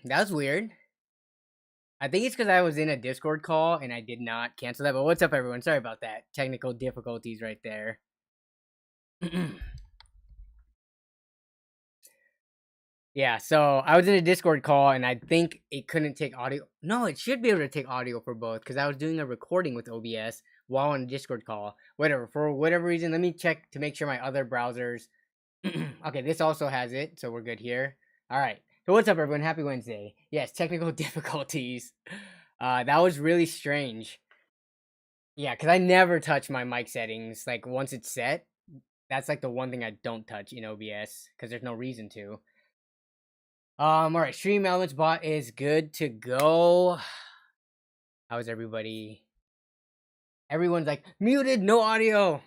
That was weird. I think it's because I was in a Discord call and I did not cancel that. But what's up, everyone? Sorry about that. Technical difficulties right there. Yeah, so I was in a Discord call and I think it couldn't take audio. No, it should be able to take audio for both because I was doing a recording with OBS while on a Discord call. Whatever, for whatever reason, let me check to make sure my other browsers. Okay, this also has it, so we're good here. All right. So what's up, everyone? Happy Wednesday. Yes, technical difficulties. That was really strange. Yeah, because I never touch my mic settings. Like once it's set, that's like the one thing I don't touch in OBS because there's no reason to. All right, Stream Elements bot is good to go. How is everybody? Everyone's like muted, no audio.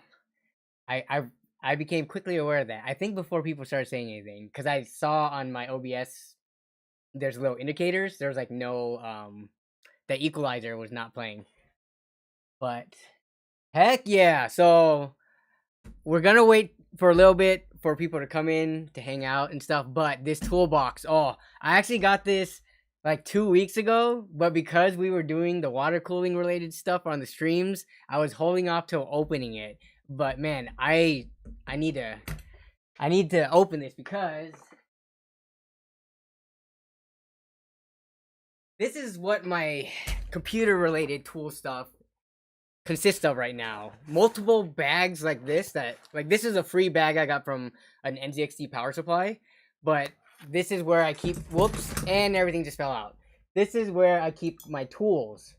I became quickly aware of that. I think before people started saying anything, because I saw on my OBS there's little indicators. There was like no the equalizer was not playing. But heck yeah. So we're gonna wait for a little bit for people to come in to hang out and stuff. But this toolbox, oh, I actually got this like 2 weeks ago, but because we were doing the water cooling related stuff on the streams, I was holding off till opening it. But man, I need to open this because this is what my computer related tool stuff consists of right now. Multiple bags like this this is a free bag I got from an NZXT power supply, but this is where I keep whoops and everything just fell out. This is where I keep my tools.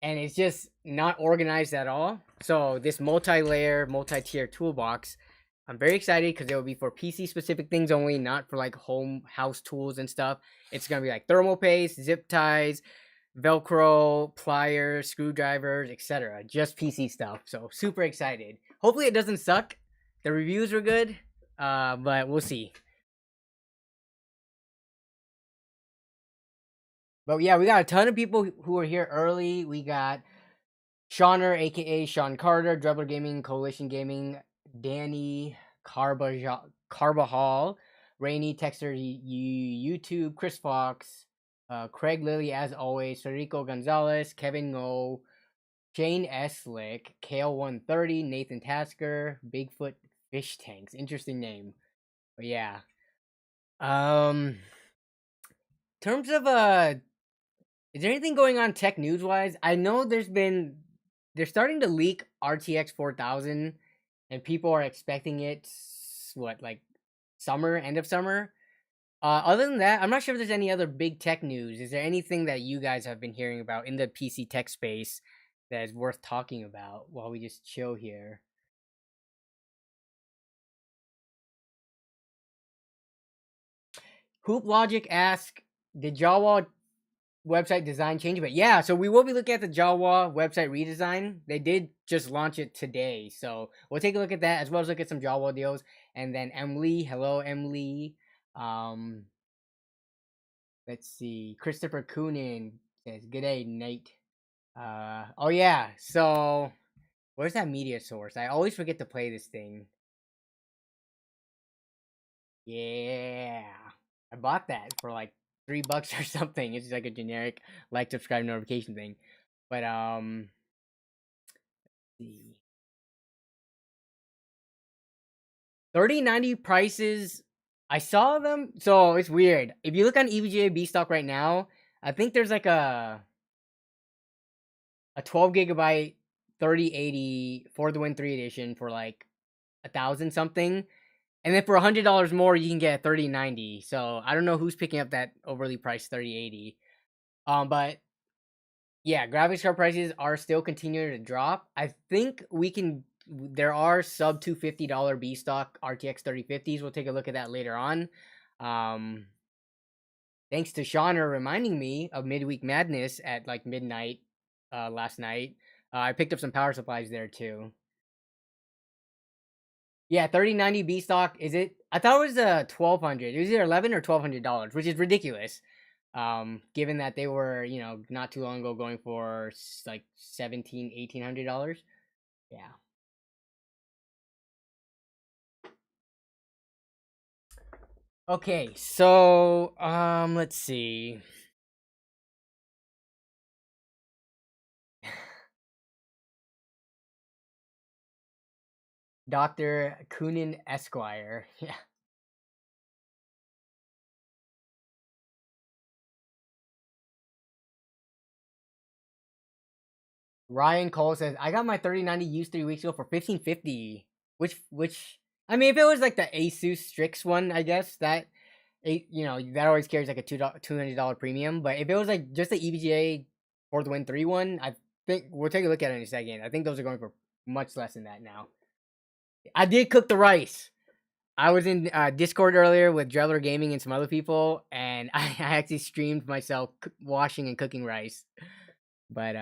And it's just not organized at all. So this multi-layer, multi-tier toolbox, I'm very excited because it will be for PC specific things only, not for like home house tools and stuff. It's gonna be like thermal paste, zip ties, Velcro, pliers, screwdrivers, etc. Just PC stuff. So super excited. Hopefully it doesn't suck. The reviews were good, but we'll see. But yeah, we got a ton of people who are here early. We got Shauner, aka Sean Carter, Drebler Gaming, Coalition Gaming, Danny Carbajal, Rainy, Texter, YouTube, Chris Fox, Craig Lilly, as always, Federico Gonzalez, Kevin Ngo, Shane Eslick, Kale130, Nathan Tasker, Bigfoot Fish Tanks. Interesting name. But yeah. In terms of is there anything going on tech news wise? I know they're starting to leak RTX 4000 and people are expecting it like summer, end of summer. Other than that, I'm not sure if there's any other big tech news. Is there anything that you guys have been hearing about in the PC tech space that is worth talking about while we just chill here? Hoop Logic asks, did Jawa website design change? But yeah, so we will be looking at the Jawa website redesign. They did just launch it today, so we'll take a look at that as well as look at some Jawa deals. And then Emily, hello Emily. Um, let's see. Christopher Coonan says, "Good day, Nate." Oh yeah. So where's that media source? I always forget to play this thing. Yeah, I bought that for like $3 or something. It's just like a generic like, subscribe, notification thing. But see. 3090 prices, I saw them. So it's weird. If you look on EVGA B stock right now, I think there's like a 12 gigabyte 3080 for the Win 3 edition for like 1,000 something. And then for $100 more, you can get a 3090. So I don't know who's picking up that overly priced 3080. But yeah, graphics card prices are still continuing to drop. I think there are sub $250 B stock RTX 3050s. We'll take a look at that later on. Thanks to Shauner reminding me of Midweek Madness at like midnight last night. I picked up some power supplies there too. Yeah, 3090 B stock. Is it? I thought it was 1,200. It was either $1,100 or $1,200, which is ridiculous. Given that they were, not too long ago going for like $1,700-$1,800. Yeah. Okay, so let's see. Dr. Kunin Esquire. Yeah. Ryan Cole says, I got my 3090 used 3 weeks ago for 1550. Which I mean, if it was like the Asus Strix one, I guess that that always carries like a $200 premium. But if it was like just the EVGA fourth win 3 one, I think we'll take a look at it in a second. I think those are going for much less than that now. I did cook the rice. I was in Discord earlier with Dreller Gaming and some other people, and I actually streamed myself washing and cooking rice. But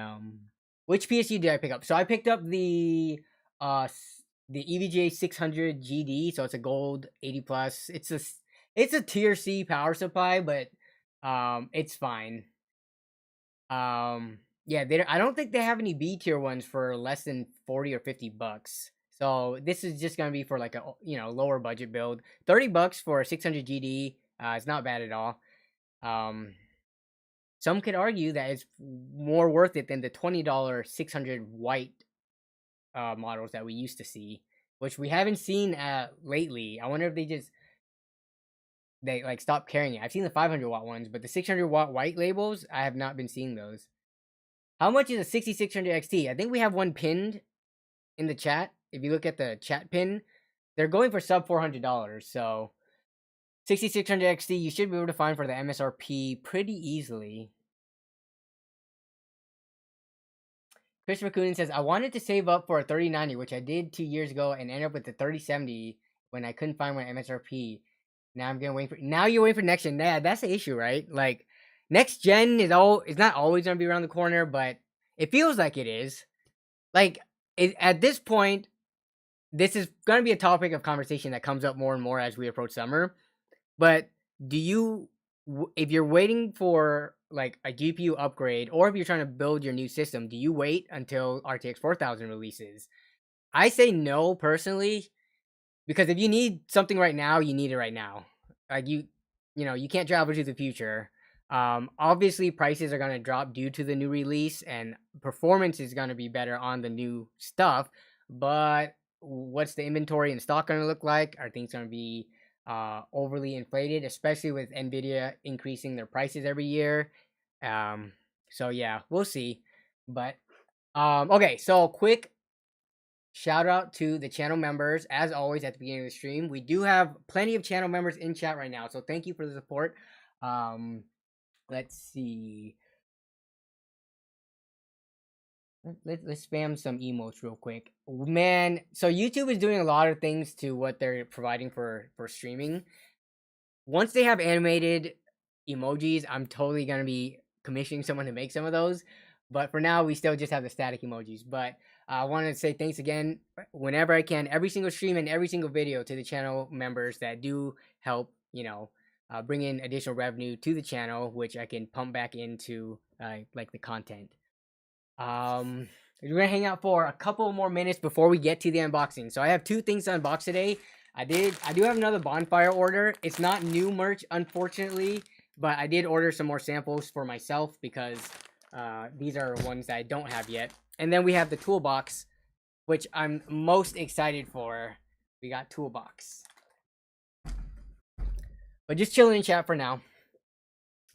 which PSG did I pick up? So I picked up the EVGA 600 GD. So it's a gold 80 plus. It's a tier C power supply, but it's fine. Yeah, I don't think they have any B tier ones for less than 40 or $50. So this is just gonna be for like a lower budget build. $30 for a 600 GD. It's not bad at all. Some could argue that it's more worth it than the $20 600 white models that we used to see, which we haven't seen lately. I wonder if they like stopped carrying it. I've seen the 500 watt ones, but the 600 watt white labels, I have not been seeing those. How much is a 6600 XT? I think we have one pinned in the chat. If you look at the chat pin, they're going for sub $400. So 6600 XT, you should be able to find for the MSRP pretty easily. Christopher Coonan says, I wanted to save up for a 3090, which I did 2 years ago, and ended up with the 3070 when I couldn't find my MSRP. Now I'm gonna wait for. Now you're waiting for next gen. Yeah, that's the issue, right? Like, next gen is it's not always gonna be around the corner, but it feels like it is. Like, at this point, this is gonna be a topic of conversation that comes up more and more as we approach summer. But if you're waiting for like a GPU upgrade, or if you're trying to build your new system, do you wait until RTX 4000 releases? I say no personally, because if you need something right now, you need it right now. Like you can't travel to the future. Obviously prices are gonna drop due to the new release, and performance is gonna be better on the new stuff. But what's the inventory and stock gonna look like? Are things gonna be overly inflated, especially with Nvidia increasing their prices every year? So yeah, we'll see. But okay, so quick shout out to the channel members. As always, at the beginning of the stream, we do have plenty of channel members in chat right now, so thank you for the support. Let's see. Let's spam some emotes real quick, man. So YouTube is doing a lot of things to what they're providing for streaming. Once they have animated emojis, I'm totally gonna be commissioning someone to make some of those. But for now, we still just have the static emojis. But I want to say thanks again whenever I can, every single stream and every single video, to the channel members that do help, bring in additional revenue to the channel, which I can pump back into like the content. We're gonna hang out for a couple more minutes before we get to the unboxing. So I have two things to unbox today. I do have another bonfire order. It's not new merch, unfortunately, but I did order some more samples for myself because these are ones that I don't have yet. And then we have the toolbox, which I'm most excited for. We got toolbox. But just chilling in chat for now.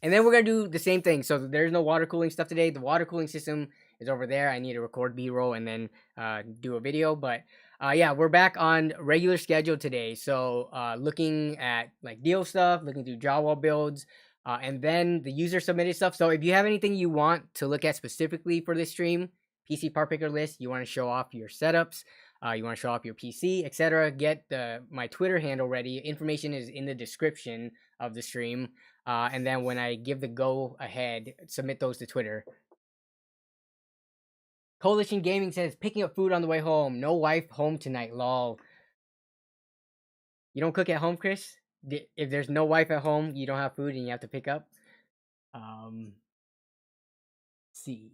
And then we're gonna do the same thing. So there's no water cooling stuff today. The water cooling system is over there. I need to record B-roll and then do a video. But yeah, we're back on regular schedule today. So looking at like deal stuff, looking through Jawa builds, and then the user submitted stuff. So if you have anything you want to look at specifically for this stream, PC part picker list, you want to show off your setups, you want to show off your PC, etc., get my Twitter handle ready. Information is in the description of the stream. And then when I give the go ahead, submit those to Twitter. Coalition Gaming says, picking up food on the way home. No wife home tonight, lol. You don't cook at home, Chris? If there's no wife at home, you don't have food and you have to pick up? Let's see.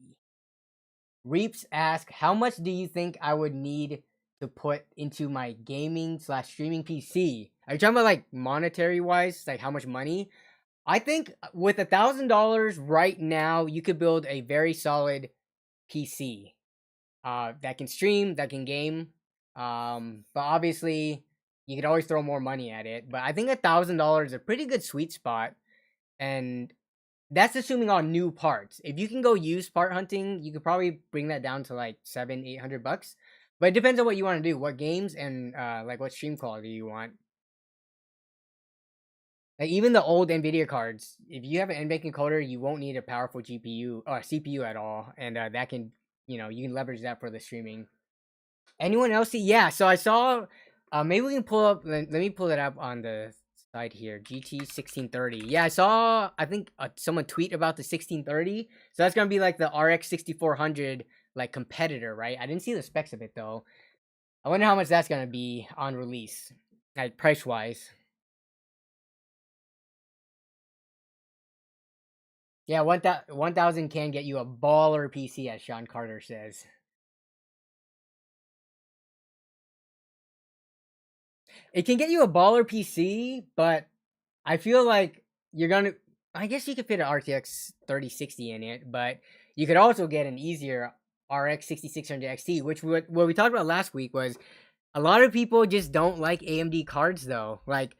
Reaps ask, how much do you think I would need to put into my gaming/streaming PC? Are you talking about like monetary wise, like how much money? I think with $1,000 right now, you could build a very solid PC. That can stream, that can game. But obviously, you could always throw more money at it. But I think $1,000 is a pretty good sweet spot, and that's assuming on new parts. If you can go used part hunting, you could probably bring that down to like 700-800 bucks. But it depends on what you want to do, what games, and like what stream quality you want. Like even the old Nvidia cards, if you have an NVIDIA encoder, you won't need a powerful GPU or CPU at all, and that can, you can leverage that for the streaming. Anyone else see? Yeah, so I saw. Maybe we can pull up. Let me pull it up on the side here. GT 1630. Yeah, I saw. I think someone tweet about the 1630. So that's gonna be like the RX 6400 like competitor, right? I didn't see the specs of it though. I wonder how much that's gonna be on release, like price wise. Yeah, 1,000 can get you a baller PC, as Sean Carter says. It can get you a baller PC, but I feel like you're gonna. I guess you could fit an RTX 3060 in it, but you could also get an easier RX 6600 XT, which what we talked about last week was a lot of people just don't like AMD cards though. Like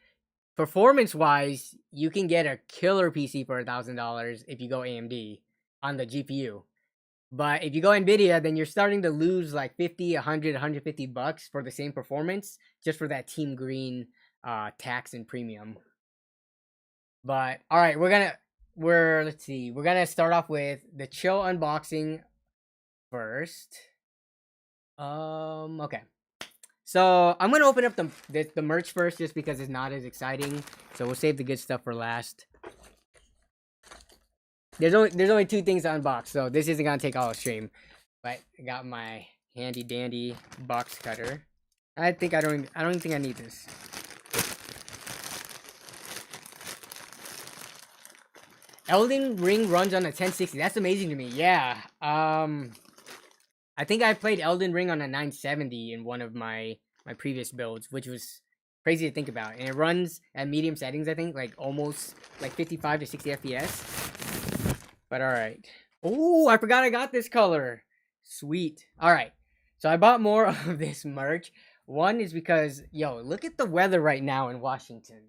performance wise, you can get a killer PC for $1,000 if you go AMD on the GPU. But if you go Nvidia, then you're starting to lose like 50, 100, 150 bucks for the same performance just for that Team Green tax and premium. But all right, let's see. We're going to start off with the chill unboxing first. Okay. So, I'm going to open up the merch first just because it's not as exciting. So, we'll save the good stuff for last. There's only two things to unbox, so this isn't gonna take all the stream. But I got my handy dandy box cutter. I don't think I need this. Elden Ring runs on a 1060. That's amazing to me. Yeah. I think I played Elden Ring on a 970 in one of my previous builds, which was crazy to think about. And it runs at medium settings, I think, like almost like 55 to 60 FPS. But all right. Oh, I forgot I got this color. Sweet. All right. So I bought more of this merch. One is because, yo, look at the weather right now in Washington.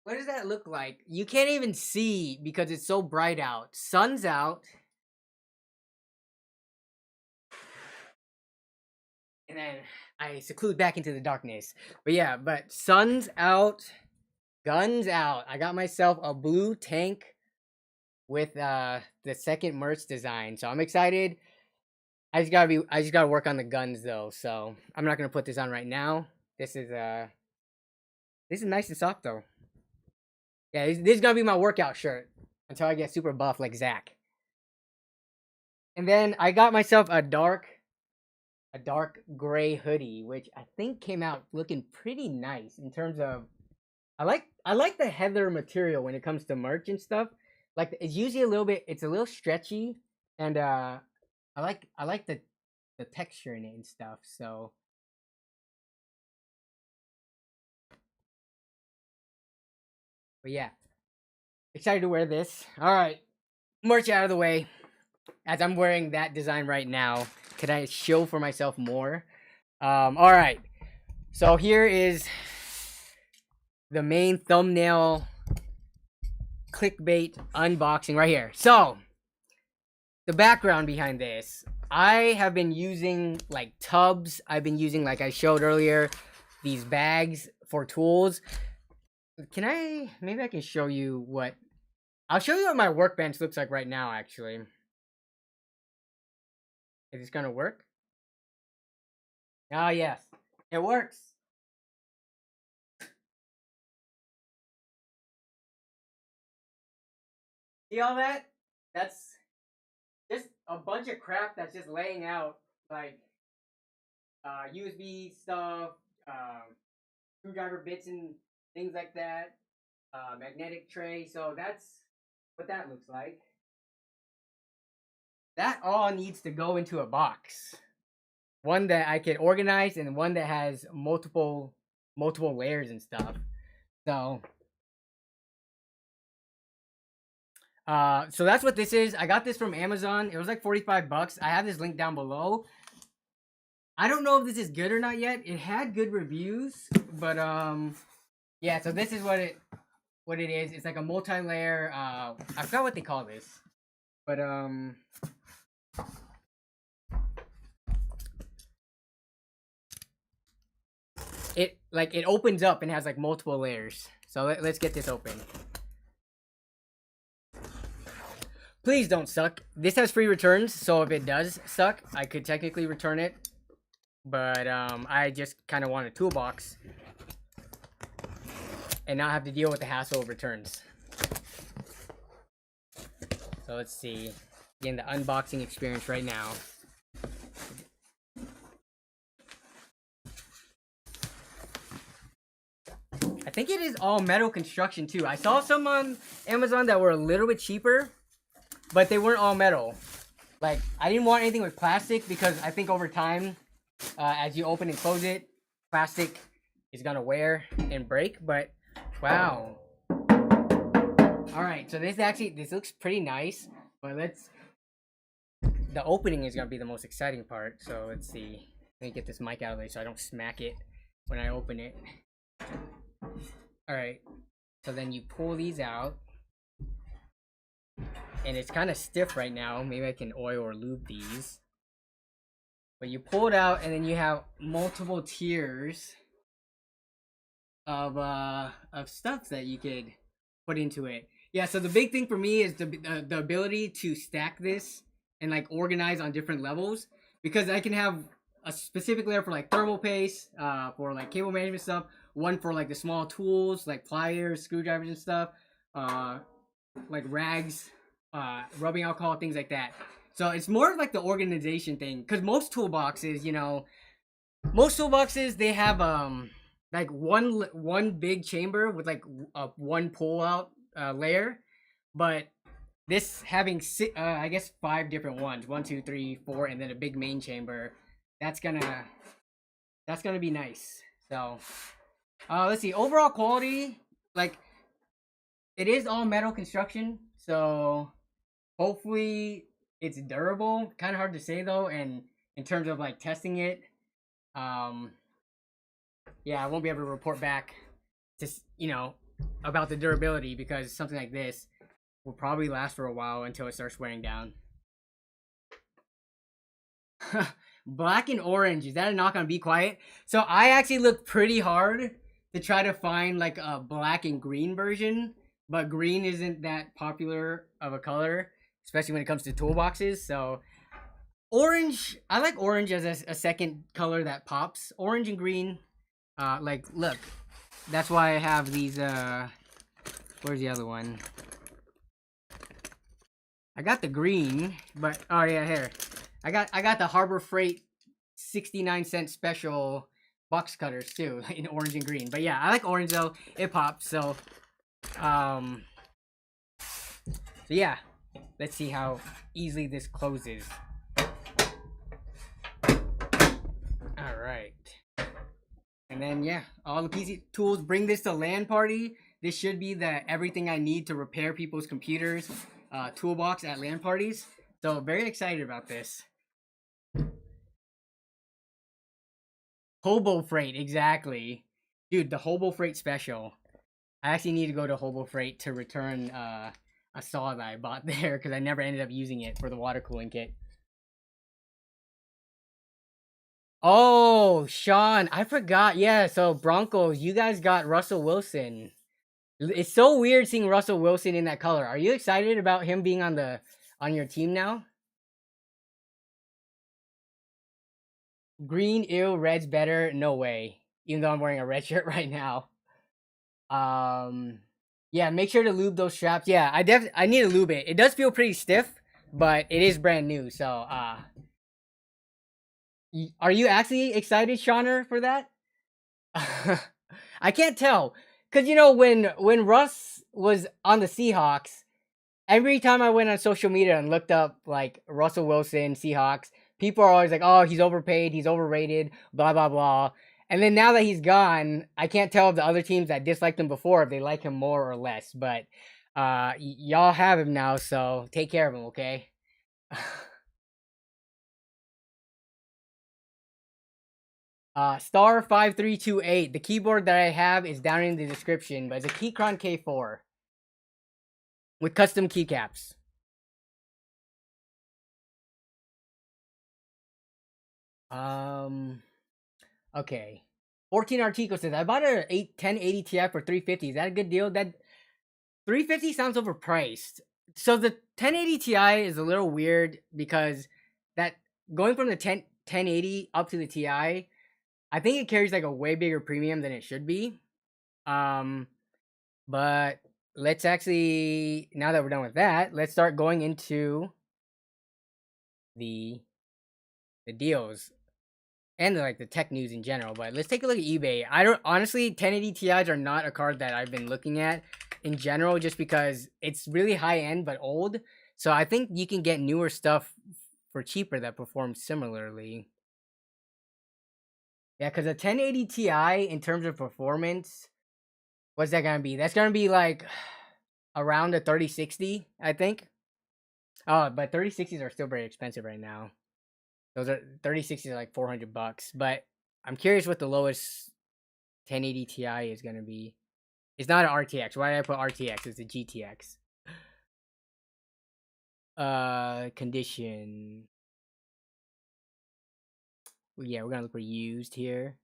What does that look like? You can't even see because it's so bright out. Sun's out. And then I seclude back into the darkness. But yeah, but sun's out. Guns out. I got myself a blue tank with the second merch design. So I'm excited. I just gotta work on the guns though. So I'm not gonna put this on right now. This is nice and soft though. Yeah, this is gonna be my workout shirt until I get super buff like Zach. And then I got myself a dark gray hoodie, which I think came out looking pretty nice in terms of I like the heather material when it comes to merch and stuff. Like it's usually it's a little stretchy, and I like the texture in it and stuff. So but yeah, excited to wear this. All right, merch out of the way. As I'm wearing that design right now, could I show for myself more? All right. So here is the main thumbnail clickbait unboxing right here. So the background behind this, I have been using like tubs. I've been using, like I showed earlier, these bags for tools. Maybe I can show you I'll show you what my workbench looks like right now, actually. Is this gonna work? Ah, yes. It works. See all that? That's just a bunch of crap that's just laying out, like USB stuff, screwdriver bits and things like that, magnetic tray. So that's what that looks like. That all needs to go into a box. one that I can organize and one that has multiple layers and stuff. So so that's what this is. I got this from Amazon. It was like $45. I have this link down below. I don't know if this is good or not yet. It had good reviews, but yeah, so this is what it is. It's like a multi-layer I forgot what they call this. But it opens up and has like multiple layers. So let's get this open. Please don't suck. This has free returns, so if it does suck, I could technically return it. But I just kind of want a toolbox and not have to deal with the hassle of returns. So let's see. Getting the unboxing experience right now. I think it is all metal construction too. I saw some on Amazon that were a little bit cheaper, but they weren't all metal. Like, I didn't want anything with plastic because I think over time, as you open and close it, plastic is gonna wear and break. But wow. All right, so this looks pretty nice, but the opening is gonna be the most exciting part. So let's see. Let me get this mic out of the way so I don't smack it when I open it. All right, so then you pull these out, and it's kind of stiff right now. Maybe I can oil or lube these. But you pull it out, and then you have multiple tiers of stuff that you could put into it. Yeah, so the big thing for me is the ability to stack this and like organize on different levels, because I can have a specific layer for like thermal paste, for like cable management stuff, one for like the small tools like pliers, screwdrivers and stuff, like rags, rubbing alcohol, things like that. So it's more of like the organization thing, because most toolboxes, they have like one big chamber with like one pull out layer, but this having I guess 5 different ones, 1, 2, 3, 4, and then a big main chamber. That's gonna be nice. So let's see, overall quality, like, it is all metal construction, so hopefully it's durable. Kind of hard to say though, and in terms of like testing it, yeah, I won't be able to report back to about the durability, because something like this will probably last for a while until it starts wearing down. Black and orange, is that a knock on Be Quiet? So I actually looked pretty hard to try to find like a black and green version, but green isn't that popular of a color, especially when it comes to toolboxes. So orange, I like orange as a second color that pops. Orange and green, like, look, that's why I have these, where's the other one? I got the green, but, oh yeah, here. I got the Harbor Freight 69-cent special box cutters too, in orange and green. But yeah, I like orange though. It pops. So yeah, let's see how easily this closes. All right. And then yeah, all the PC tools. Bring this to LAN party. This should be the everything I need to repair people's computers toolbox at LAN parties. So very excited about this. Hobo Freight, exactly. Dude, the Hobo Freight special. I actually need to go to Hobo Freight to return a saw that I bought there, because I never ended up using it for the water cooling kit. Oh, Sean, I forgot. Yeah, so Broncos, you guys got Russell Wilson. It's so weird seeing Russell Wilson in that color. Are you excited about him being on your team now? Green, ew, red's better. No way. Even though I'm wearing a red shirt right now. Yeah, make sure to lube those straps. Yeah, I need to lube it. It does feel pretty stiff, but it is brand new. So, are you actually excited, Shauner, for that? I can't tell, cause when Russ was on the Seahawks, every time I went on social media and looked up like Russell Wilson Seahawks, people are always like, "Oh, he's overpaid, he's overrated, blah blah blah." And then now that he's gone, I can't tell if the other teams that disliked him before if they like him more or less. But y'all have him now, so take care of him, okay? Star 5328. The keyboard that I have is down in the description, but it's a Keychron K4 with custom keycaps. Okay. 14 Artico says I bought a 1080 Ti for 350. Is that a good deal? That 350 sounds overpriced. So the 1080 Ti is a little weird because that going from the 1080 up to the Ti, I think it carries like a way bigger premium than it should be. But let's actually, now that we're done with that, let's start going into the deals and like the tech news in general. But let's take a look at eBay. I don't honestly 1080 Ti's are not a card that I've been looking at in general, just because it's really high end but old. So I think you can get newer stuff for cheaper that performs similarly. Yeah, because a 1080 Ti in terms of performance, what's that gonna be? That's gonna be like around a 3060, I think. Oh, but 3060s are still very expensive right now. Those are 3060s are like $400, but I'm curious what the lowest 1080 Ti is gonna be. It's not an RTX. Why did I put RTX? It's a GTX. Condition. Yeah, we're gonna look for used here.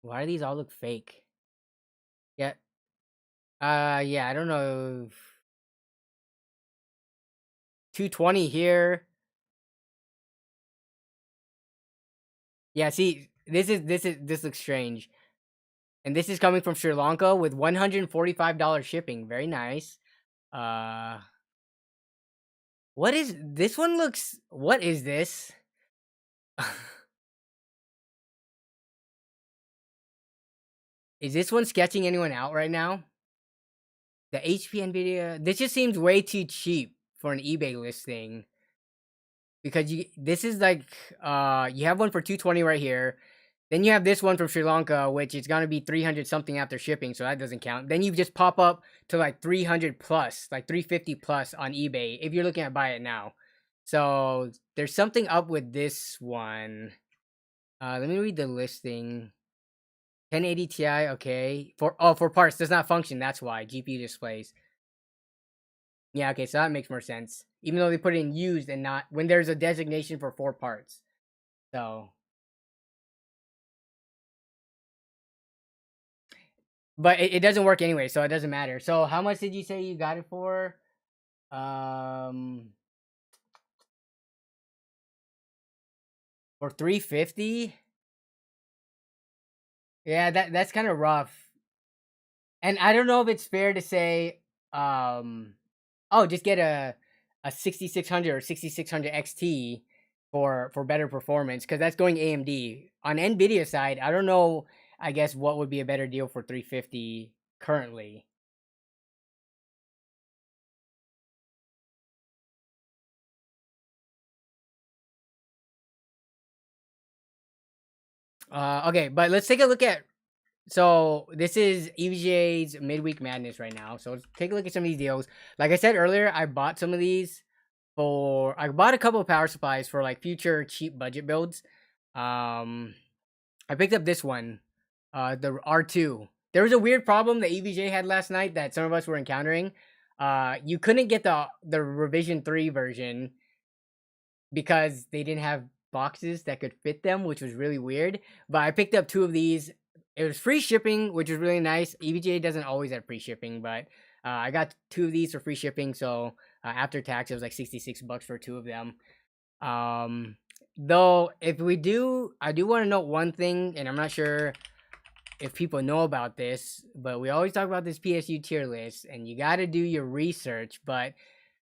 Why do these all look fake? Yeah. Yeah, I don't know. 220 here. Yeah, see, this looks strange. And this is coming from Sri Lanka with $145 shipping. Very nice. What is this one looks what is this? Is this one sketching anyone out right now? The HP Nvidia. This just seems way too cheap for an eBay listing. Because this is like you have one for 220 right here. Then you have this one from Sri Lanka, which is gonna be 300 something after shipping, so that doesn't count. Then you just pop up to like 300 plus, like 350 plus on eBay if you're looking at buy it now. So there's something up with this one. Let me read the listing. 1080 Ti, okay. For parts does not function. That's why GPU displays. Yeah, okay, so that makes more sense. Even though they put it in used and not when there's a designation for 4 parts. So, but it doesn't work anyway, so it doesn't matter. So, how much did you say you got it for? For 350? Yeah, that's kind of rough. And I don't know if it's fair to say oh, just get a 6600 or 6600 XT for better performance cuz that's going AMD. On Nvidia side, I don't know, I guess what would be a better deal for 350 currently. Okay, but let's take a look at. So this is EVGA's midweek madness right now. So let's take a look at some of these deals. Like I said earlier, I bought some of these I bought a couple of power supplies for like future cheap budget builds. I picked up this one, the R2. There was a weird problem that EVJ had last night that some of us were encountering. You couldn't get the revision 3 version because they didn't have boxes that could fit them, which was really weird. But I picked up 2 of these. It was free shipping, which was really nice. EVGA doesn't always have free shipping, but I got 2 of these for free shipping. So after tax, it was like $66 for 2 of them. Though if we do, I do want to note one thing, and I'm not sure if people know about this, but we always talk about this PSU tier list, and you got to do your research. But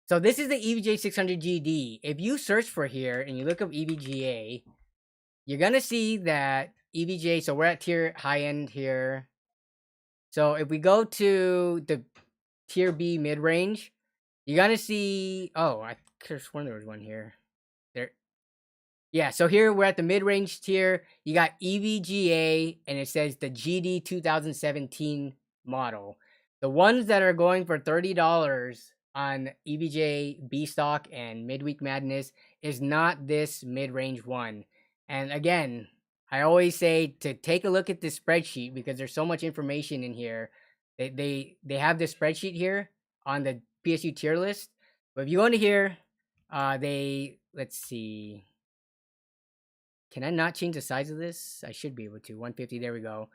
so this is the EVGA 600GD. If you search for here and you look up EVGA, you're gonna see that EVGA. So we're at tier high end here. So if we go to the tier B mid range, you're gonna see. Oh, I could have sworn there was one here. There. Yeah, so here we're at the mid-range tier. You got EVGA, and it says the GD 2017 model. The ones that are going for $30 on EVGA, B Stock, and Midweek Madness is not this mid-range one. And again, I always say to take a look at this spreadsheet because there's so much information in here. They have this spreadsheet here on the PSU tier list. But if you go into here, let's see. Can I not change the size of this? I should be able to. 150, there we go.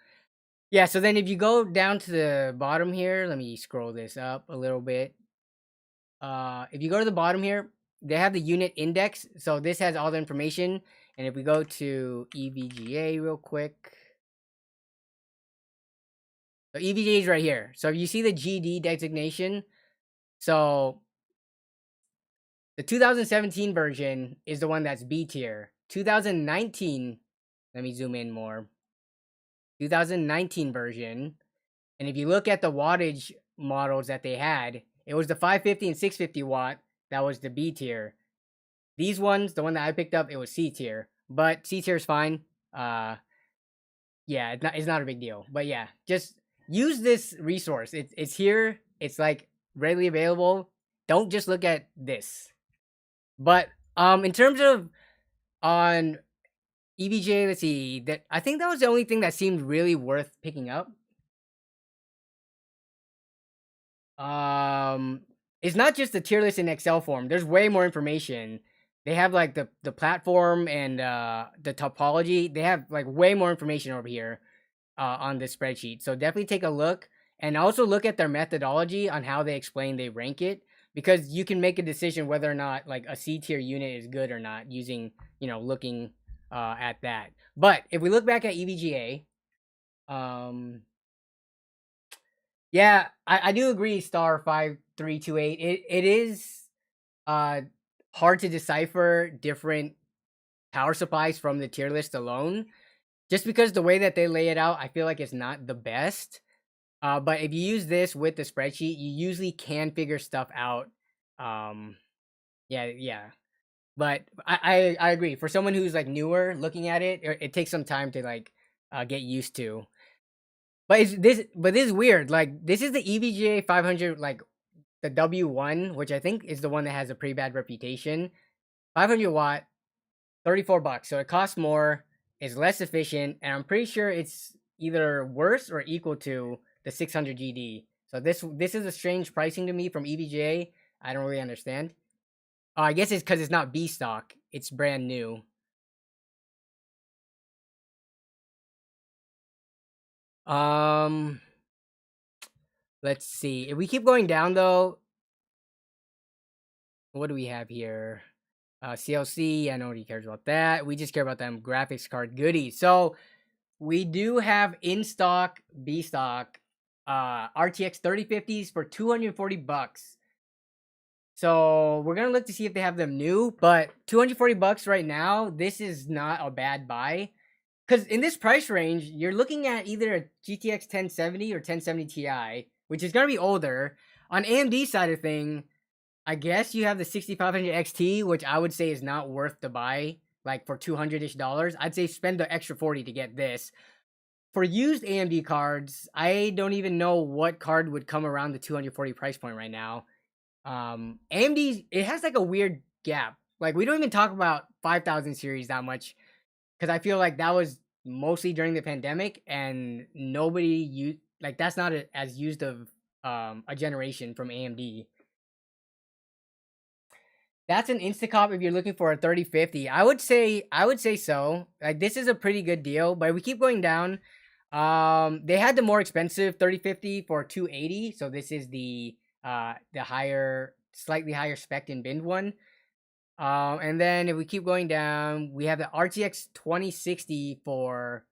Yeah, so then if you go down to the bottom here, let me scroll this up a little bit. If you go to the bottom here, they have the unit index. So this has all the information. And if we go to EVGA real quick. So EVGA is right here. So if you see the GD designation, so the 2017 version is the one that's B tier. 2019, let me zoom in more. 2019 version, and if you look at the wattage models that they had, it was the 550 and 650 watt that was the B tier. These ones, the one that I picked up, it was C tier, but C tier is fine. Yeah, it's not a big deal. But yeah, just use this resource. It's here. It's like readily available. Don't just look at this. But in terms of on EVJ, let's see, that I think that was the only thing that seemed really worth picking up. It's not just the tier list in Excel form. There's way more information. They have like the platform and the topology. They have like way more information over here on this spreadsheet. So definitely take a look and also look at their methodology on how they explain they rank it, because you can make a decision whether or not like a C tier unit is good or not using, looking at that. But if we look back at EVGA, yeah, I do agree. Star 5328. It is hard to decipher different power supplies from the tier list alone, just because the way that they lay it out, I feel like it's not the best. But if you use this with the spreadsheet, you usually can figure stuff out. Yeah. But I agree. For someone who's like newer looking at it, it takes some time to like get used to. But this is weird. Like this is the EVGA 500, like the W1, which I think is the one that has a pretty bad reputation. 500 watt, $34. So it costs more, is less efficient, and I'm pretty sure it's either worse or equal to the 600 GD. So this is a strange pricing to me from EVGA. I don't really understand. I guess it's because it's not B stock. It's brand new. Let's see. If we keep going down though, what do we have here? CLC, I know nobody cares about that. We just care about them graphics card goodies. So we do have in stock B stock RTX 3050s for $240. So we're gonna look to see if they have them new, but $240 right now, this is not a bad buy. Because in this price range, you're looking at either a GTX 1070 or 1070 Ti, which is gonna be older. On AMD side of thing, I guess you have the 6500 XT, which I would say is not worth the buy, like for $200-ish. I'd say spend the extra 40 to get this. For used AMD cards, I don't even know what card would come around the 240 price point right now. AMD, it has like a weird gap. Like we don't even talk about 5000 series that much, because I feel like that was mostly during the pandemic and nobody used, like that's not as used of a generation from AMD. That's an Instacop if you're looking for a 3050. I would say so. Like this is a pretty good deal, but if we keep going down, they had the more expensive 3050 for 280. So this is the higher, slightly higher spec and binned one. And then if we keep going down, we have the RTX 2060 for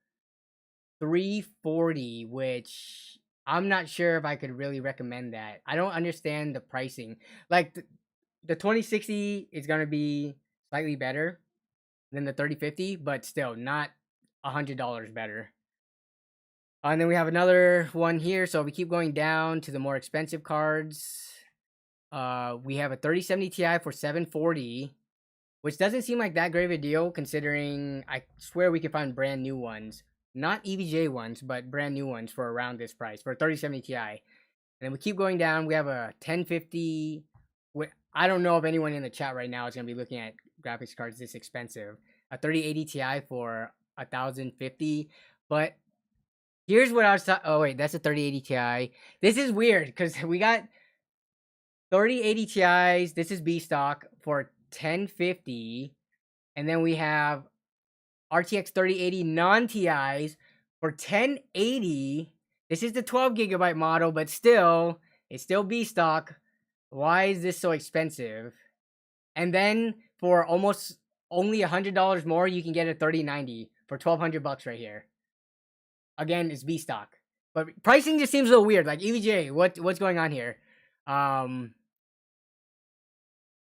340, which I'm not sure if I could really recommend that. I don't understand the pricing. Like the 2060 is gonna be slightly better than the 3050, but still not $100 better. And then we have another one here. So we keep going down to the more expensive cards. we have a 3070 Ti for 740, which doesn't seem like that great of a deal considering I swear we could find brand new ones. Not EVJ ones, but brand new ones for around this price for a 3070 Ti. And then we keep going down. We have a 1050. I don't know if anyone in the chat right now is going to be looking at graphics cards this expensive. A 3080 Ti for 1050. But here's what I was talking. Oh, wait, that's a 3080 Ti. This is weird because we got 3080 Ti's. This is B stock for 1050. And then we have RTX 3080 non-TIs for 1080. This is the 12 gigabyte model, but still, it's still B stock. Why is this so expensive? And then for almost only $100 more, you can get a 3090 for $1,200 right here. Again, it's B stock, but pricing just seems a little weird. Like EVJ, what's going on here?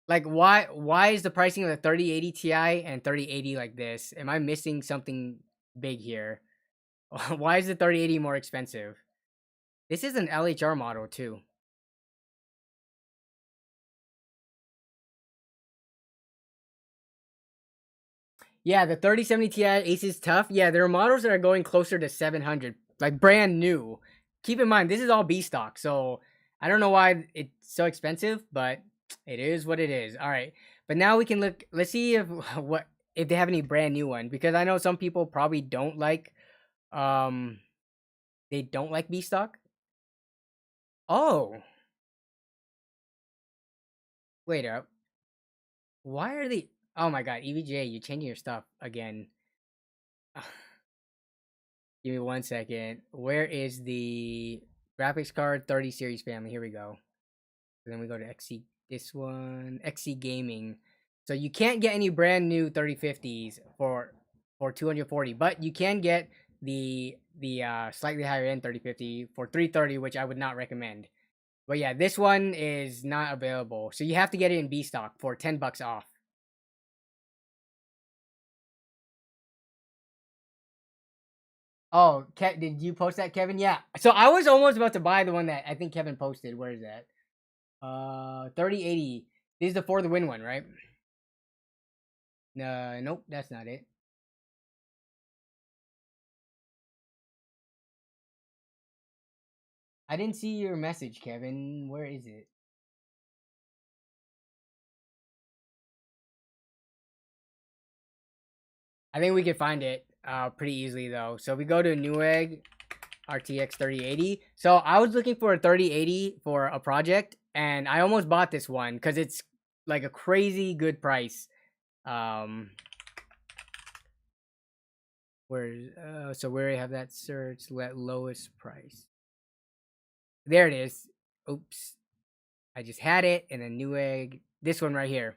Like why is the pricing of the 3080 Ti and 3080 like this? Am I missing something big here? Why is the 3080 more expensive? This is an LHR model too. Yeah, the 3070 Ti Ace is tough. Yeah, there are models that are going closer to 700, like brand new. Keep in mind, this is all B stock, so I don't know why it's so expensive, but it is what it is. All right, but now we can look. Let's see if they have any brand new ones, because I know some people probably don't like they don't like B stock. Oh, wait up. Why are they? Oh my god, EVJ, you're changing your stuff again. Give me 1 second. Where is the graphics card 30 series family? Here we go. And then we go to XC. This one, XC Gaming. So you can't get any brand new 3050s for 240, but you can get the slightly higher end 3050 for 330, which I would not recommend. But yeah, this one is not available, so you have to get it in B stock for $10 off. Oh, did you post that, Kevin? Yeah. So I was almost about to buy the one that I think Kevin posted. Where is that? 3080. This is the For the Win one, right? Nope, that's not it. I didn't see your message, Kevin. Where is it? I think we could find it pretty easily though. So we go to Newegg RTX 3080. So I was looking for a 3080 for a project, and I almost bought this one because it's like a crazy good price. So where do I have that search? Let lowest price. There it is. Oops. I just had it, and then Newegg. This one right here.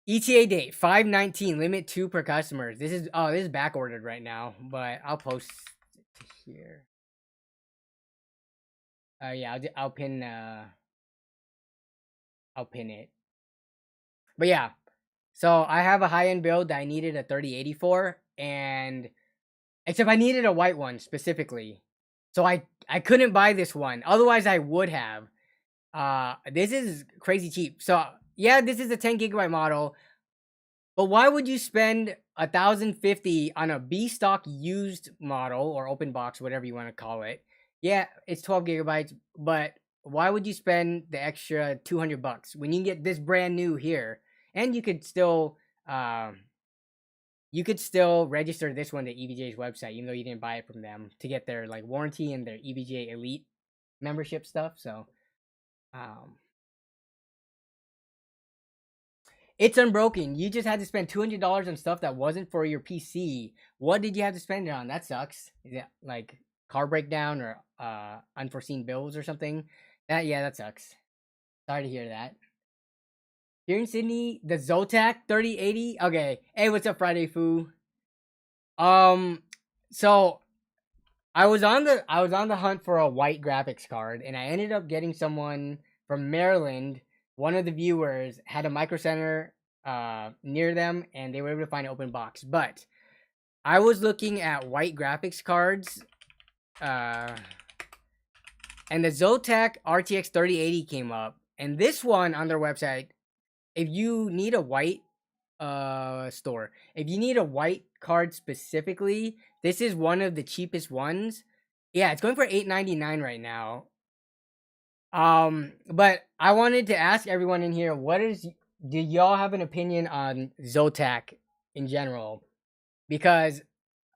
ETA date 5/19. Limit 2 per customer. This is back ordered right now, but I'll post it here. Yeah, I'll pin it. But yeah, so I have a high end build that I needed a 3080 for, and except I needed a white one specifically, so I couldn't buy this one. Otherwise, I would have. This is crazy cheap. So yeah, this is a 10 gigabyte model. But why would you spend 1,050 on a B stock used model or open box, whatever you want to call it? Yeah, it's 12 gigabytes, but why would you spend the extra $200 when you can get this brand new here? And you could still register this one to EVJ's website, even though you didn't buy it from them, to get their like warranty and their EVJ Elite membership stuff. So it's unbroken. You just had to spend $200 on stuff that wasn't for your PC. What did you have to spend it on? That sucks. Is it like car breakdown or unforeseen bills or something? That sucks. Sorry to hear that. Here in Sydney, the Zotac 3080. Okay. Hey, what's up, Friday Foo? So I was on the hunt for a white graphics card, and I ended up getting someone from Maryland. One of the viewers had a Micro Center near them, and they were able to find an open box. But I was looking at white graphics cards. and the Zotac RTX 3080 came up. And this one on their website, if you need a white store, if you need a white card specifically, this is one of the cheapest ones. Yeah, it's going for $899 right now. But I wanted to ask everyone in here, do y'all have an opinion on Zotac in general? Because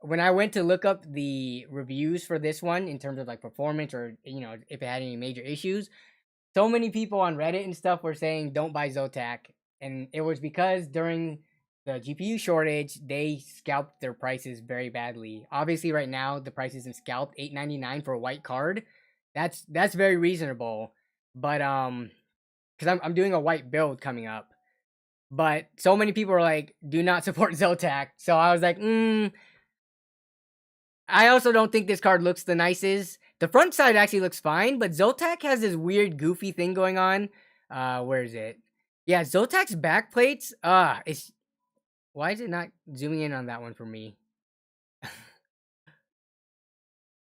when I went to look up the reviews for this one in terms of like performance or if it had any major issues, so many people on Reddit and stuff were saying don't buy Zotac, and it was because during the GPU shortage they scalped their prices very badly. Obviously, right now the price isn't scalped, $899 for a white card. That's very reasonable, but because I'm doing a white build coming up, but so many people are like, do not support Zotac. So I was like, I also don't think this card looks the nicest. The front side actually looks fine, but Zotac has this weird goofy thing going on. Where is it? Yeah, Zotac's back plates. Why is it not zooming in on that one for me?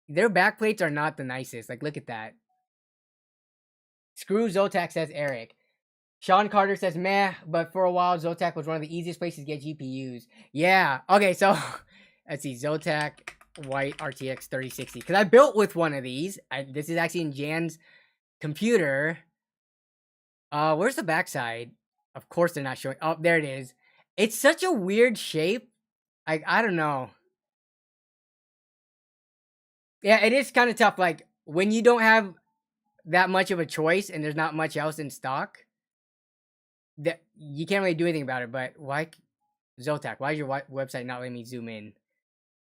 Their back plates are not the nicest. Like, look at that. Screw Zotac, says Eric. Sean Carter says, meh, but for a while, Zotac was one of the easiest places to get GPUs. Yeah. Okay, so let's see. Zotac white RTX 3060. Because I built with one of these. This is actually in Jan's computer. Where's the backside? Of course they're not showing. Oh, there it is. It's such a weird shape. I don't know. Yeah, it is kind of tough. Like, when you don't have that much of a choice and there's not much else in stock, that you can't really do anything about it. But why, Zotac? Why is your website not letting me zoom in?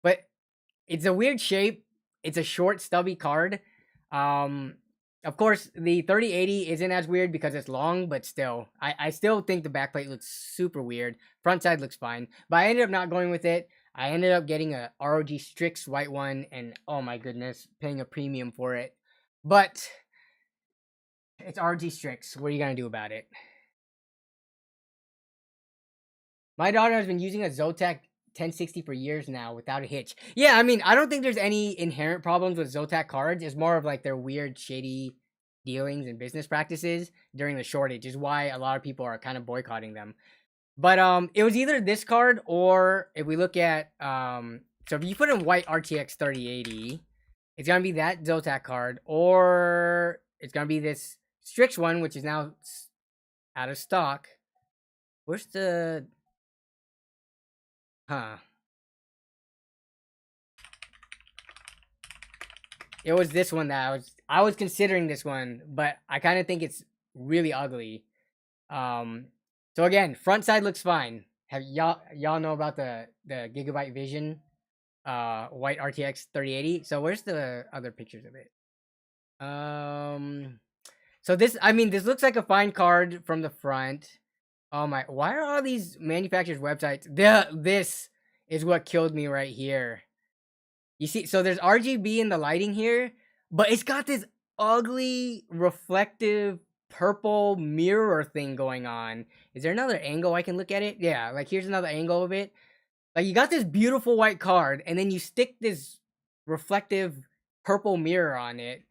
But it's a weird shape. It's a short, stubby card. Of course, the 3080 isn't as weird because it's long, but still, I still think the backplate looks super weird. Front side looks fine, but I ended up not going with it. I ended up getting a ROG Strix white one, and oh my goodness, paying a premium for it. But it's ROG Strix. What are you gonna do about it? My daughter has been using a Zotac 1060 for years now without a hitch. Yeah, I mean, I don't think there's any inherent problems with Zotac cards. It's more of like their weird, shady dealings and business practices during the shortage is why a lot of people are kind of boycotting them. But it was either this card or if we look at so if you put in white RTX 3080, it's gonna be that Zotac card, or it's gonna be this Strix one, which is now out of stock. Where's the It was this one that I was considering this one, but I kind of think it's really ugly. So again, front side looks fine. Have y'all know about the Gigabyte Vision white RTX 3080? So where's the other pictures of it? So this looks like a fine card from the front. Oh my, why are all these manufacturers' websites? This is what killed me right here. You see, so there's RGB in the lighting here, but it's got this ugly reflective purple mirror thing going on. Is there another angle I can look at it? Yeah, like here's another angle of it. Like you got this beautiful white card, and then you stick this reflective purple mirror on it,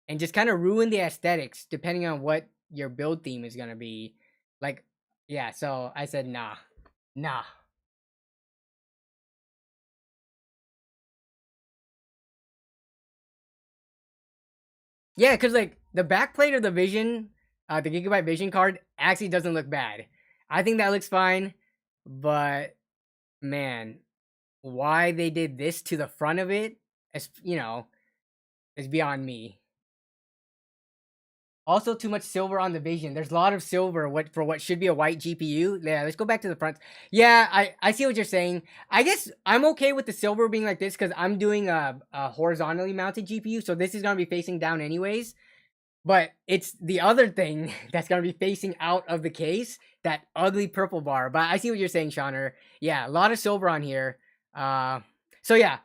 and just kind of ruin the aesthetics depending on what your build theme is gonna be. Like, yeah, so I said nah. Yeah, because like the backplate of the Vision, the Gigabyte Vision card actually doesn't look bad. I think that looks fine, but man, why they did this to the front of it, is is beyond me. Also, too much silver on the Vision. There's a lot of silver for what should be a white GPU. Yeah, let's go back to the front. Yeah, I see what you're saying. I guess I'm okay with the silver being like this because I'm doing a horizontally mounted GPU, so this is gonna be facing down anyways. But it's the other thing that's gonna be facing out of the case, that ugly purple bar. But I see what you're saying, Shauner. Yeah, a lot of silver on here. So yeah,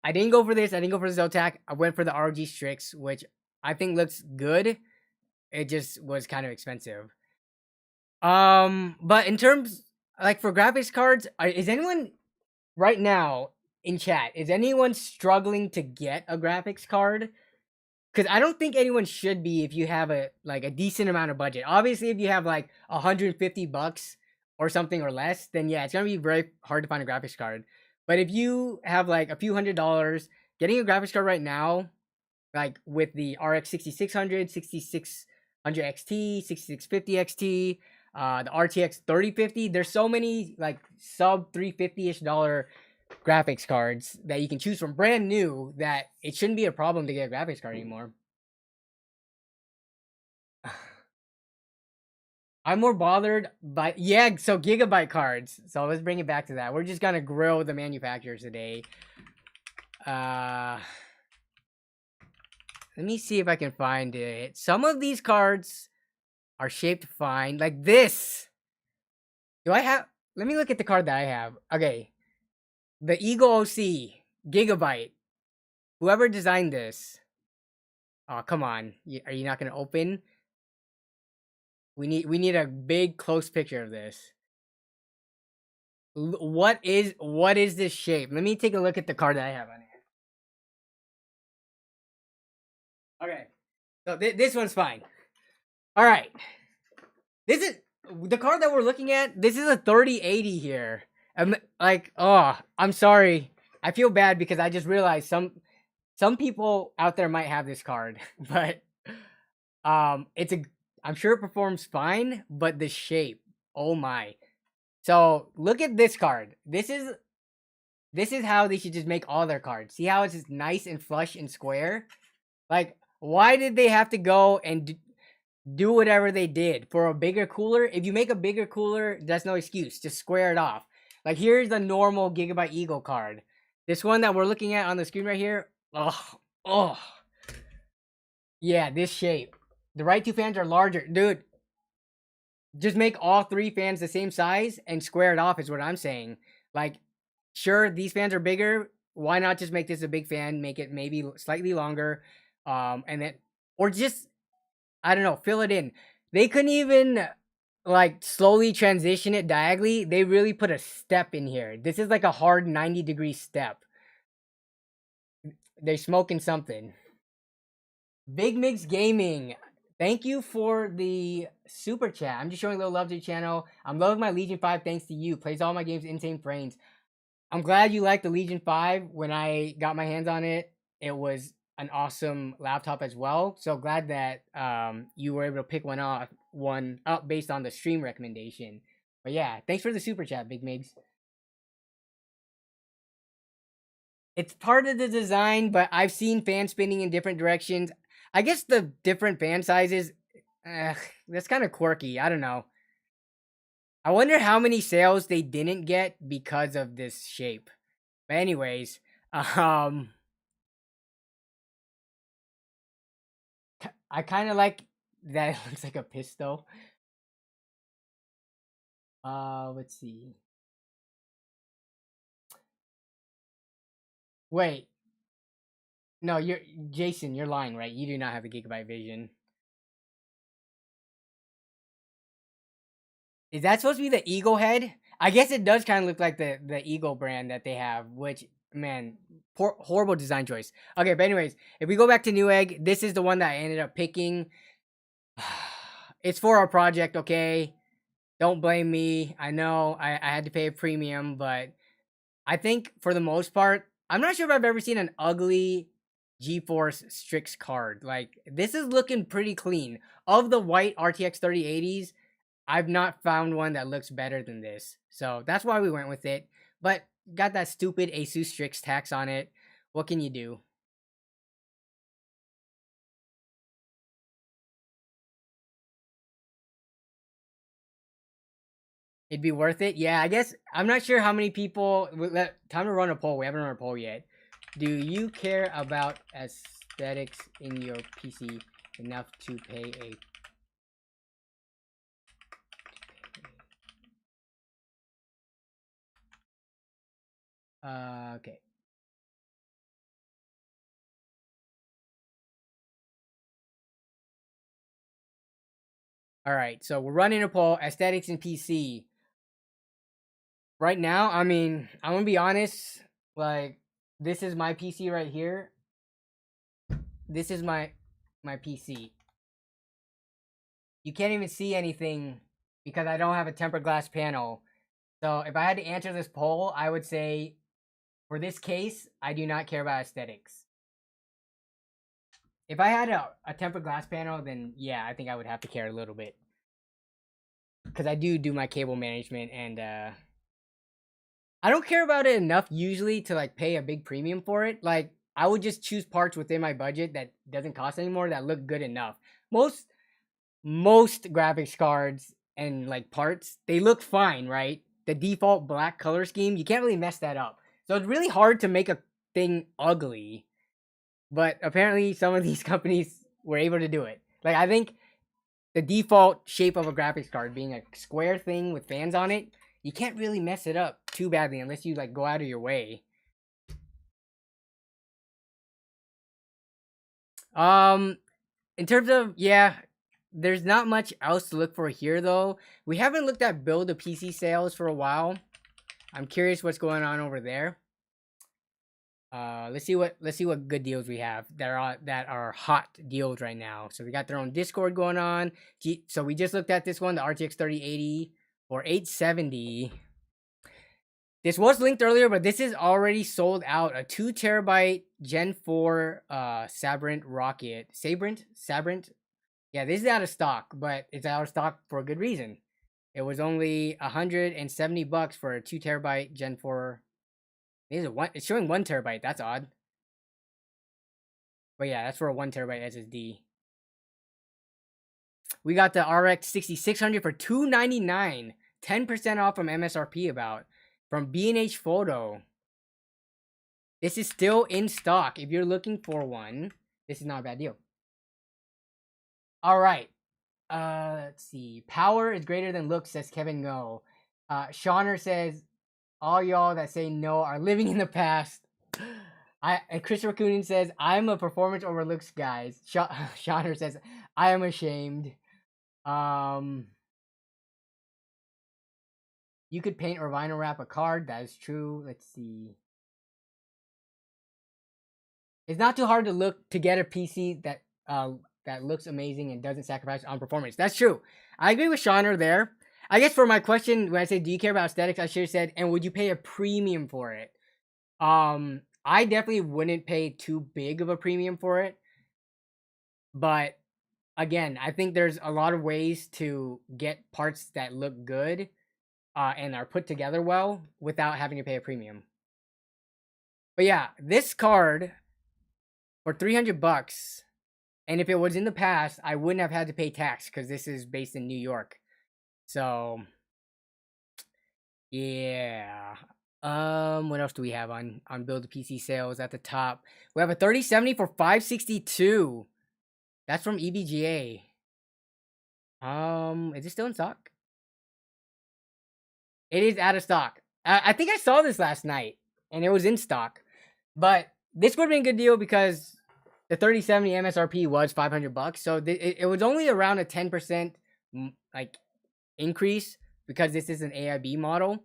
I didn't go for this. I didn't go for the Zotac. I went for the ROG Strix, which I think looks good. It just was kind of expensive. But in terms like for graphics cards, is anyone right now in chat? Is anyone struggling to get a graphics card? because I don't think anyone should be if you have a decent amount of budget. Obviously, if you have like $150 or something or less, then yeah, it's gonna be very hard to find a graphics card. But if you have like a few $100s, getting a graphics card right now, like with the RX 6600, 6600 XT, 6650 XT, the RTX 3050, there's so many like sub 350-ish dollar graphics cards that you can choose from brand new that it shouldn't be a problem to get a graphics card anymore. I'm more bothered by so gigabyte cards. So let's bring it back to that. We're just gonna grill the manufacturers today. Let me see if I can find it. Some of these cards are shaped fine, like this. Do I have? Let me look at the card that I have. Okay, the Eagle OC Gigabyte. Whoever designed this. Oh, come on. Are you not gonna open? We need a big close picture of this. What is this shape? Let me take a look at the card that I have on here. Okay, so this one's fine. All right, this is the card that we're looking at. This is a 3080 here. Like, oh, I'm sorry. I feel bad because I just realized some people out there might have this card, but I'm sure it performs fine, but the shape, oh my. So look at this card. This is how they should just make all their cards. See how it's just nice and flush and square? Like, why did they have to go and do whatever they did for a bigger cooler? If you make a bigger cooler, that's no excuse. Just square it off. Like, here's the normal Gigabyte Eagle card. This one that we're looking at on the screen right here. Oh. Yeah, this shape. The right two fans are larger. Dude, just make all three fans the same size and square it off is what I'm saying. Like, sure, these fans are bigger. Why not just make this a big fan, make it maybe slightly longer, and then, or just, I don't know, fill it in. They couldn't even like slowly transition it diagonally. They really put a step in here. This is like a hard 90-degree step. They're smoking something. Big Mix Gaming. Thank you for the super chat. I'm just showing a little love to the channel. I'm loving my Legion 5 thanks to you. Plays all my games insane frames. I'm glad you liked the Legion 5. When I got my hands on it, it was an awesome laptop as well. So glad that you were able to pick one up based on the stream recommendation. But yeah, thanks for the super chat, Big Migs. It's part of the design, but I've seen fans spinning in different directions. I guess the different fan sizes, that's kind of quirky. I don't know. I wonder how many sales they didn't get because of this shape. But anyways, I kind of like that it looks like a pistol. Let's see. Wait. No, you're Jason, you're lying, right? You do not have a Gigabyte Vision. Is that supposed to be the Eagle head? I guess it does kind of look like the Eagle brand that they have, which, man, horrible design choice. Okay, but anyways, if we go back to Newegg, this is the one that I ended up picking. It's for our project, okay? Don't blame me. I know I had to pay a premium, but I think for the most part, I'm not sure if I've ever seen an ugly GeForce Strix card. Like, this is looking pretty clean. Of the white RTX 3080s, I've not found one that looks better than this. So that's why we went with it. But got that stupid Asus Strix tax on it. What can you do? It'd be worth it? Yeah, I guess. I'm not sure how many people... Time to run a poll. We haven't run a poll yet. Do you care about aesthetics in your PC enough to pay a... Okay. Alright, so we're running a poll. Aesthetics in PC. Right now, I mean, I'm gonna be honest. Like, this is my PC right here. This is my... my PC. You can't even see anything because I don't have a tempered glass panel. So if I had to answer this poll, I would say for this case, I do not care about aesthetics. If I had a tempered glass panel, then yeah, I think I would have to care a little bit. Because I do my cable management, and I don't care about it enough usually to like pay a big premium for it. Like I would just choose parts within my budget that doesn't cost anymore that look good enough. Most graphics cards and like parts, they look fine, right? The default black color scheme, you can't really mess that up. So it's really hard to make a thing ugly. But apparently some of these companies were able to do it. Like I think the default shape of a graphics card being a square thing with fans on it, you can't really mess it up too badly unless you like go out of your way. In terms of, yeah, there's not much else to look for here though. We haven't looked at build a PC sales for a while. I'm curious what's going on over there. Let's see what good deals we have that are hot deals right now. So we got their own Discord going on. So we just looked at this one, the RTX 3080 for $870. This was linked earlier, but this is already sold out. A 2 terabyte Gen 4 Sabrent rocket. Sabrent. Yeah, this is out of stock, but it's out of stock for a good reason. It was only $170 for a 2 terabyte Gen 4. It's showing 1 terabyte. That's odd. But yeah, that's for a 1 terabyte SSD. We got the RX 6600 for $299. 10% off from MSRP about. From B&H Photo. This is still in stock. If you're looking for one, this is not a bad deal. All right. Let's see. Power is greater than looks, says Kevin Go. Shauner says, all y'all that say no are living in the past. And Christopher Coonan says, I'm a performance over looks, guys. Shauner says, I am ashamed. You could paint or vinyl wrap a card. That is true. Let's see. It's not too hard to get a PC that looks amazing and doesn't sacrifice on performance. That's true. I agree with Shauner there. I guess for my question, when I say, do you care about aesthetics, I should have said, and would you pay a premium for it? I definitely wouldn't pay too big of a premium for it. But again, I think there's a lot of ways to get parts that look good and are put together well without having to pay a premium. But yeah, this card for $300, and if it was in the past, I wouldn't have had to pay tax because this is based in New York. So yeah. What else do we have on Build a PC sales at the top? We have a 3070 for $562. That's from EVGA. Is it still in stock? It is out of stock. I think I saw this last night, and it was in stock. But this would have been a good deal because the 3070 MSRP was $500, so it was only around a 10% like increase because this is an AIB model.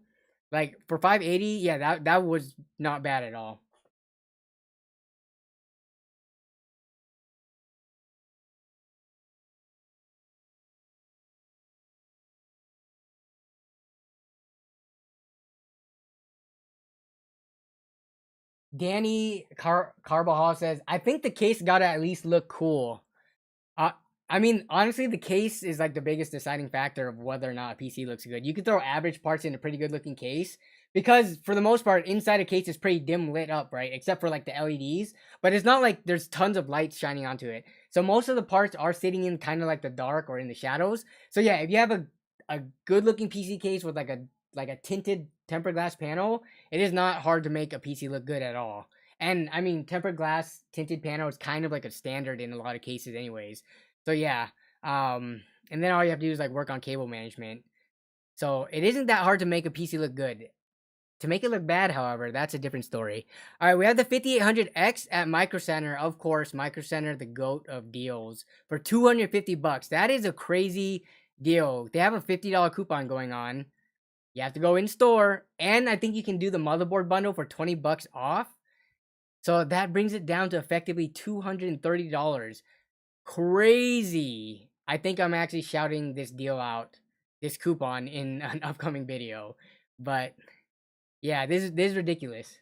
Like for 580, yeah, that was not bad at all. Danny Carbajal says, I think the case gotta at least look cool. I mean, honestly, the case is like the biggest deciding factor of whether or not a PC looks good. You could throw average parts in a pretty good looking case because for the most part, inside a case is pretty dim lit up, right? Except for like the LEDs, but it's not like there's tons of lights shining onto it. So most of the parts are sitting in kind of like the dark or in the shadows. So yeah, if you have a good looking PC case with like a tinted tempered glass panel, it is not hard to make a PC look good at all. And I mean, tempered glass tinted panel is kind of like a standard in a lot of cases anyways. So yeah, and then all you have to do is like work on cable management. So it isn't that hard to make a PC look good. To make it look bad, however, that's a different story. All right, we have the 5800X at Micro Center. Of course, Micro Center, the goat of deals, for $250. That is a crazy deal. They have a $50 coupon going on. You have to go in store, and I think you can do the motherboard bundle for $20 off. So that brings it down to effectively $230. crazy. I think I'm actually shouting this deal out, this coupon in an upcoming video. But yeah, this is ridiculous.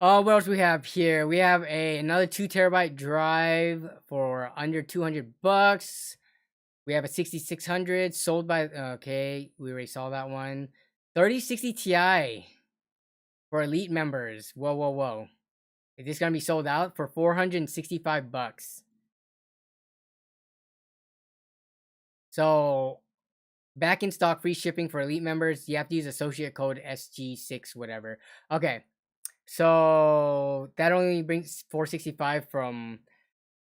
Oh, what else we have here? We have another 2 terabyte drive for under $200. We have a 6600 sold by okay, we already saw that one. 3060 Ti for elite members. Whoa, whoa, whoa. Is this gonna be sold out for $465? So back in stock, free shipping for elite members. You have to use associate code SG6 whatever. Okay. So that only brings 465 from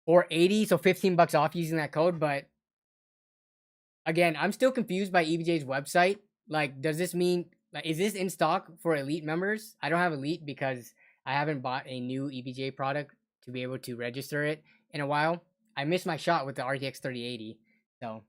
480, so $15 off using that code, but again, I'm still confused by EBJ's website. Like, does this mean, like, is this in stock for elite members? I don't have elite because I haven't bought a new EBJ product to be able to register it in a while. I missed my shot with the RTX 3080. So,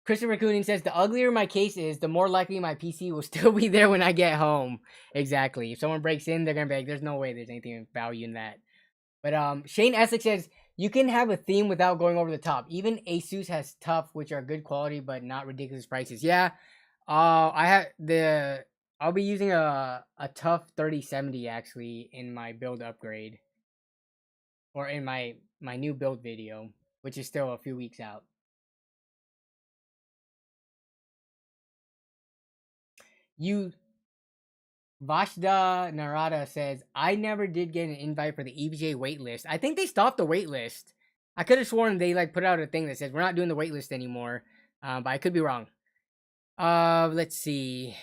Christopher Cooning says, the uglier my case is, the more likely my PC will still be there when I get home. Exactly. If someone breaks in, they're going to be like, there's no way there's anything of value in that. But Shane Essex says you can have a theme without going over the top. Even Asus has tough, which are good quality but not ridiculous prices. Yeah, I'll be using a tough 3070 actually in my build upgrade, or in my new build video, which is still a few weeks out. You Vashda Narada says, I never did get an invite for the EBJ waitlist. I think they stopped the waitlist. I could have sworn they like put out a thing that says we're not doing the waitlist anymore. But I could be wrong. Let's see.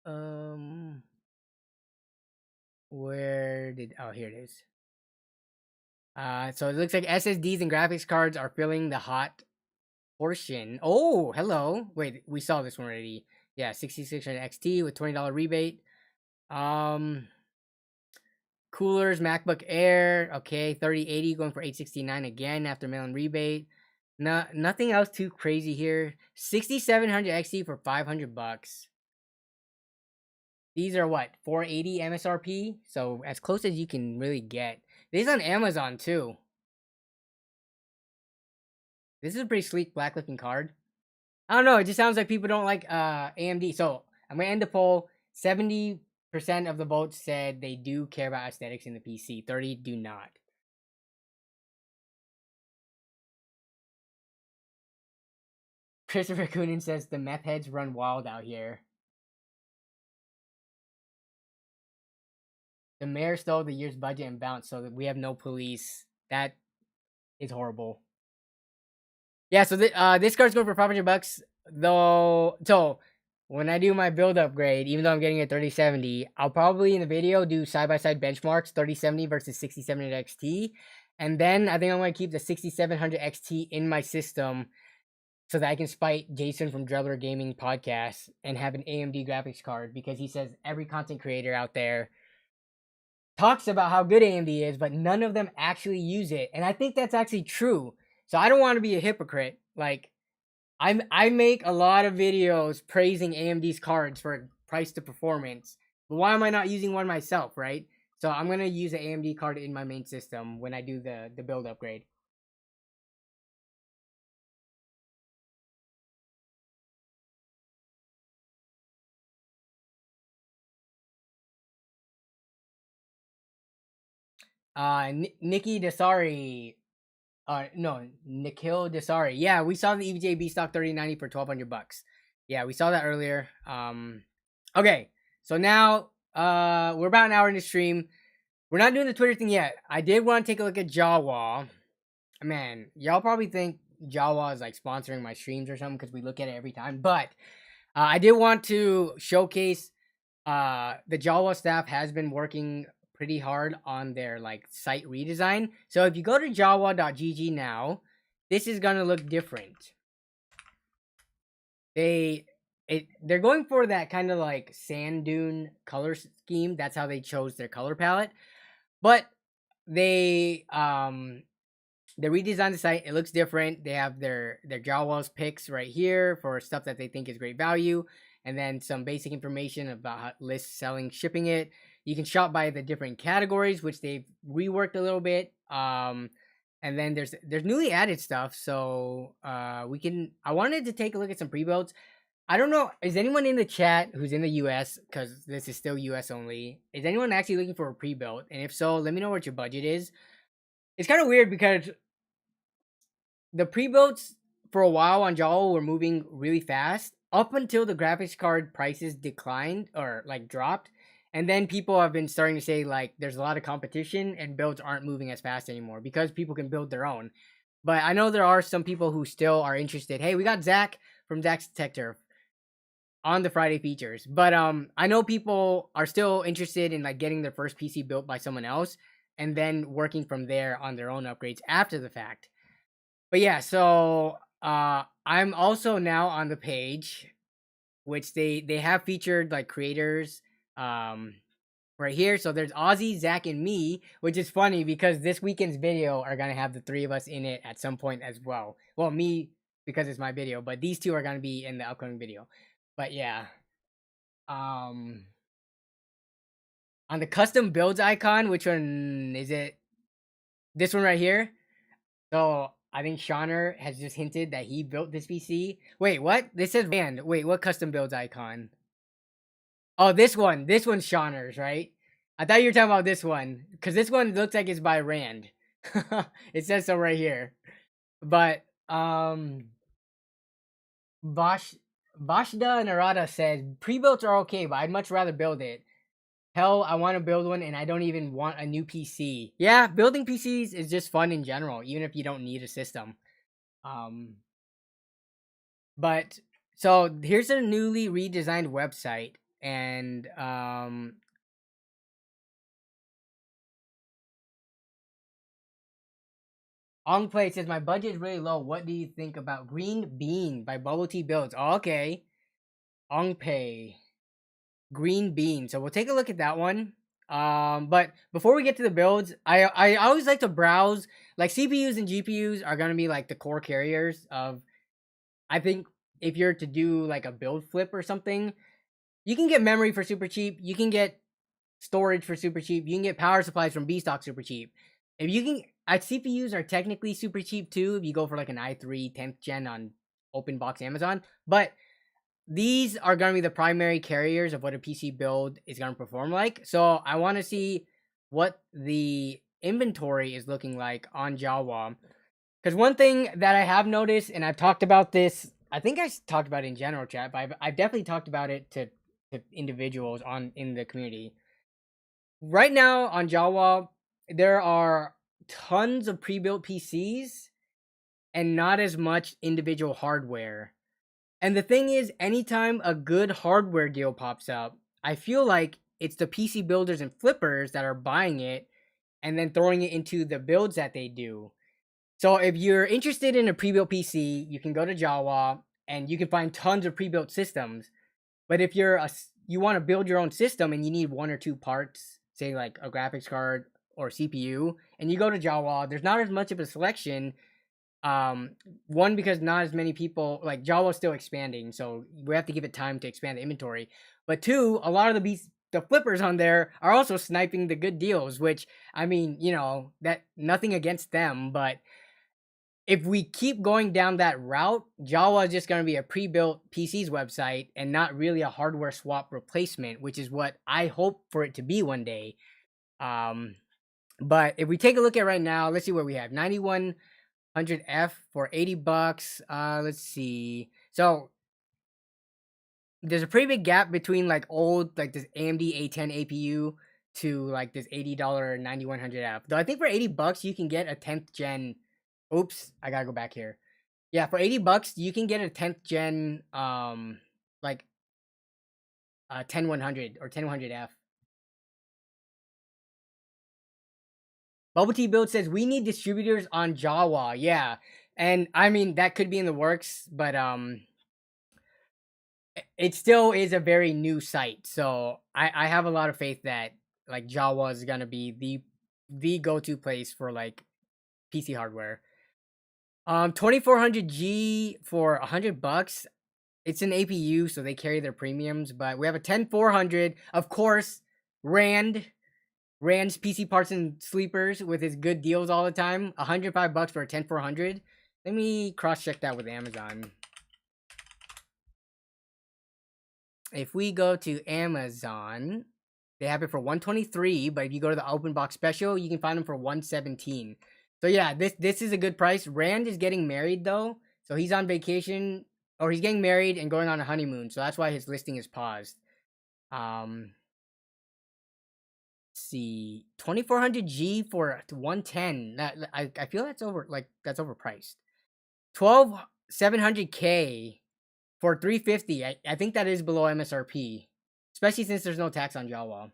Um where did here it is. So it looks like SSDs and graphics cards are filling the hot portion. Oh, hello. Wait, we saw this one already. Yeah, 6600 XT with $20 rebate. Um Coolers, MacBook Air, okay, 3080 going for 869 again after mailing rebate. Nothing else too crazy here. 6700 XT for $500. These are what, 480 MSRP? So as close as you can really get. This is on Amazon too. This is a pretty sleek black looking card. I don't know, it just sounds like people don't like AMD. So I'm gonna end the poll. 70% of the votes said they do care about aesthetics in the PC. 30 do not. Christopher Coonan says the meth heads run wild out here. The mayor stole the year's budget and bounced, so that we have no police. That is horrible. Yeah, so this card's going for $500 though. So when I do my build upgrade, even though I'm getting a 3070, I'll probably in the video do side by side benchmarks 3070 versus 6700 XT, and then I think I'm gonna keep the 6700 XT in my system so that I can spite Jason from Dreller Gaming Podcast and have an AMD graphics card, because he says every content creator out there talks about how good AMD is, but none of them actually use it. And I think that's actually true. So I don't want to be a hypocrite. Like, I make a lot of videos praising AMD's cards for price to performance, but why am I not using one myself, right? So I'm gonna use an AMD card in my main system when I do the build upgrade. Nikki Desari. No, Nikhil Desari. Yeah, we saw the EVJ B stock 3090 for $1,200. Yeah, we saw that earlier. Okay, so now we're about an hour in the stream. We're not doing the Twitter thing yet. I did want to take a look at Jawa. Man, y'all probably think Jawa is like sponsoring my streams or something because we look at it every time. But I did want to showcase the Jawa staff has been working pretty hard on their like site redesign. So if you go to jawa.gg now, this is gonna look different. They're going for that kind of like sand dune color scheme. That's how they chose their color palette. but they redesigned the site. It looks different. They have their Jawa's picks right here for stuff that they think is great value, and then some basic information about how list, selling, shipping it. You can shop by the different categories, which they've reworked a little bit. And then there's newly added stuff. So we can. I wanted to take a look at some pre-builds. I don't know. Is anyone in the chat who's in the US? Because this is still US only. Is anyone actually looking for a pre-build? And if so, let me know what your budget is. It's kind of weird because the pre-builds for a while on Jawa were moving really fast up until the graphics card prices declined or like dropped. And then people have been starting to say like there's a lot of competition and builds aren't moving as fast anymore because people can build their own. But I know there are some people who still are interested. Hey, we got Zach from Zach's Tech Turf on the Friday features. But I know people are still interested in like getting their first PC built by someone else and then working from there on their own upgrades after the fact. But yeah, so I'm also now on the page, which they have featured like creators right here. So there's Ozzy, Zach, and me, which is funny because this weekend's video are gonna have the three of us in it at some point as well. Well, me because it's my video, but these two are gonna be in the upcoming video. But yeah, on the custom builds icon, which one is it? This one right here. So I think Shauner has just hinted that he built this PC. Wait, what? This says Rand. Wait, what custom builds icon? Oh, this one. This one's Shauner's, right? I thought you were talking about this one. Because this one looks like it's by Rand. It says so right here. But Bashda Narada says pre-builds are okay, but I'd much rather build it. Hell, I want to build one and I don't even want a new PC. Yeah, building PCs is just fun in general, even if you don't need a system. But so here's a newly redesigned website, and Ongplay says my budget is really low. What do you think about Green Bean by Bubble Tea Builds? Oh, okay, Ongpay, Green Bean. So we'll take a look at that one. But before we get to the builds, I always like to browse. Like CPUs and GPUs are gonna be like the core carriers of. I think if you're to do like a build flip or something, you can get memory for super cheap. You can get storage for super cheap. You can get power supplies from B-Stock super cheap. If you can, CPUs are technically super cheap too. If you go for like an i3 10th gen on open box Amazon, but these are going to be the primary carriers of what a PC build is going to perform like. So I want to see what the inventory is looking like on Jawa. Because one thing that I have noticed, and I've talked about this, I think I talked about it in general chat, but I've definitely talked about it to individuals in the community. Right now on Jawa, there are tons of pre-built PCs and not as much individual hardware. And the thing is, anytime a good hardware deal pops up, I feel like it's the PC builders and flippers that are buying it and then throwing it into the builds that they do. So if you're interested in a pre-built PC, you can go to Jawa and you can find tons of pre-built systems. But if you want to build your own system and you need one or two parts, say like a graphics card or CPU, and you go to Jawa, there's not as much of a selection. One, because not as many people, like Jawa's still expanding, so we have to give it time to expand the inventory. But two, a lot of the flippers on there are also sniping the good deals, which I mean, that nothing against them, but if we keep going down that route, Jawa is just going to be a pre-built PC's website and not really a hardware swap replacement, which is what I hope for it to be one day. But if we take a look at right now, let's see what we have. 9100F for $80. Let's see. So there's a pretty big gap between like old, like this AMD A10 APU to like this $80 9100F. Though I think for $80 you can get a 10th gen. Oops, I gotta go back here. Yeah, for $80 you can get a 10th gen like 10100 or 10100F. Bubble Tea Build says we need distributors on Jawa. Yeah. And I mean that could be in the works, but it still is a very new site. So I have a lot of faith that like Jawa is gonna be the go-to place for like PC hardware. 2400G for $100. It's an APU, so they carry their premiums. But we have a 10400, of course, Rand's PC parts and sleepers with his good deals all the time. $105 for a 10400. Let me cross-check that with Amazon. If we go to Amazon, they have it for 123, but if you go to the open box special, you can find them for 117. So yeah, this is a good price. Rand is getting married though, so he's on vacation, or he's getting married and going on a honeymoon. So that's why his listing is paused. Let's see, 2400G for 110. I feel that's overpriced. 12700K for 350. I think that is below MSRP, especially since there's no tax on Jawa.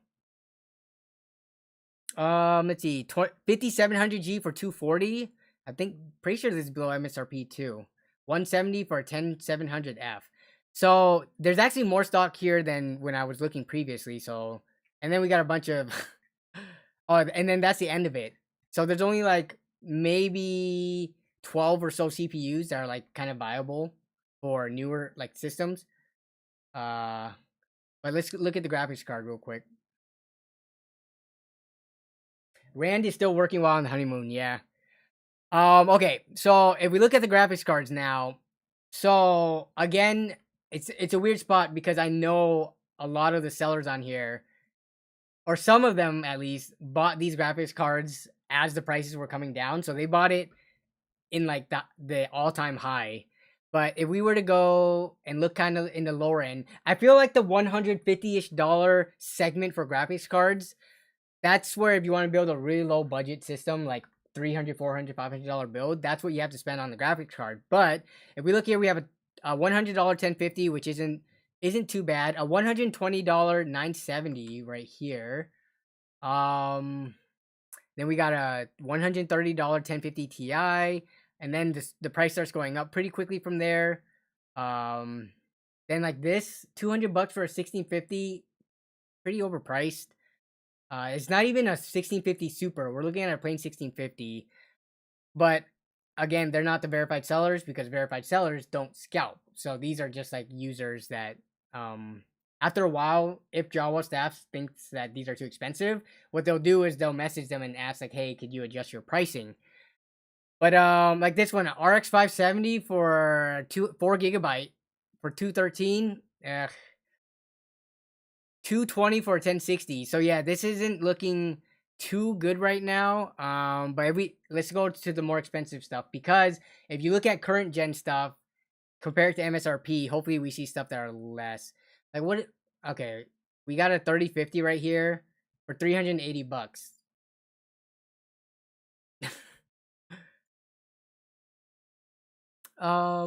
Let's see, 5700G for 240. I think pretty sure this is below MSRP too. 170 for a 10700F. So there's actually more stock here than when I was looking previously. So, and then we got a bunch of oh, and then that's the end of it. So there's only like maybe 12 or so CPUs that are like kind of viable for newer like systems. But let's look at the graphics card real quick. Rand is still working while on the honeymoon, yeah. Okay, so if we look at the graphics cards now, so again, it's a weird spot because I know a lot of the sellers on here, or some of them at least, bought these graphics cards as the prices were coming down. So they bought it in like the all-time high. But if we were to go and look kind of in the lower end, I feel like the $150-ish segment for graphics cards, that's where if you want to build a really low budget system, like $300, $400, $500 build, that's what you have to spend on the graphics card. But if we look here, we have a $100 1050, which isn't too bad. A $120 970 right here. Then we got a $130 1050 Ti, and then the price starts going up pretty quickly from there. Then like this, $200 for a 1650, pretty overpriced. It's not even a 1650 Super. We're looking at a plain 1650. But again, they're not the verified sellers because verified sellers don't scalp. So these are just like users that after a while, if Jawa staff thinks that these are too expensive, what they'll do is they'll message them and ask like, hey, could you adjust your pricing? But like this one, RX 570 for 4 gigabyte for 213. 220 for 1060. So yeah, this isn't looking too good right now. But let's go to the more expensive stuff, because if you look at current gen stuff compared to MSRP, hopefully we see stuff that are less. Like what? Okay, we got a 3050 right here for $380.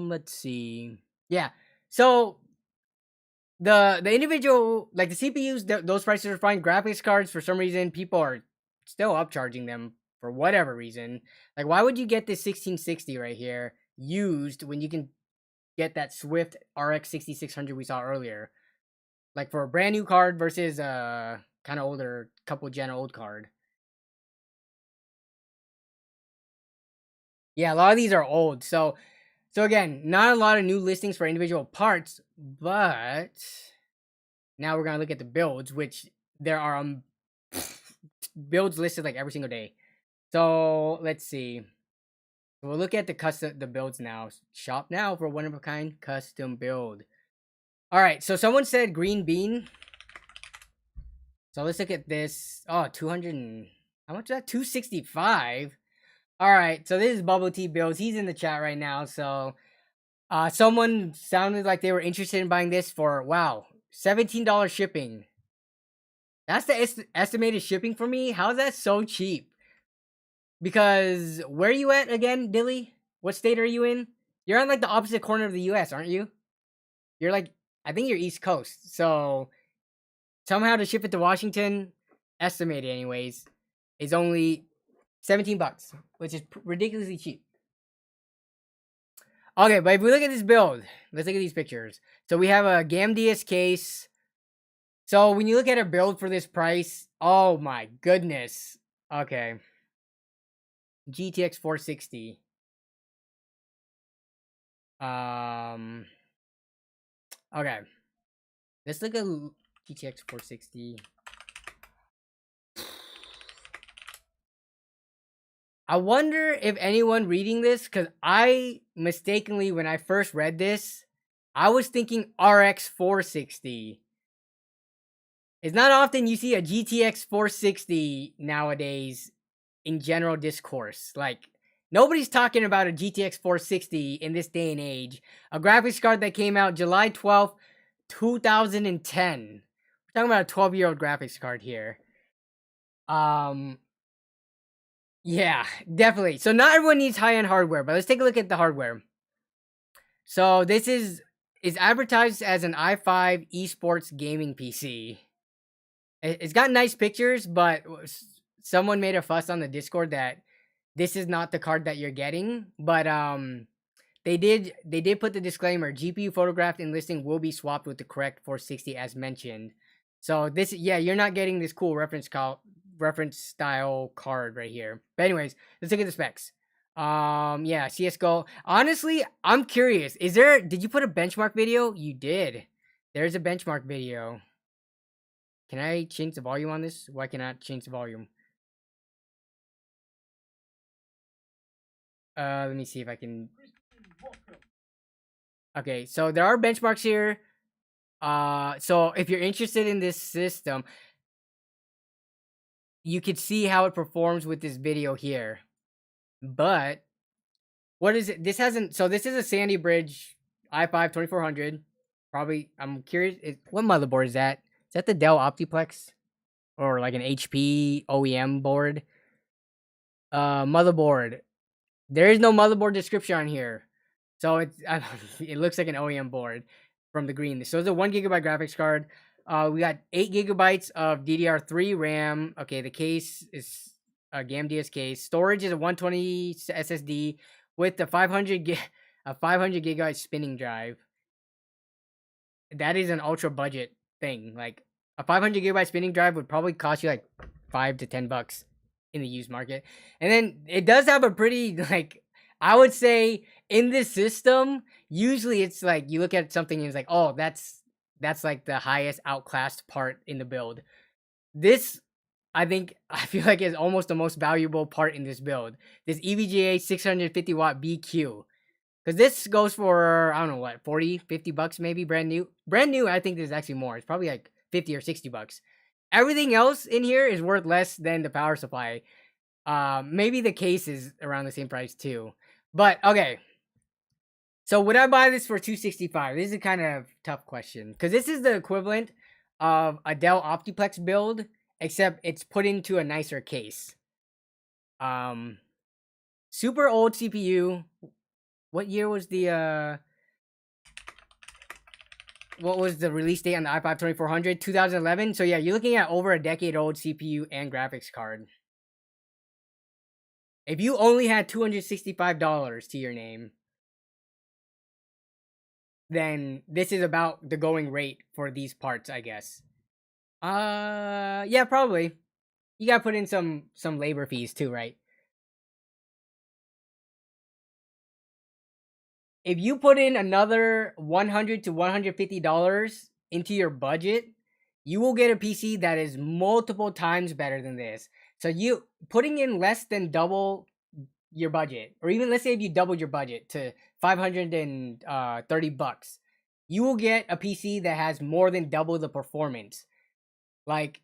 Let's see. Yeah, so the individual, like the CPUs, those prices are fine. Graphics cards, for some reason, people are still upcharging them for whatever reason. Like, why would you get this 1660 right here used when you can get that Swift RX 6600 we saw earlier? Like for a brand new card versus a kind of older, couple gen old card. Yeah, a lot of these are old. So again, not a lot of new listings for individual parts, but now we're gonna look at the builds, which there are builds listed like every single day. So let's see. We'll look at the builds now. Shop now for one of a kind custom build. All right, so someone said green bean. So let's look at this. Oh, 200. How much is that? 265. All right, so this is Bubble Tea Builds. He's in the chat right now. So someone sounded like they were interested in buying this for, wow, $17 shipping. That's the estimated shipping for me. How is that so cheap? Because where are you at again, Dilly? What state are you in? You're on like the opposite corner of the US, aren't you? You're like, I think you're East Coast. So somehow to ship it to Washington, estimated anyways, is only $17, which is ridiculously cheap. Okay, but if we look at this build, let's look at these pictures. So we have a GAMDS case. So when you look at a build for this price, oh my goodness. Okay. GTX 460. Okay. Let's look at GTX 460. I wonder if anyone reading this, because I mistakenly, when I first read this, I was thinking RX 460. It's not often you see a GTX 460 nowadays in general discourse. Like, nobody's talking about a GTX 460 in this day and age. A graphics card that came out July 12th, 2010. We're talking about a 12-year-old graphics card here. Yeah, definitely. So not everyone needs high-end hardware, but let's take a look at the hardware. So this is advertised as an i5 esports gaming PC. It's got nice pictures, but someone made a fuss on the Discord that this is not the card that you're getting. But they did put the disclaimer: GPU photographed in listing will be swapped with the correct 460 as mentioned. So this, yeah, you're not getting this cool reference style card right here. But anyways, let's look at the specs. Yeah, CS:GO. Honestly, I'm curious. Did you put a benchmark video? You did. There's a benchmark video. Can I change the volume on this? Why cannot change the volume? Let me see if I can. Okay, so there are benchmarks here. So if you're interested in this system, you could see how it performs with this video here. But what is it? This hasn't. So this is a Sandy Bridge i5 2400. Probably. I'm curious. What motherboard is that? Is that the Dell Optiplex or like an HP OEM board? Motherboard. There is no motherboard description on here, so it looks like an OEM board from the green. So it's a 1 GB graphics card. We got 8 GB of DDR3 RAM. Okay, the case is a GAMDS case. Storage is a 120 SSD with a 500 GB spinning drive. That is an ultra budget thing. Like a 500 GB spinning drive would probably cost you like $5 to $10 in the used market. And then it does have a pretty, like, I would say in this system, usually it's like you look at something and it's like, oh, that's like the highest outclassed part in the build. This, I feel like is almost the most valuable part in this build. This EVGA 650 watt BQ. Because this goes for, I don't know what, 40, 50 bucks maybe, brand new. Brand new, I think this is actually more. It's probably like 50 or 60 bucks. Everything else in here is worth less than the power supply. Maybe the case is around the same price too. But okay. So would I buy this for $265? This is a kind of tough question. Because this is the equivalent of a Dell Optiplex build, except it's put into a nicer case. Super old CPU. What year was the what was the release date on the i5 2400? 2011. So yeah, you're looking at over a decade old CPU and graphics card. If you only had $265 to your name, then this is about the going rate for these parts, I guess. Yeah, probably. You gotta put in some labor fees too, right? If you put in another $100 to $150 into your budget, you will get a PC that is multiple times better than this. So you putting in less than double your budget, or even let's say if you doubled your budget to $530, you will get a PC that has more than double the performance. Like,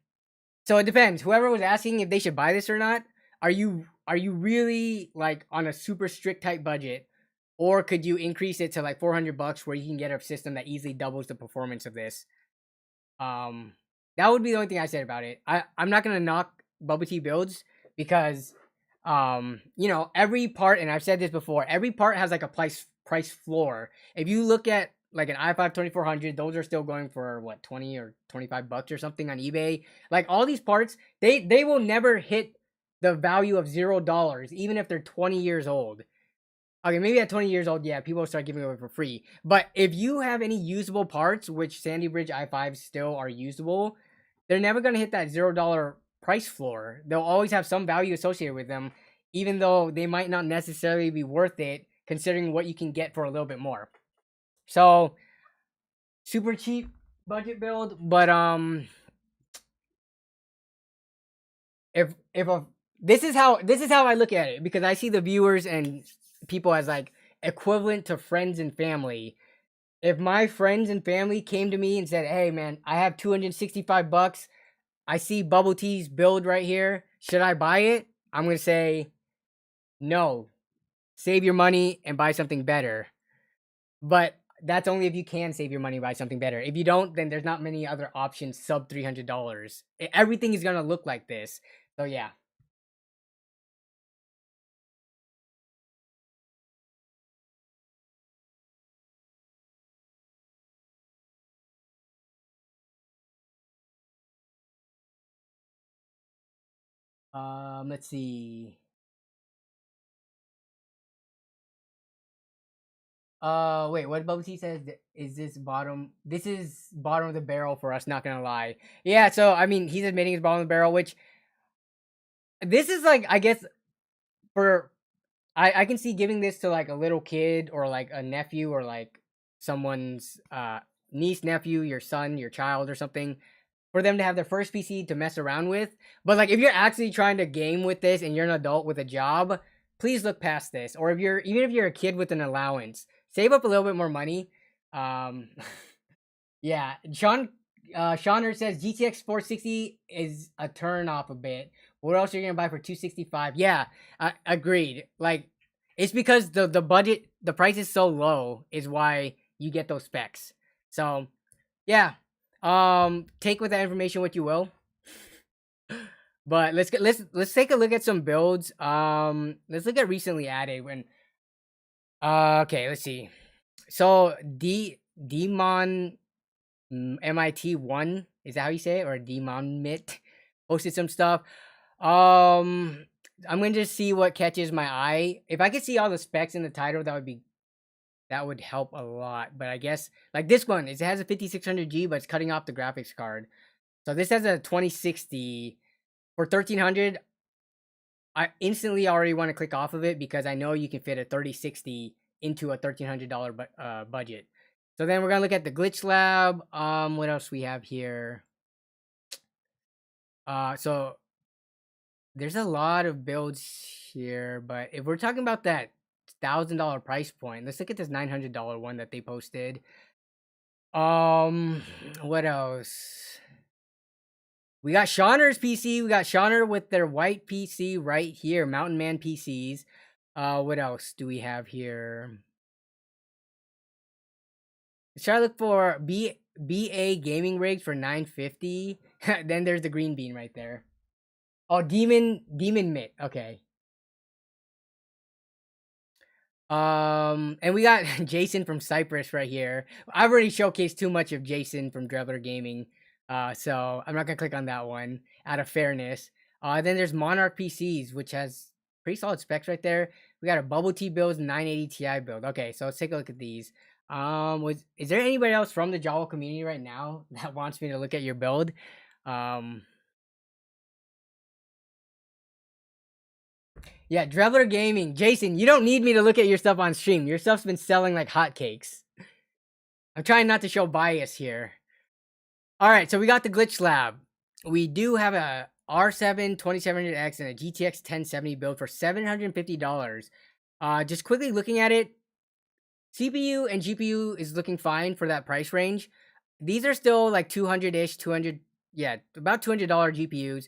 so it depends. Whoever was asking if they should buy this or not, are you really like on a super strict tight budget? Or could you increase it to like $400 where you can get a system that easily doubles the performance of this? That would be the only thing I said about it. I'm not gonna knock bubble tea builds because you know, every part, and I've said this before, every part has like a price floor. If you look at like an i5 2400, those are still going for what, 20 or 25 bucks or something on eBay. Like all these parts, they will never hit the value of $0, even if they're 20 years old. Okay, maybe at 20 years old, yeah, people start giving away for free. But if you have any usable parts, which Sandy Bridge i5s still are usable, they're never gonna hit that $0 price floor. They'll always have some value associated with them, even though they might not necessarily be worth it considering what you can get for a little bit more. So super cheap budget build, but if a this is how I look at it, because I see the viewers and people as like equivalent to friends and family. If my friends and family came to me and said, "Hey man, I have $265. I see Bubble Tea's build right here. Should I buy it?" I'm going to say, "No. Save your money and buy something better." But that's only if you can save your money and buy something better. If you don't, then there's not many other options sub $300. Everything is going to look like this. So yeah. Let's see. Wait, what Bubble Tea says is this bottom? This is bottom of the barrel for us. Not gonna lie. Yeah. So I mean, he's admitting it's bottom of the barrel, which this is like, I guess, for I can see giving this to like a little kid or like a nephew or like someone's niece, nephew, your son, your child, or something, for them to have their first PC to mess around with. But like, if you're actually trying to game with this and you're an adult with a job, please look past this. Or if you're even if you're a kid with an allowance, save up a little bit more money. Um, yeah, Seaner says GTX 460 is a turn off a bit. What else are you gonna buy for 265? Yeah, agreed. Like, it's because the budget, the price is so low, is why you get those specs. So yeah, take with that information what you will. But let's take a look at some builds. Let's look at recently added when. Okay, let's see. So Demon MIT1, is that how you say it, or Demon Mit, posted some stuff. I'm gonna just see what catches my eye. If I could see all the specs in the title, that would help a lot. But I guess like this one, it has a 5600G, but it's cutting off the graphics card. So this has a 2060 for 1300. I instantly already want to click off of it because I know you can fit a 3060 into a $1,300 budget. So then we're gonna look at the glitch lab. What else we have here? So there's a lot of builds here, but if we're talking about that $1,000 price point, let's look at this $900 one that they posted. What else? We got Seaner's PC. We got Seaner with their white PC right here, Mountain Man PCs. What else do we have here? Let's try to look for BA gaming rigs for $950. Then there's the green bean right there. Oh, Demon Mitt. Okay. And we got Jason from Cyprus right here. I've already showcased too much of Jason from Drebler Gaming, so I'm not gonna click on that one out of fairness. Then there's Monarch PCs, which has pretty solid specs right there. We got a Bubble Tea build, 980 Ti build. Okay, so let's take a look at these. Is there anybody else from the Jawa community right now that wants me to look at your build? Yeah, Drebler Gaming. Jason, you don't need me to look at your stuff on stream. Your stuff's been selling like hotcakes. I'm trying not to show bias here. All right, so we got the Glitch Lab. We do have a R7 2700X and a GTX 1070 build for $750. Just quickly looking at it, CPU and GPU is looking fine for that price range. These are still like 200-ish, 200, yeah, about $200 GPUs.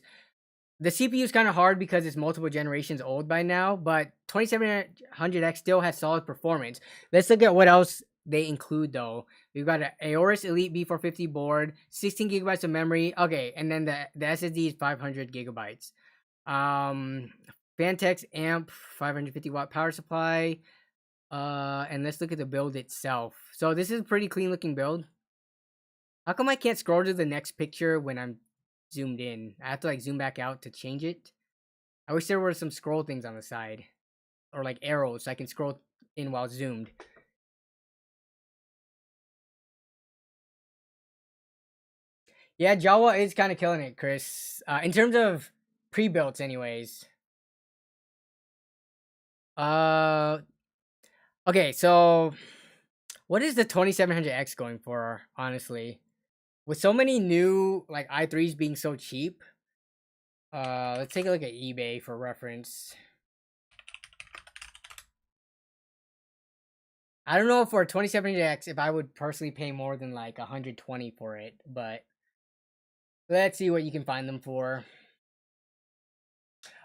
The CPU is kind of hard because it's multiple generations old by now, but 2700X still has solid performance. Let's look at what else they include though. We've got an Aorus Elite B450 board, 16 gigabytes of memory. Okay, and then the SSD is 500 gigabytes. Fantex amp, 550 watt power supply. And let's look at the build itself. So this is a pretty clean looking build. How come I can't scroll to the next picture when I'm zoomed in? I have to like zoom back out to change it. I wish there were some scroll things on the side, or like arrows so I can scroll in while zoomed. Yeah, Jawa is kind of killing it, Chris. In terms of pre-builts, anyways. Uh, okay, so what is the 2700X going for? Honestly, with so many new like i3s being so cheap. Let's take a look at eBay for reference. I don't know for 2700X if I would personally pay more than like 120 for it, but let's see what you can find them for.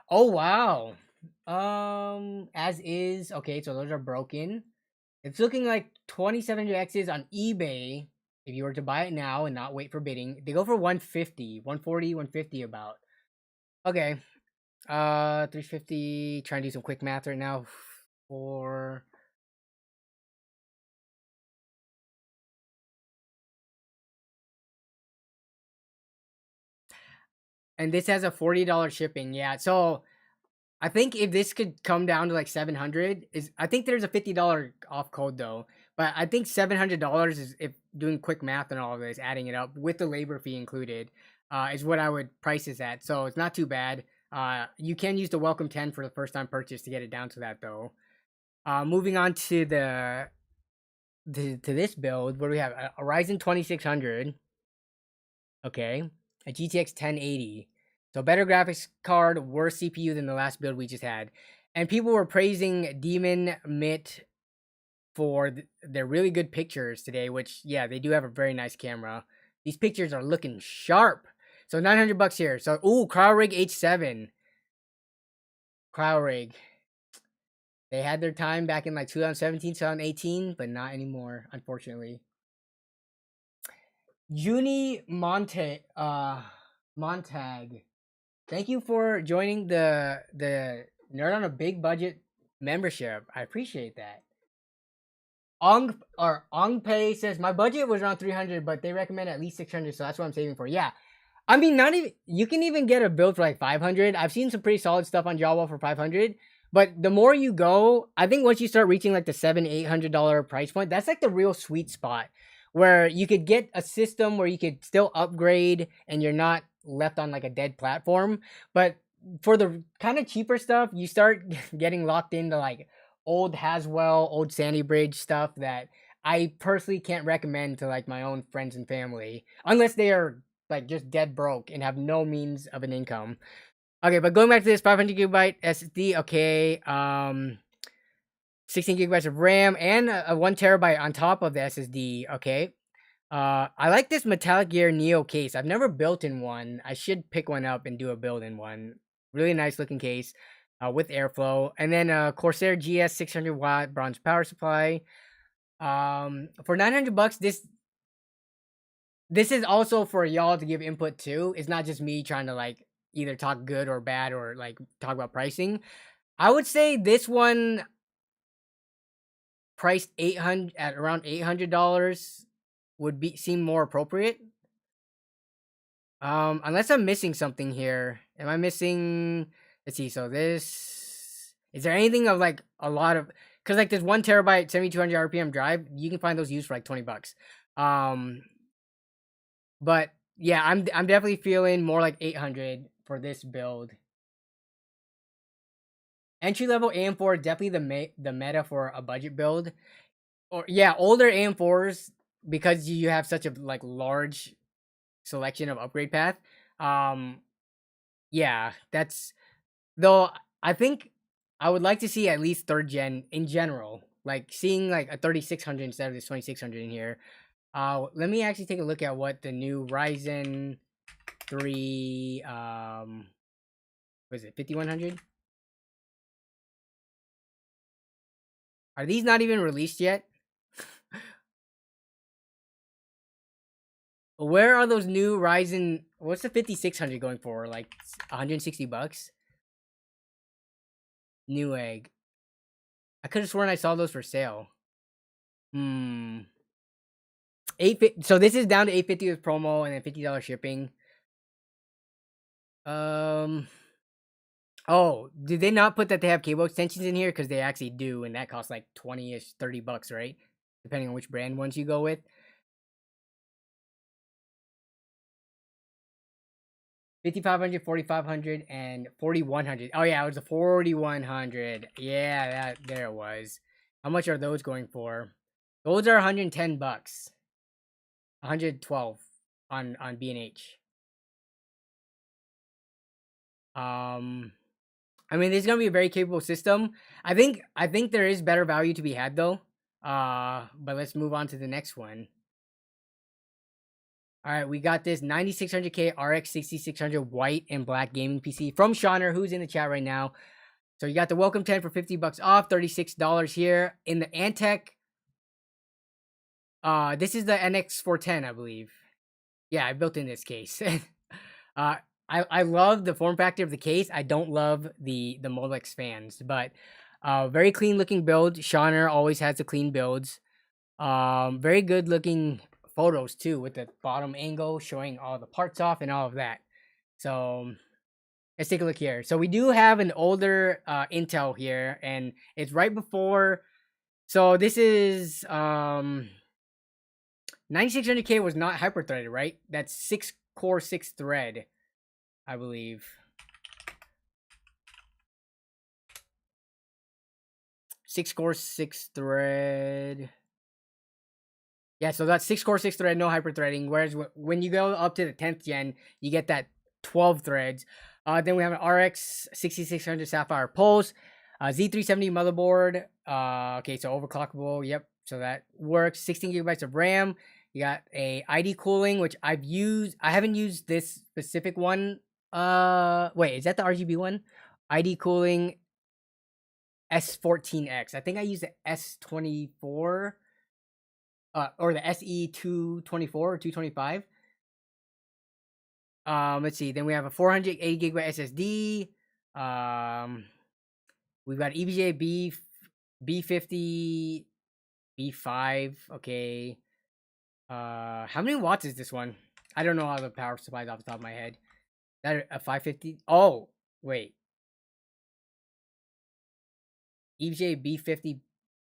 Oh wow. As is. Okay, so those are broken. It's looking like 2700Xs on eBay. If you were to buy it now and not wait for bidding, they go for 150, 140, 150 about. Okay. 350. Trying to do some quick math right now. For and this has a $40 shipping. Yeah. So I think if this could come down to like 700 is I think there's a $50 off code though. But I think $700 is if doing quick math and all of this, adding it up with the labor fee included, is what I would price this at. So it's not too bad. You can use the welcome 10 for the first time purchase to get it down to that though. Moving on to to this build, what do we have? A Ryzen 2600. Okay. A GTX 1080. So better graphics card, worse CPU than the last build we just had. And people were praising Demon Mitt for their really good pictures today, which yeah, they do have a very nice camera. These pictures are looking sharp. So $900 here. So ooh, CryoRig H7. CryoRig. They had their time back in like 2017, 2018, but not anymore, unfortunately. Juni Montag. Thank you for joining the Nerd on a Big Budget membership. I appreciate that. Ong Pei says my budget was around 300, but they recommend at least 600, so that's what I'm saving for. Yeah, I mean, not even you can even get a build for like 500. I've seen some pretty solid stuff on Jawa for 500. But the more you go, I think once you start reaching like the $700-800 price point, that's like the real sweet spot where you could get a system where you could still upgrade and you're not left on like a dead platform. But for the kind of cheaper stuff, you start getting locked into like old Haswell, old Sandy Bridge stuff that I personally can't recommend to like my own friends and family unless they are like just dead broke and have no means of an income. Okay, but going back to this 500 gigabyte SSD, okay, 16 gigabytes of RAM and a 1 terabyte on top of the SSD. Okay, I like this Metallic Gear Neo case. I've never built in one. I should pick one up and do a build in one. Really nice looking case, with airflow, and then Corsair GS 600 watt bronze power supply. For $900, this is also for y'all to give input to. It's not just me trying to like either talk good or bad or like talk about pricing. I would say this one priced 800 at around $800 would be seem more appropriate. Unless I'm missing something here. Am I missing? Let's see. So this is there anything of like a lot of because like this 1 terabyte 7200 RPM drive, you can find those used for like $20. Um, but yeah, I'm definitely feeling more like 800 for this build. Entry level AM4 definitely the meta for a budget build. Or yeah, older AM4s because you have such a like large selection of upgrade path. Um, yeah, that's though I think I would like to see at least third gen in general. Like seeing like a 3600 instead of this 2600 in here. Let me actually take a look at what the new Ryzen 3 what is it 5100? Are these not even released yet? Where are those new Ryzen? What's the 5600 going for? Like $160? Newegg. I could have sworn I saw those for sale. Hmm. So this is down to 850 with promo and then $50 shipping. Um. Oh, did they not put that they have cable extensions in here? Because they actually do, and that costs like 20-ish, $30, right? Depending on which brand ones you go with. 5500, 4500, and 4100. Oh yeah, it was a 4100. Yeah, there it was. How much are those going for? Those are 110 bucks. 112 on B&H. I mean, this is gonna be a very capable system. I think there is better value to be had though. But let's move on to the next one. All right, we got this 9600K RX 6600 white and black gaming PC from Shauner, who's in the chat right now. So you got the welcome 10 for 50 bucks off, $36 here in the Antec. This is the NX410, I believe. Yeah, I built in this case. I love the form factor of the case. I don't love the Molex fans, but very clean looking build. Shauner always has the clean builds. Very good looking photos too, with the bottom angle showing all the parts off and all of that. So let's take a look here. So we do have an older Intel here, and it's right before. So this is 9600K was not hyper-threaded, right? That's 6-core 6-thread, I believe. Six-core 6-thread. Yeah, so that's 6-core 6-thread, no hyper-threading. Whereas when you go up to the 10th gen, you get that 12 threads. Then we have an RX 6600 Sapphire Pulse, Z370 motherboard. Okay, so overclockable. Yep, so that works. 16 gigabytes of RAM. You got a ID cooling, which I've used. I haven't used this specific one. Wait, is that the RGB one? ID cooling S14X. I think I used the S24, or the SE224 or 225. Let's see. Then we have a 480 gigabyte SSD. We've got EVGA B50 B5. Okay. How many watts is this one? I don't know all the power supplies off the top of my head. That a 550? Oh, wait. EVGA B50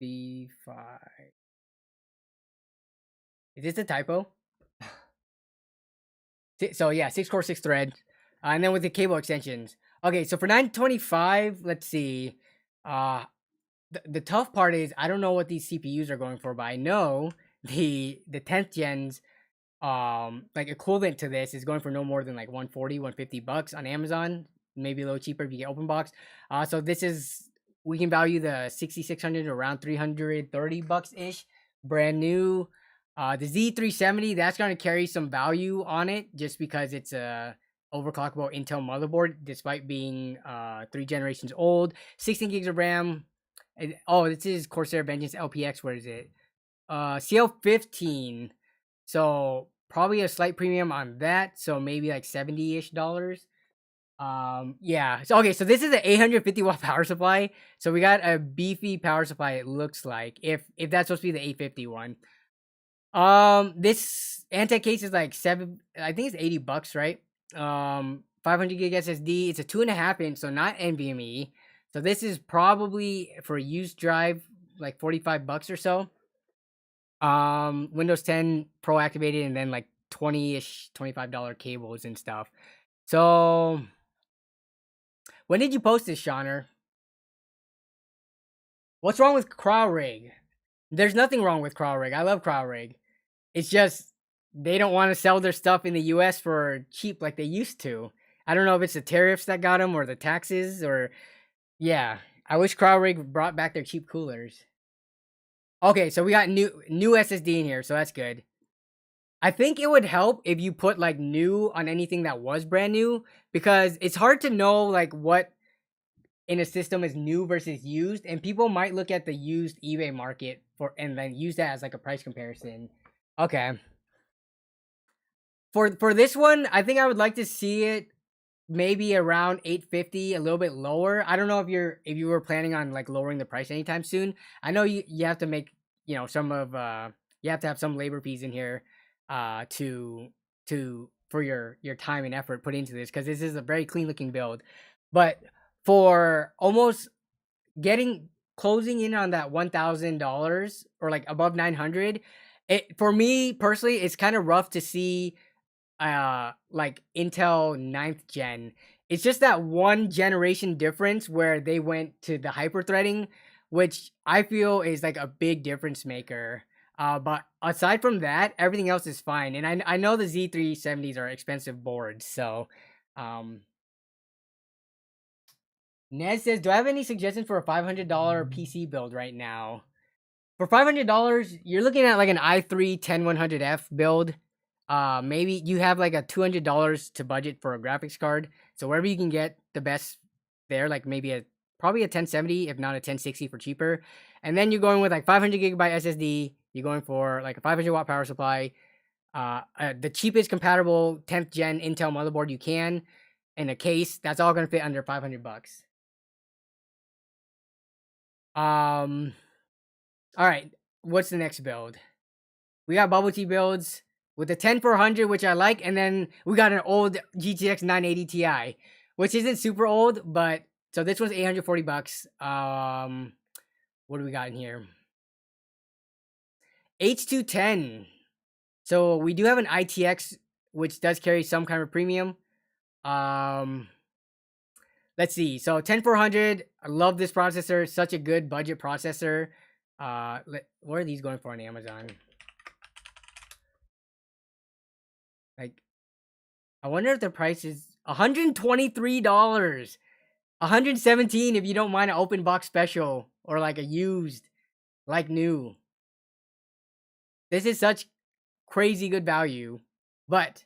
B5. Is this a typo? So yeah, 6-core 6-thread, and then with the cable extensions. Okay, so for 925, let's see. The tough part is I don't know what these CPUs are going for, but I know the 10th gens, like equivalent to this is going for no more than like 140, 150 bucks on Amazon. Maybe a little cheaper if you get open box. So this is, we can value the 6600 around 330 bucks ish, brand new. The Z370, that's going to carry some value on it just because it's a overclockable Intel motherboard despite being 3 generations old. 16 gigs of RAM. Oh, this is Corsair Vengeance LPX. What is it? CL15. So probably a slight premium on that. So maybe like $70-ish. Yeah. So okay, so this is an 850 watt power supply. So we got a beefy power supply, it looks like, if that's supposed to be the 850 one. This Antec case is like I think it's 80 bucks, right? 500 gig SSD. It's a 2.5 inch, so not NVMe. So this is probably for a used drive, like 45 bucks or so. Windows 10 Pro activated, and then like 20-ish, $25 cables and stuff. So when did you post this, Shauner? What's wrong with CrawRig? There's nothing wrong with CrawRig. I love CrawRig. It's just they don't want to sell their stuff in the US for cheap like they used to. I don't know if it's the tariffs that got them or the taxes, or yeah. I wish CrawRig brought back their cheap coolers. Okay, so we got new SSD in here, so that's good. I think it would help if you put like new on anything that was brand new, because it's hard to know like what in a system is new versus used, and people might look at the used eBay market and then use that as like a price comparison. Okay. For this one, I think I would like to see it maybe around 850, a little bit lower. I don't know if you were planning on like lowering the price anytime soon. I know you have to make, you know, you have to have some labor fees in here for your time and effort put into this, because this is a very clean looking build. But for almost closing in on that $1,000 or like above 900, for me personally, it's kind of rough to see like Intel 9th gen. It's just that one generation difference where they went to the hyper-threading, which I feel is like a big difference maker. But aside from that, everything else is fine. And I know the Z370s are expensive boards, so Nez says, "Do I have any suggestions for a $500 PC build right now?" For $500, you're looking at like an i3 10100F build. Maybe you have like a $200 to budget for a graphics card. So wherever you can get the best there, like maybe probably a 1070, if not a 1060 for cheaper. And then you're going with like 500 gigabyte SSD. You're going for like a 500 watt power supply. The cheapest compatible 10th gen Intel motherboard you can, in a case. That's all gonna fit under $500. All right. What's the next build? We got bubble tea builds with the 10400, which I like, and then we got an old GTX 980 Ti, which isn't super old, but so this one's $840. What do we got in here? H210. So we do have an ITX, which does carry some kind of premium. Let's see. So 10400. I love this processor. Such a good budget processor. What are these going for on Amazon? Like, I wonder if the price is $123. $117 if you don't mind an open box special or like a used, like new. This is such crazy good value. But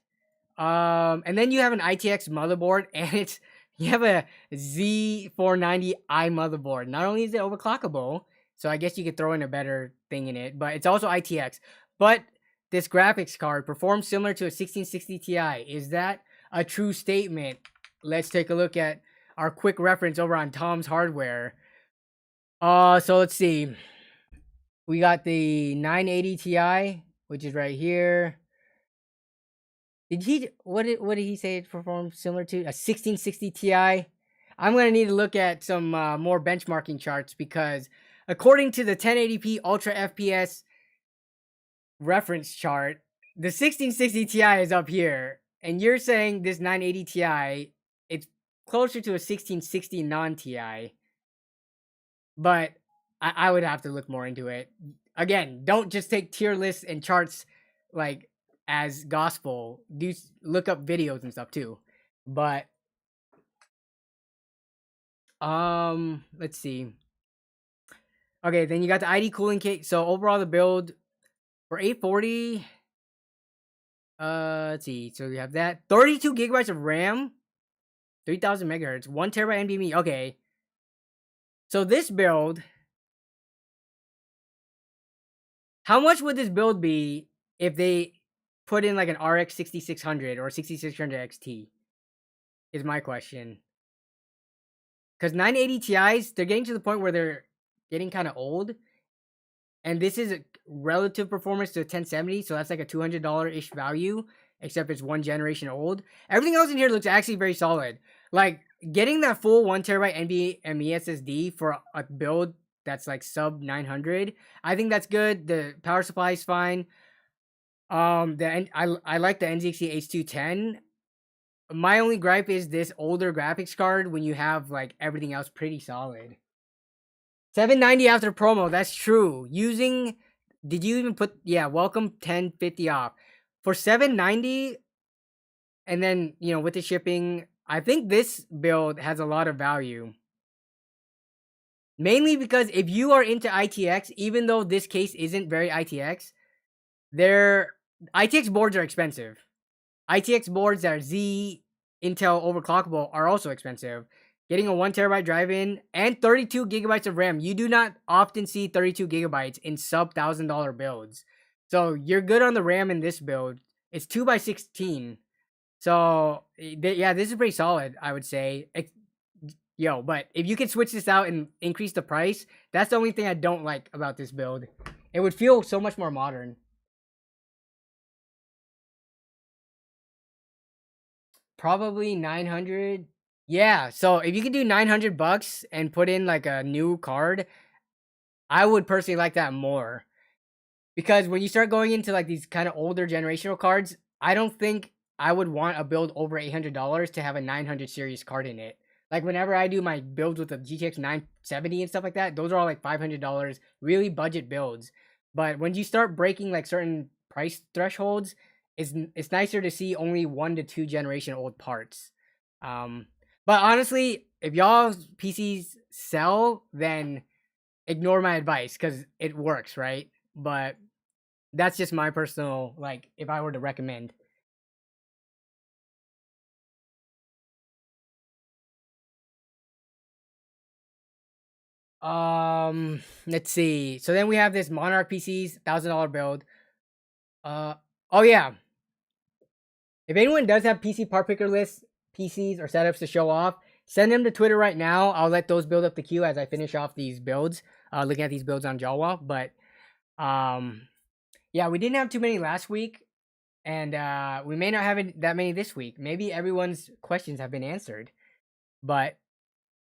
and then you have an ITX motherboard, and you have a Z490i motherboard. Not only is it overclockable, so I guess you could throw in a better thing in it, but it's also ITX. But this graphics card performs similar to a 1660 Ti. Is that a true statement? Let's take a look at our quick reference over on Tom's Hardware. So let's see. We got the 980 Ti, which is right here. What did he say it performed similar to? A 1660 Ti? I'm going to need to look at some more benchmarking charts, because according to the 1080p Ultra FPS reference chart, the 1660 Ti is up here, and you're saying this 980 Ti, it's closer to a 1660 non-Ti. But I would have to look more into it. Again, don't just take tier lists and charts like as gospel. Do look up videos and stuff too. But let's see. Okay, then you got the ID cooling kit. So overall the build for 840, let's see. So we have that 32 gigabytes of RAM, 3000 megahertz, 1 terabyte NVMe. Okay. So this build, how much would this build be if they put in like an RX 6600 or 6600 XT? Is my question. Because 980 Ti's, they're getting to the point where they're getting kind of old. And this is a relative performance to a 1070, so that's like a $200-ish value, except it's one generation old. Everything else in here looks actually very solid. Like, getting that full 1 terabyte NVMe SSD for a build that's like sub 900, I think that's good. The power supply is fine. I like the NZXT H210. My only gripe is this older graphics card when you have like everything else pretty solid. $790 after promo. That's true. Did you even put? Yeah, welcome 1050 off for $790, and then with the shipping. I think this build has a lot of value. Mainly because if you are into ITX, even though this case isn't very ITX, their ITX boards are expensive. ITX boards that are Z Intel overclockable are also expensive. Getting a 1 terabyte drive in and 32 gigabytes of RAM. You do not often see 32 gigabytes in sub $1,000 builds. So you're good on the RAM in this build. It's 2x16. So yeah, this is pretty solid, I would say. But if you could switch this out and increase the price, that's the only thing I don't like about this build. It would feel so much more modern. Probably 900. Yeah, so if you could do $900 and put in like a new card, I would personally like that more. Because when you start going into like these kind of older generational cards, I don't think I would want a build over $800 to have a 900 series card in it. Like whenever I do my builds with the GTX 970 and stuff like that, those are all like $500, really budget builds. But when you start breaking like certain price thresholds, it's nicer to see only 1 to 2 generation old parts. But honestly, if y'all's PCs sell, then ignore my advice because it works, right? But that's just my personal, like, if I were to recommend. Let's see. So then we have this Monarch PCs, $1,000 build. Oh yeah. If anyone does have PC part picker lists, PCs or setups to show off, send them to Twitter right now. I'll let those build up the queue as I finish off these builds. Looking at these builds on Jawa, but yeah, we didn't have too many last week, and we may not have that many this week. Maybe everyone's questions have been answered, but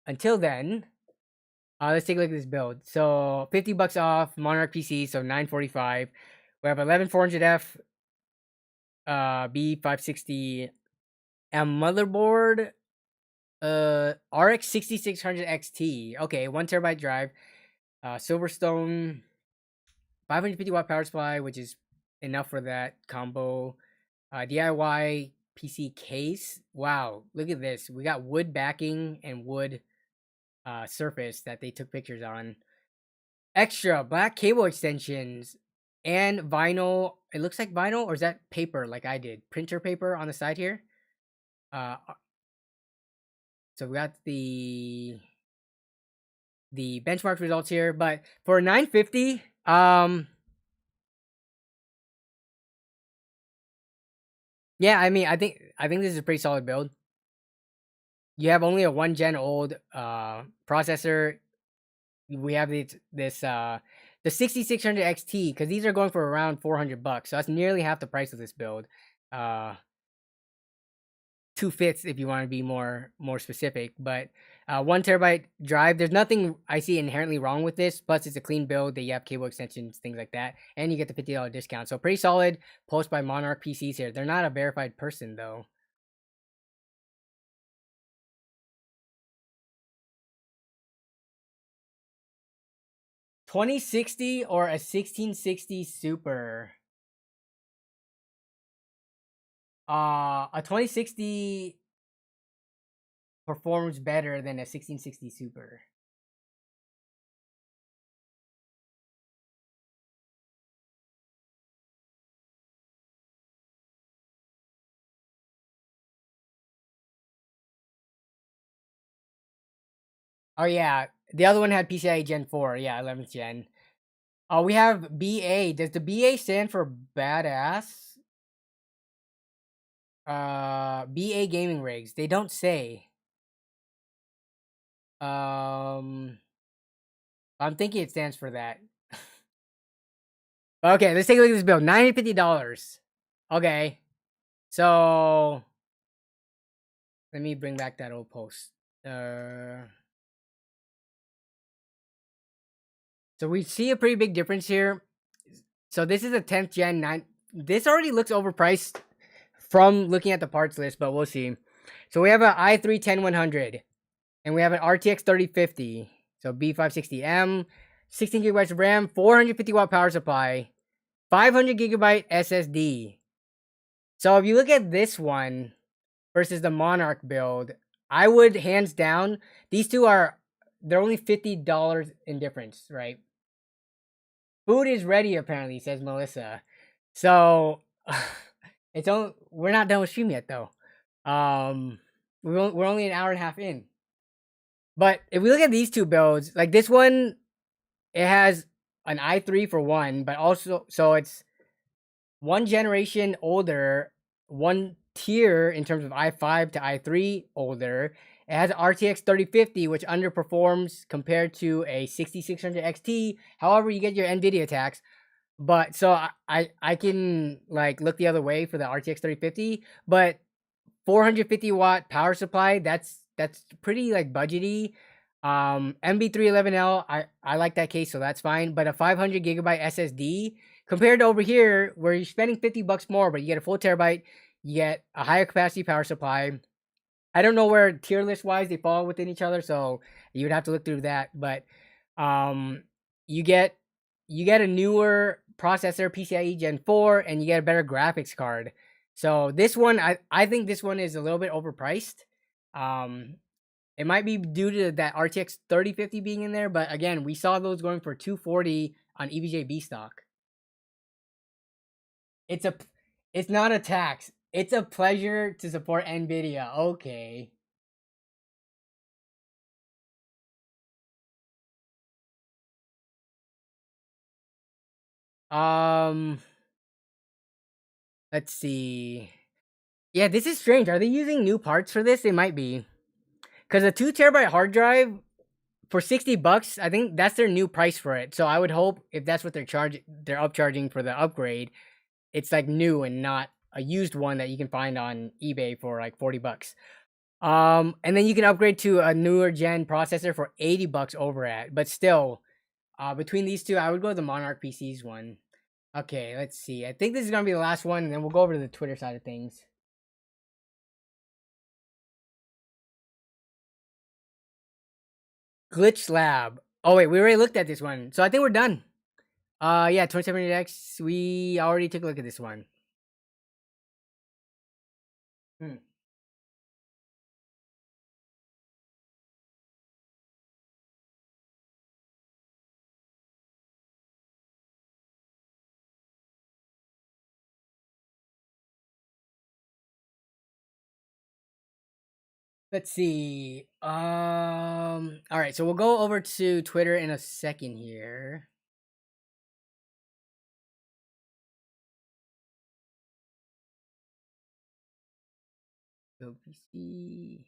until then, let's take a look at this build. So $50 off Monarch PC, so $945. We have 11400F, B560 M motherboard, RX 6600 XT. Okay, 1 TB drive, Silverstone, 550-watt power supply, which is enough for that combo. DIY PC case. Wow, look at this. We got wood backing and wood surface that they took pictures on. Extra black cable extensions and vinyl. It looks like vinyl, or is that paper like I did? Printer paper on the side here. So we got the benchmark results here, but for 950, yeah, I mean, I think this is a pretty solid build. You have only a 1 gen old processor. We have the 6600 XT, because these are going for around $400, so that's nearly half the price of this build. 2/5 if you want to be more specific, but 1 TB drive. There's nothing I see inherently wrong with this. Plus, it's a clean build. You have cable extensions, things like that, and you get the $50 discount. So pretty solid post by Monarch PCs here. They're not a verified person though. $2060 or a 1660 Super. A 2060 performs better than a 1660 Super. Oh yeah, the other one had PCIe Gen 4. Yeah, 11th gen. Oh, we have BA. Does the BA stand for badass? BA gaming rigs. They don't say. I'm thinking it stands for that. Okay, let's take a look at this bill. $950. Okay. So let me bring back that old post. So we see a pretty big difference here. So this is a 10th gen 9. This already looks overpriced from looking at the parts list, but we'll see. So we have an i3 10100, and we have an RTX 3050. So B560M, 16 gigabytes of RAM, 450-watt power supply, 500 gigabyte SSD. So if you look at this one versus the Monarch build, I would hands down, these two they're only $50 in difference, right? Food is ready, apparently, says Melissa. So we're not done with stream yet though. We're only an hour and a half in. But if we look at these two builds, like this one, it has an i3 for one, but also so it's 1 generation older, 1 tier in terms of i5 to i3 older. It has RTX 3050, which underperforms compared to a 6600 XT. However, you get your NVIDIA tax. But so I can like look the other way for the RTX 3050, but 450-watt power supply, that's pretty like budgety. MB311L, I like that case, so that's fine. But a 500 gigabyte SSD compared to over here, where you're spending $50 more, but you get a full terabyte, You get a higher capacity power supply. I don't know where tier list wise they fall within each other, so you would have to look through that. But um, you get a newer processor, PCIe Gen 4, and you get a better graphics card. So this one, I think this one is a little bit overpriced. Um, it might be due to that RTX 3050 being in there, but again, we saw those going for 240 on EVJB stock. It's a it's not a tax. It's a pleasure to support Nvidia. Okay. Um, let's see. Yeah, this is strange. Are they using new parts for this? They might be. Cuz a 2 terabyte hard drive for $60, I think that's their new price for it. So I would hope if that's what they're upcharging for the upgrade, it's like new and not a used one that you can find on eBay for like $40. And then you can upgrade to a newer gen processor for $80 over at. But still, between these two, I would go with the Monarch PCs one. Okay, let's see. I think this is gonna be the last one, and then we'll go over to the Twitter side of things. Glitch Lab. Oh wait, we already looked at this one, so I think we're done. Yeah, 2700X. We already took a look at this one. Hmm. Let's see. All right, so we'll go over to Twitter in a second here. Go PC.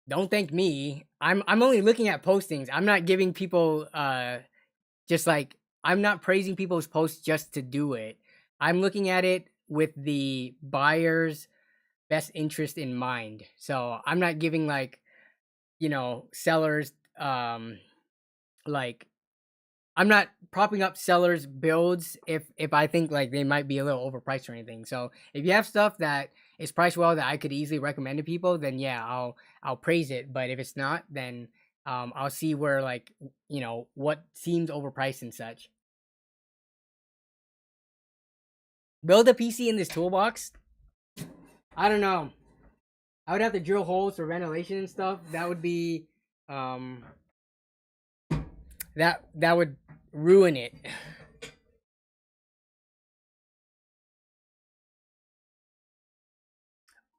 Don't thank me. I'm only looking at postings. I'm not giving people just like I'm not praising people's posts just to do it. I'm looking at it with the buyer's best interest in mind. So I'm not giving like, sellers like I'm not propping up sellers builds if I think like they might be a little overpriced or anything. So if you have stuff that is priced well that I could easily recommend to people, then yeah, I'll praise it. But if it's not, then I'll see where like what seems overpriced and such. Build a PC in this toolbox. I don't know. I would have to drill holes for ventilation and stuff. That would be um that would ruin it.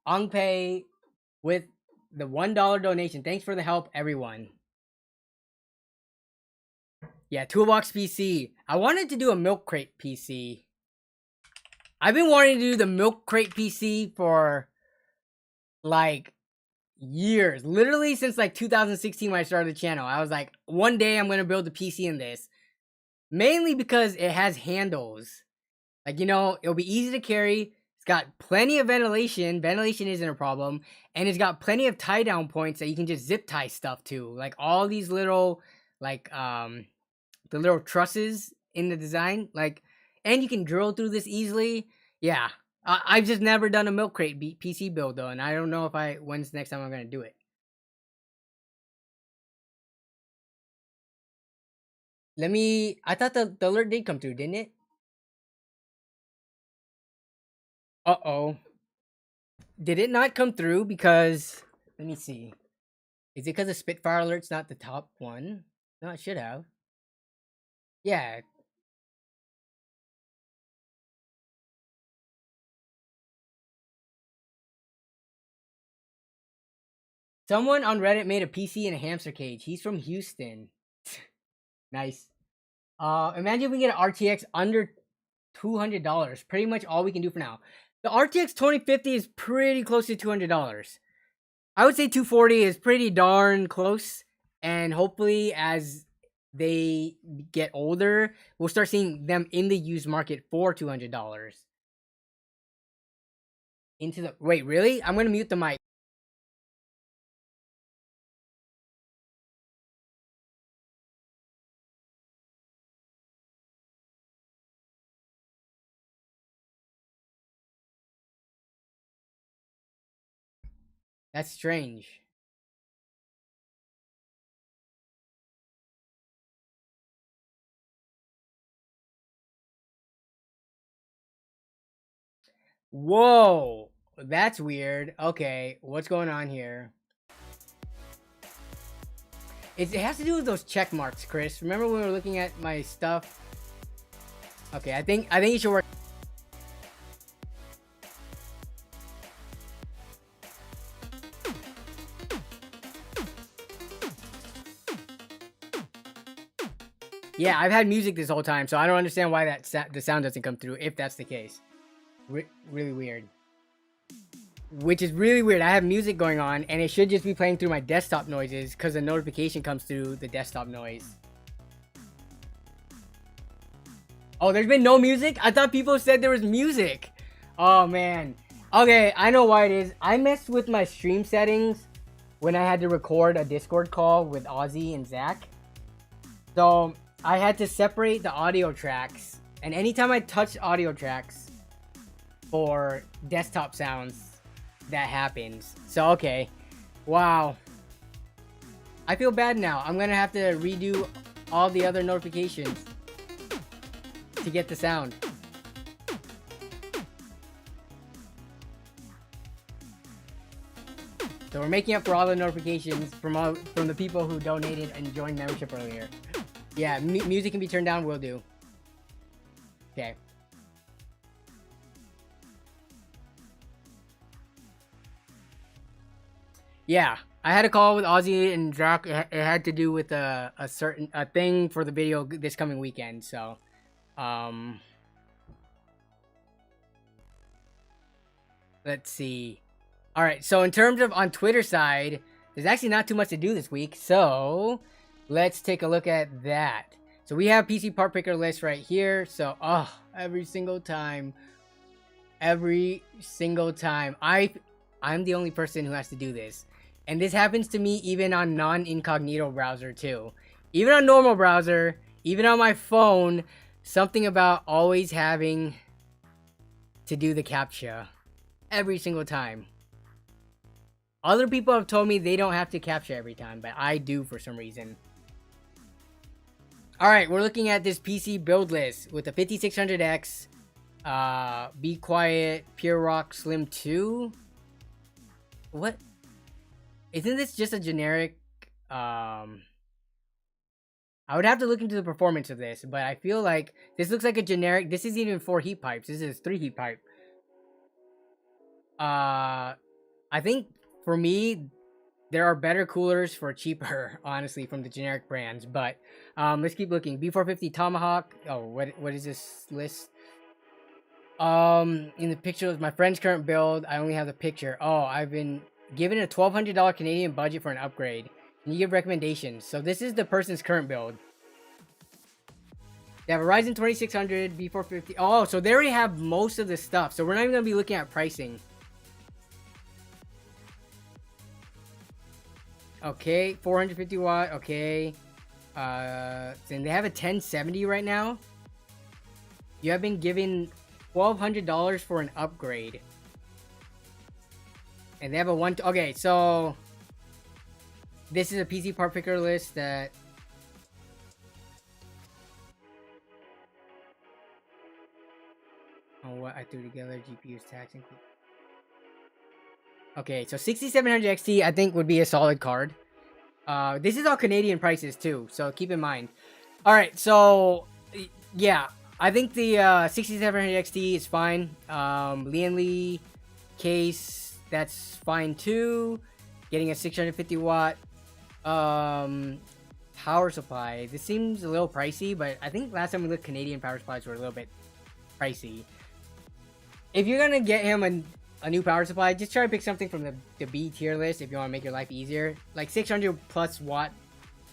Ongpay with the $1 donation. Thanks for the help, everyone. Yeah, Toolbox PC. I wanted to do a milk crate PC. I've been wanting to do the milk crate PC for like years. Literally since like 2016 when I started the channel. I was like, one day I'm gonna build a PC in this. Mainly because it has handles. Like, it'll be easy to carry. It's got plenty of ventilation. Ventilation isn't a problem. And it's got plenty of tie down points that you can just zip tie stuff to. Like all these little, like, the little trusses in the design. Like, and you can drill through this easily. Yeah. I've just never done a milk crate PC build though. And I don't know when's the next time I'm going to do it. I thought the alert did come through, didn't it? Uh-oh. Did it not come through because let me see. Is it because the Spitfire alert's not the top one? No, it should have. Yeah. Someone on Reddit made a PC in a hamster cage. He's from Houston. Nice. Imagine if we get an RTX under $200. Pretty much all we can do for now. The RTX 2050 is pretty close to $200. I would say 240 is pretty darn close. And hopefully, as they get older, we'll start seeing them in the used market for $200. Wait, really? I'm gonna mute the mic. That's strange. Whoa, that's weird. Okay, what's going on here? It has to do with those check marks, Chris. Remember when we were looking at my stuff? Okay, I think it should work. Yeah, I've had music this whole time, so I don't understand why the sound doesn't come through. If that's the case, really weird. Which is really weird. I have music going on, and it should just be playing through my desktop noises because the notification comes through the desktop noise. Oh, there's been no music? I thought people said there was music. Oh, man. Okay, I know why it is. I messed with my stream settings when I had to record a Discord call with Ozzy and Zach. So I had to separate the audio tracks. And anytime I touched audio tracks for desktop sounds, that happens. So, okay. Wow. I feel bad now. I'm going to have to redo all the other notifications to get the sound. So we're making up for all the notifications from the people who donated and joined membership earlier. Yeah, music can be turned down. Will do. Okay. Yeah, I had a call with Ozzy and Zach. It had to do with a certain thing for the video this coming weekend. So, let's see. All right, so in terms of on Twitter side, there's actually not too much to do this week. So, let's take a look at that. So we have PC part picker list right here. So, every single time, I'm the only person who has to do this. And this happens to me even on non-incognito browser too. Even on normal browser, even on my phone, something about always having to do the CAPTCHA every single time. Other people have told me they don't have to CAPTCHA every time, but I do for some reason. Alright, we're looking at this PC build list with the 5600X, Be Quiet, Pure Rock Slim 2. What? Isn't this just a generic, I would have to look into the performance of this, but I feel like this looks like a generic, this isn't even 4 heat pipes, this is 3 heat pipe. I think, for me, there are better coolers for cheaper, honestly, from the generic brands, but, let's keep looking. B450 Tomahawk, oh, what is this list? In the picture of my friend's current build, I only have the picture. Oh, I've been given a $1,200 Canadian budget for an upgrade. Can you give recommendations? So this is the person's current build. They have a Ryzen 2600, B450. Oh, so they already have most of the stuff. So we're not even going to be looking at pricing. Okay, 450 watt. Okay. And they have a 1070 right now. You have been given $1,200 for an upgrade. And they have a okay, so this is a PC part picker list that what I threw together, GPU's tax include. Okay, so 6700 XT I think would be a solid card. This is all Canadian prices too, so keep in mind. All right, so yeah, I think the 6700 XT is fine. Lynnwood case, that's fine too. Getting a 650 watt power supply. This seems a little pricey, but I think last time we looked, Canadian power supplies were a little bit pricey. If you're gonna get him a new power supply, just try to pick something from the B tier list if you want to make your life easier. Like 600 plus watt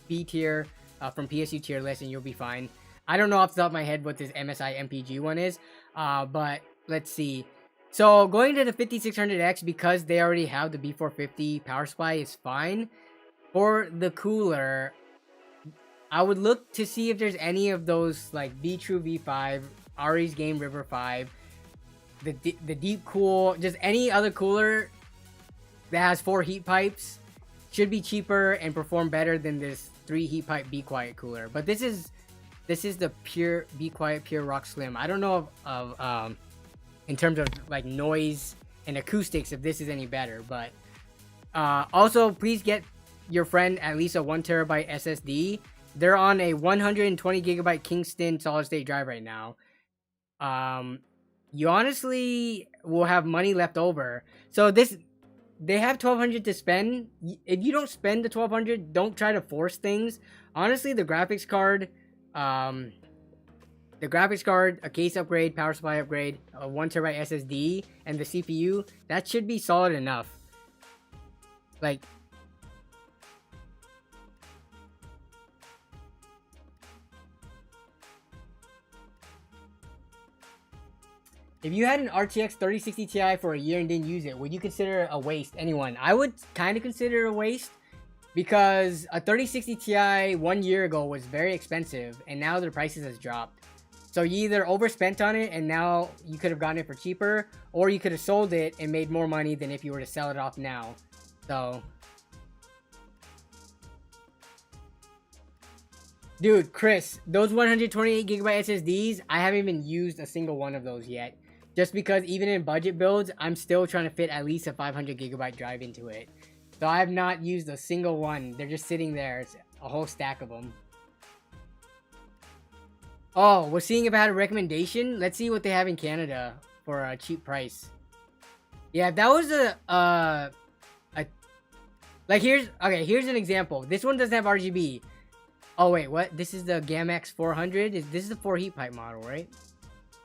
B tier from PSU tier list, and you'll be fine. I don't know off the top of my head what this MSI MPG one is, but let's see. So going to the 5600X, because they already have the B450 power supply, is fine. For the cooler, I would look to see if there's any of those like B-True V5, Ari's Game River 5, the Deep Cool, just any other cooler that has 4 heat pipes should be cheaper and perform better than this 3 heat pipe Be Quiet cooler. But this is the pure Be Quiet Pure Rock Slim. I don't know of in terms of like noise and acoustics if this is any better, but also please get your friend at least a 1TB SSD. They're on a 120GB Kingston solid state drive right now. You honestly will have money left over. So they have $1,200 to spend. If you don't spend the $1,200, don't try to force things. Honestly, the graphics card, a case upgrade, power supply upgrade, a 1TB SSD, and the CPU, that should be solid enough. Like, if you had an RTX 3060 Ti for a year and didn't use it, would you consider it a waste? Anyone? I would kind of consider it a waste because a 3060 Ti 1 year ago was very expensive and now their prices has dropped. So you either overspent on it and now you could have gotten it for cheaper, or you could have sold it and made more money than if you were to sell it off now. So, dude, Chris, those 128GB SSDs, I haven't even used a single one of those yet. Just because even in budget builds, I'm still trying to fit at least a 500GB drive into it. So I have not used a single one. They're just sitting there. It's a whole stack of them. Oh, we're seeing if I had a recommendation. Let's see what they have in Canada for a cheap price. Yeah, that was like here's an example. This one doesn't have RGB. Oh wait, what? This is the GAMX 400. This is the 4 heat pipe model, right?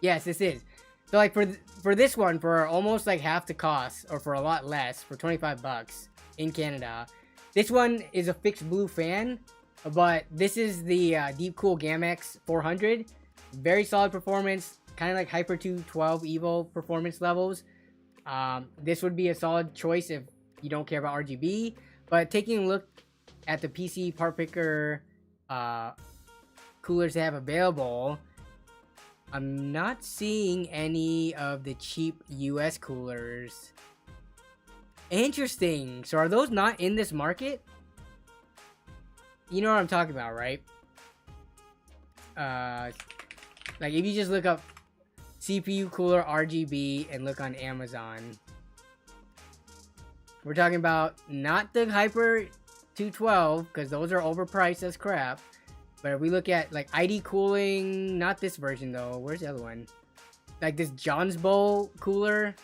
Yes, this is. So like for this one, for almost like half the cost, or for a lot less, for 25 bucks in Canada, this one is a fixed blue fan, but this is the Deep Cool GAMX 400. Very solid performance, kind of like Hyper 212 Evo performance levels. This would be a solid choice if you don't care about RGB. But taking a look at the PC part picker coolers they have available, I'm not seeing any of the cheap US coolers. Interesting. So are those not in this market? You know what I'm talking about, right? Like if you just look up CPU cooler RGB and look on Amazon, we're talking about not the Hyper 212 because those are overpriced as crap. But if we look at like ID cooling, not this version though. Where's the other one? Like this John's Bowl cooler,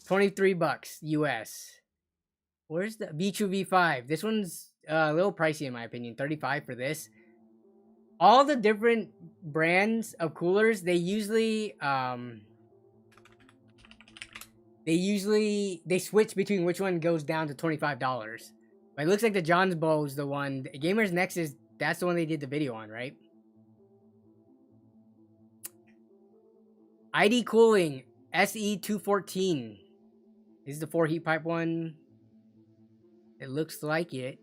23 bucks US. Where's the V2 V5? This one's a little pricey in my opinion. 35 for this. All the different brands of coolers, they usually switch between which one goes down to $25. But it looks like the John's Bowl is the one. Gamers Nexus, that's the one they did the video on, right? ID Cooling SE214. This is the 4 heat pipe one. It looks like it.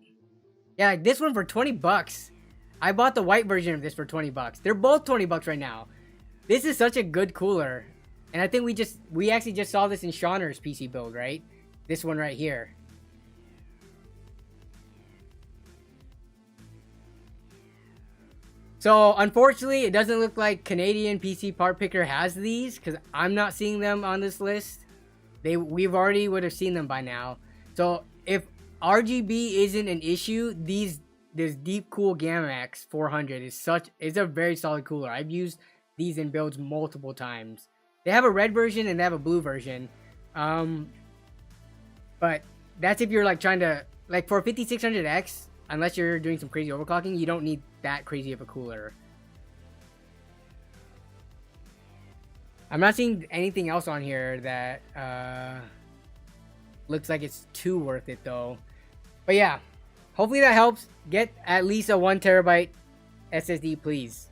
Yeah, like this one for 20 bucks. I bought the white version of this for 20 bucks. They're both 20 bucks right now. This is such a good cooler. And I think we actually just saw this in Shauner's PC build, right? This one right here. So, unfortunately, it doesn't look like Canadian PC Part Picker has these, because I'm not seeing them on this list. We've already would have seen them by now. So, if RGB isn't an issue, this Deep Cool GAMX 400 is a very solid cooler. I've used these in builds multiple times. They have a red version and they have a blue version. But that's if you're like trying to, like for 5600X, unless you're doing some crazy overclocking, you don't need that crazy of a cooler. I'm not seeing anything else on here that looks like it's too worth it though. But yeah, hopefully that helps. Get at least a 1TB SSD, please.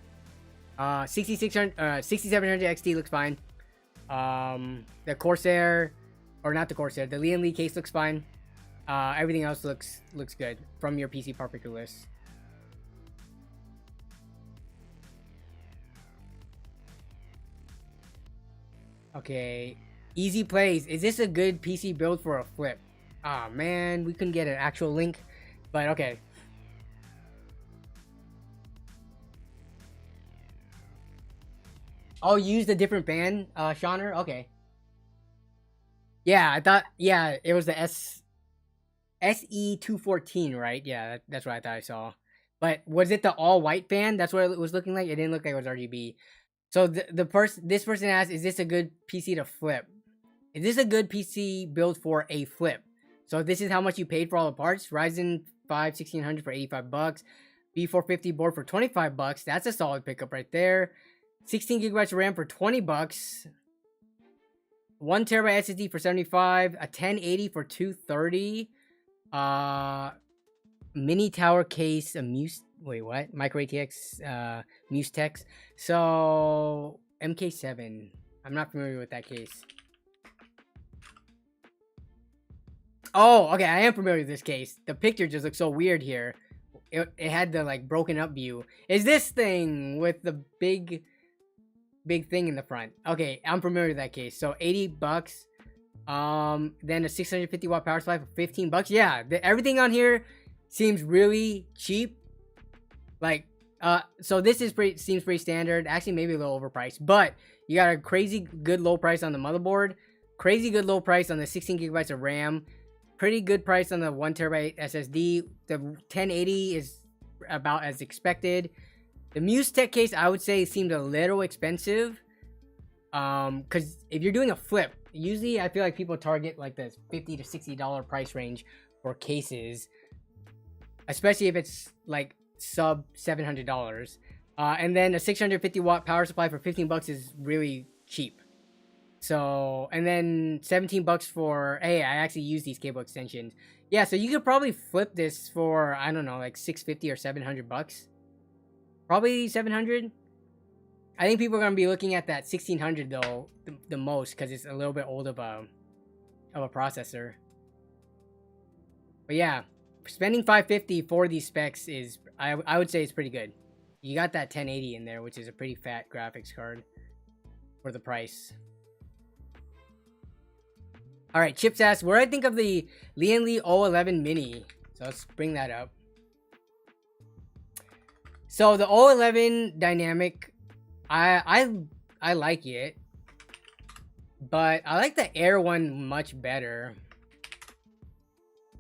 6700 XT looks fine. The Corsair, or not the Corsair, the Lian Li case looks fine. Everything else looks good from your PC part picker list. Okay, Easy Plays. Is this a good PC build for a flip? Ah, man, we couldn't get an actual link, but okay. Oh, you used a different band, Shauner? Okay. Yeah, I thought, yeah, it was the SE214, right? Yeah, that's what I thought I saw. But was it the all white band? That's what it was looking like. It didn't look like it was RGB. So this person asked, is this a good PC to flip? Is this a good PC build for a flip? So this is how much you paid for all the parts. Ryzen 5 1600 for $85. B450 board for $25. That's a solid pickup right there. 16 gigabytes of RAM for $20. 1 terabyte SSD for $75. A 1080 for $230. Mini tower case, a Muse. Wait, what? Micro ATX, Muse Tex. So MK7. I'm not familiar with that case. Oh, okay, I am familiar with this case. The picture just looks so weird here. It had the like broken up view. Is this thing with the big thing in the front? Okay, I'm familiar with that case. So $80. Then a 650 watt power supply for $15. Yeah, everything on here seems really cheap. Like, so this is seems pretty standard. Actually, maybe a little overpriced, but you got a crazy good low price on the motherboard. Crazy good low price on the 16 gigabytes of RAM. Pretty good price on the 1 terabyte SSD. The 1080 is about as expected. The Muse Tech case, I would say, seemed a little expensive. Because if you're doing a flip, usually I feel like people target like the $50 to $60 price range for cases, especially if it's like sub $700. And then a 650 watt power supply for $15 is really cheap. So, and then $17 for, hey, I actually use these cable extensions. Yeah, so you could probably flip this for, I don't know, like $650 or $700. Probably 700. I think people are gonna be looking at that 1600 though, the most, because it's a little bit old of a processor. But yeah, spending $550 for these specs is, I would say, it's pretty good. You got that 1080 in there, which is a pretty fat graphics card for the price. All right, Chips asks, what do I think of the Lynnwood 011 Mini? So let's bring that up. So the 011 dynamic, I like it, but I like the Air one much better.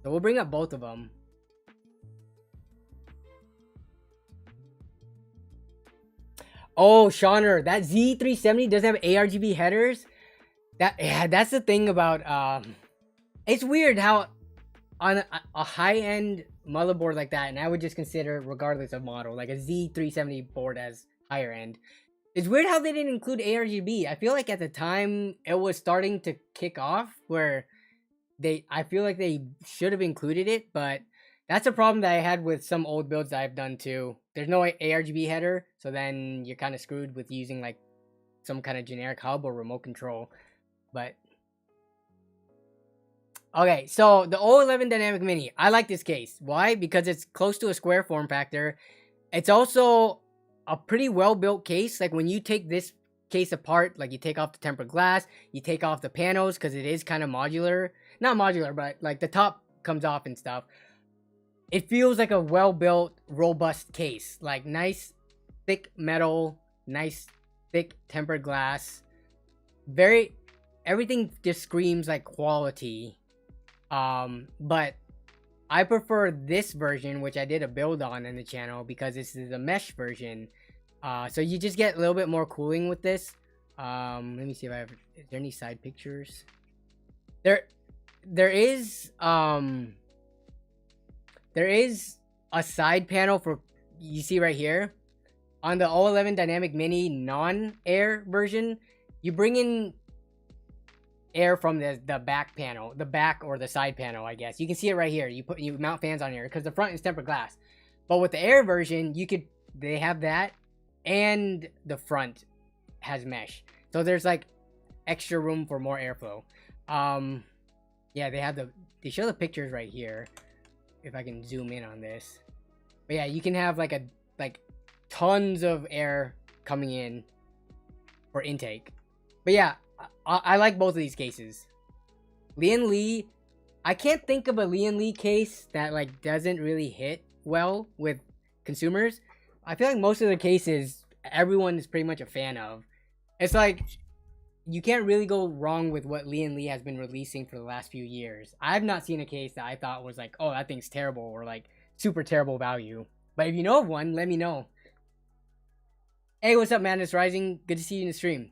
So we'll bring up both of them. Oh, Shauner, that Z370 doesn't have ARGB headers. That's the thing about it's weird how on a high-end motherboard like that, and I would just consider, regardless of model, like a Z370 board as higher end. It's weird how they didn't include ARGB. I feel like at the time it was starting to kick off, where I feel like they should have included it, but that's a problem that I had with some old builds that I've done too. There's no ARGB header, so then you're kind of screwed with using like some kind of generic hub or remote control. But okay, so the 011 Dynamic Mini, I like this case. Why? Because it's close to a square form factor. It's also a pretty well built case. Like when you take this case apart, like you take off the tempered glass, you take off the panels, because it is kind of modular. Not modular, but like the top comes off and stuff. It feels like a well built, robust case. Like nice thick metal, nice thick tempered glass. Everything just screams like quality. But I prefer this version, which I did a build on in the channel, because this is a mesh version. So you just get a little bit more cooling with this. Let me see if I have, is there any side pictures? There is a side panel for, you see right here on the 011 Dynamic Mini non-air version. You bring in air from the back panel, the back or the side panel, I guess. You can see it right here. You mount fans on here because the front is tempered glass. But with the air version, they have that, and the front has mesh. So there's like extra room for more airflow. Yeah, they show the pictures right here. If I can zoom in on this. But yeah, you can have like tons of air coming in for intake. But yeah, I like both of these cases. Lian Li, I can't think of a Lian Li case that like doesn't really hit well with consumers. I feel like most of the cases everyone is pretty much a fan of. It's like you can't really go wrong with what Lian Li has been releasing for the last few years. I've not seen a case that I thought was like, oh, that thing's terrible or like super terrible value. But if you know of one, let me know. Hey, what's up, man? It's Rising. Good to see you in the stream.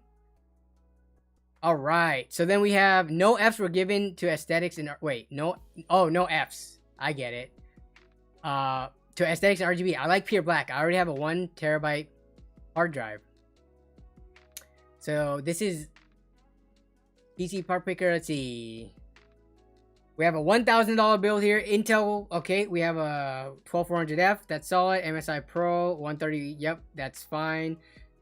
All right. So then we have no Fs were given to aesthetics and wait, no. Oh, no Fs. I get it. To aesthetics and RGB. I like pure black. I already have a 1 terabyte hard drive. So this is PC part picker. Let's see. We have a $1,000 build here. Intel. Okay, we have a 12400F. That's solid. MSI Pro 130. Yep, that's fine.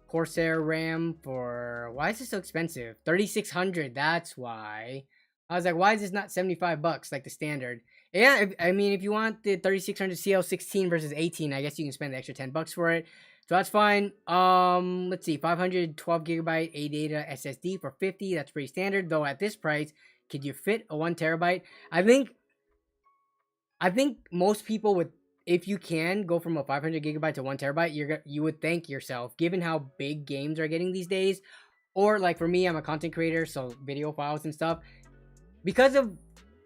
Corsair RAM for, why is this so expensive? 3600. That's why. I was like, why is this not $75 like the standard? Yeah, I mean, if you want the 3600 CL16 versus 18, I guess you can spend the extra $10 for it. So that's fine. Let's see, 512 gigabyte ADATA SSD for 50. That's pretty standard, though. At this price, could you fit a 1 terabyte? I think most people would, if you can go from a 500 gigabyte to 1 terabyte, you would thank yourself, given how big games are getting these days. Or like for me, I'm a content creator, so video files and stuff. Because of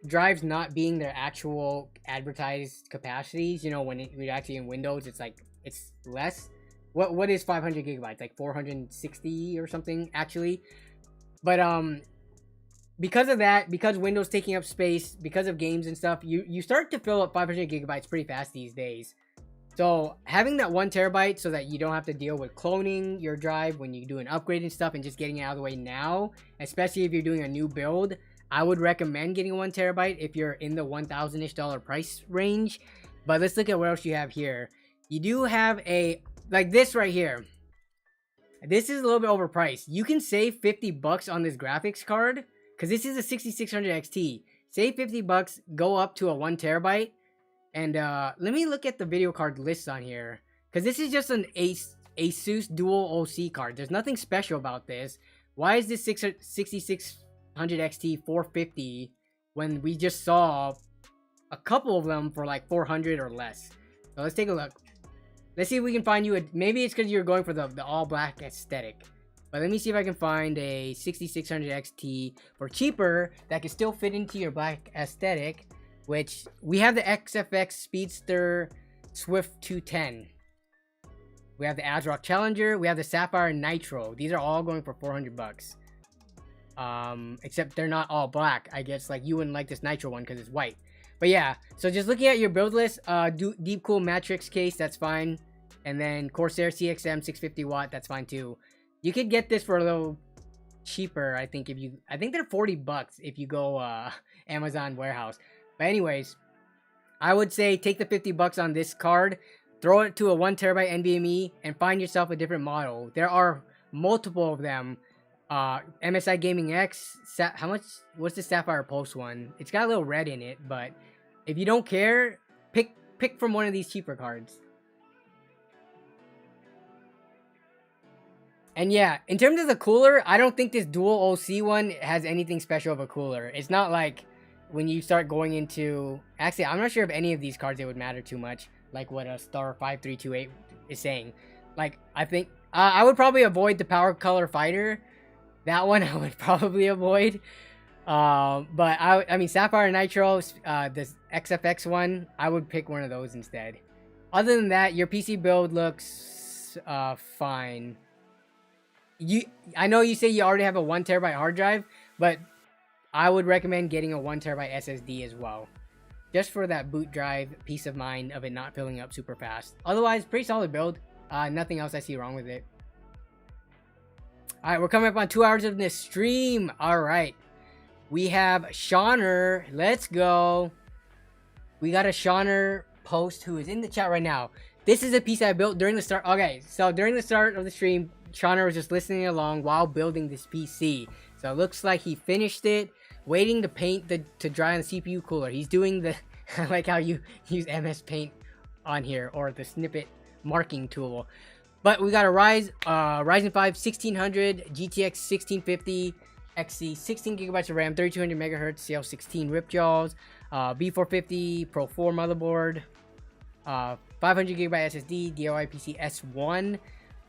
drives not being their actual advertised capacities, you know, when you're actually in Windows, it's like it's less. What is 500 gigabytes? Like 460 or something actually. But because of that, because Windows taking up space, because of games and stuff, you start to fill up 500 gigabytes pretty fast these days. So having that 1 terabyte so that you don't have to deal with cloning your drive when you do an upgrade and stuff and just getting it out of the way now, especially if you're doing a new build, I would recommend getting a 1 terabyte if you're in the $1,000-ish price range. But let's look at what else you have here. You do have a, like this right here. This is a little bit overpriced. You can save $50 on this graphics card because this is a 6600 XT. Save $50, go up to a 1 terabyte. And let me look at the video card list on here, because this is just an Asus dual OC card. There's nothing special about this. Why is this 6600 XT 450 when we just saw a couple of them for like 400 or less? So let's take a look. Let's see if we can find you a, maybe it's because you're going for the all black aesthetic. But let me see if I can find a 6600 XT for cheaper that can still fit into your black aesthetic, which we have the XFX Speedster Swift 210. We have the ASRock Challenger. We have the Sapphire Nitro. These are all going for $400. Except they're not all black. I guess like you wouldn't like this Nitro one because it's white. But yeah, so just looking at your build list, Deep Cool Matrix case, that's fine. And then Corsair CXM 650 watt, that's fine too. You could get this for a little cheaper, I think. I think they're $40 if you go Amazon warehouse. But anyways, I would say take the $50 on this card, throw it to a 1 terabyte NVMe, and find yourself a different model. There are multiple of them. MSI Gaming X, how much? What's the Sapphire Pulse one? It's got a little red in it, but if you don't care, pick from one of these cheaper cards. And yeah, in terms of the cooler, I don't think this dual OC one has anything special of a cooler. It's not like when you start going into, actually, I'm not sure if any of these cards it would matter too much, like what a Star 5328 is saying. Like, I think I would probably avoid the Power Color Fighter. That one I would probably avoid. But I mean, Sapphire Nitro, this XFX one, I would pick one of those instead. Other than that, your PC build looks fine. I know you say you already have a 1 terabyte hard drive, but I would recommend getting a 1 terabyte SSD as well, just for that boot drive peace of mind of it not filling up super fast. Otherwise, pretty solid build. Nothing else I see wrong with it. All right, we're coming up on 2 hours of this stream. All right, we have Shauner. Let's go. We got a Shauner post who is in the chat right now. This is a piece I built during the start. Okay, so during the start of the stream, Shauner was just listening along while building this PC. So it looks like he finished it, waiting to paint to dry on the CPU cooler. He's doing the, I like how you use MS Paint on here, or the snippet marking tool. But we got a Ryzen 5 1600 GTX 1650 XC, 16 gigabytes of RAM, 3200 megahertz, CL16 rip jaws, B450 Pro 4 motherboard, 500 gigabyte SSD, DOI PC S1,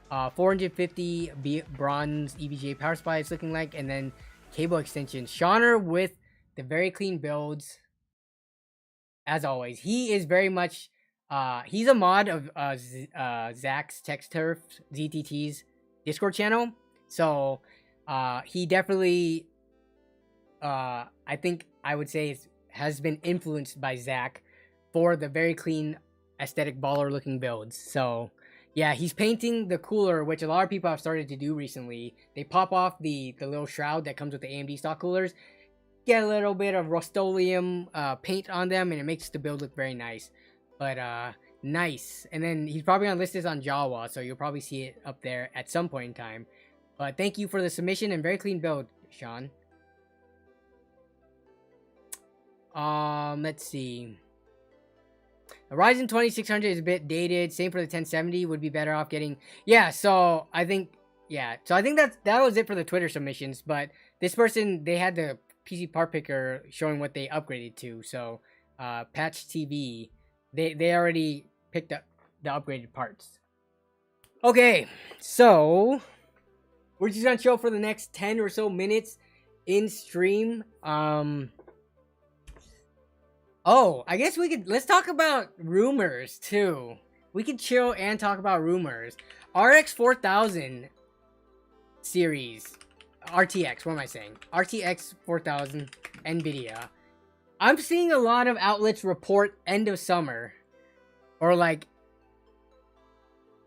450 bronze EVGA power supply it's looking like, and then cable extension. Shauner with the very clean builds. As always, he is very much he's a mod of Zach's Tech Turf ZTT's Discord channel. So he definitely I think I would say has been influenced by Zach for the very clean aesthetic baller looking builds. So yeah, he's painting the cooler, which a lot of people have started to do recently. They pop off the little shroud that comes with the AMD stock coolers, get a little bit of Rust-Oleum paint on them, and it makes the build look very nice. But nice. And then he's probably gonna list this on Jawa, so you'll probably see it up there at some point in time. But thank you for the submission and very clean build, Sean. Let's see. The Ryzen 2600 is a bit dated. Same for the 1070. Would be better off getting. Yeah. So I think. Yeah. So I think that was it for the Twitter submissions. But this person, they had the PC part picker showing what they upgraded to. So Patch TV, they already picked up the upgraded parts. Okay. So we're just gonna chill for the next 10 or so minutes in stream. Oh, I guess let's talk about rumors too. We could chill and talk about rumors. RX 4000 series, RTX, what am I saying? RTX 4000 NVIDIA. I'm seeing a lot of outlets report end of summer, or like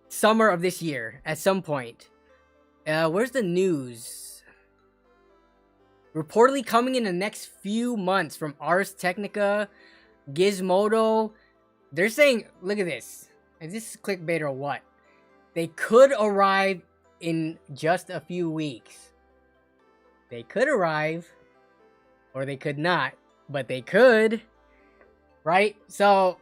summer of this year at some point. Where's the news? Reportedly coming in the next few months from Ars Technica, Gizmodo. They're saying, look at this. Is this clickbait or what? They could arrive in just a few weeks. They could arrive, or they could not, but they could, right? So,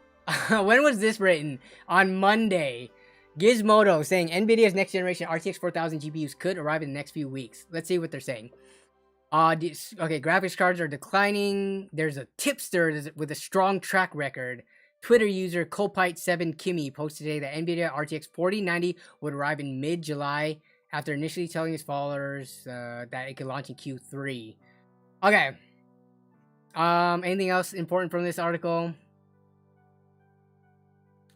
when was this written? On Monday. Gizmodo saying NVIDIA's next generation RTX 4000 GPUs could arrive in the next few weeks. Let's see what they're saying. Okay, graphics cards are declining. There's a tipster with a strong track record. Twitter user Colpite7 Kimmy posted today that NVIDIA RTX 4090 would arrive in mid-July after initially telling his followers that it could launch in Q3. Okay. Anything else important from this article?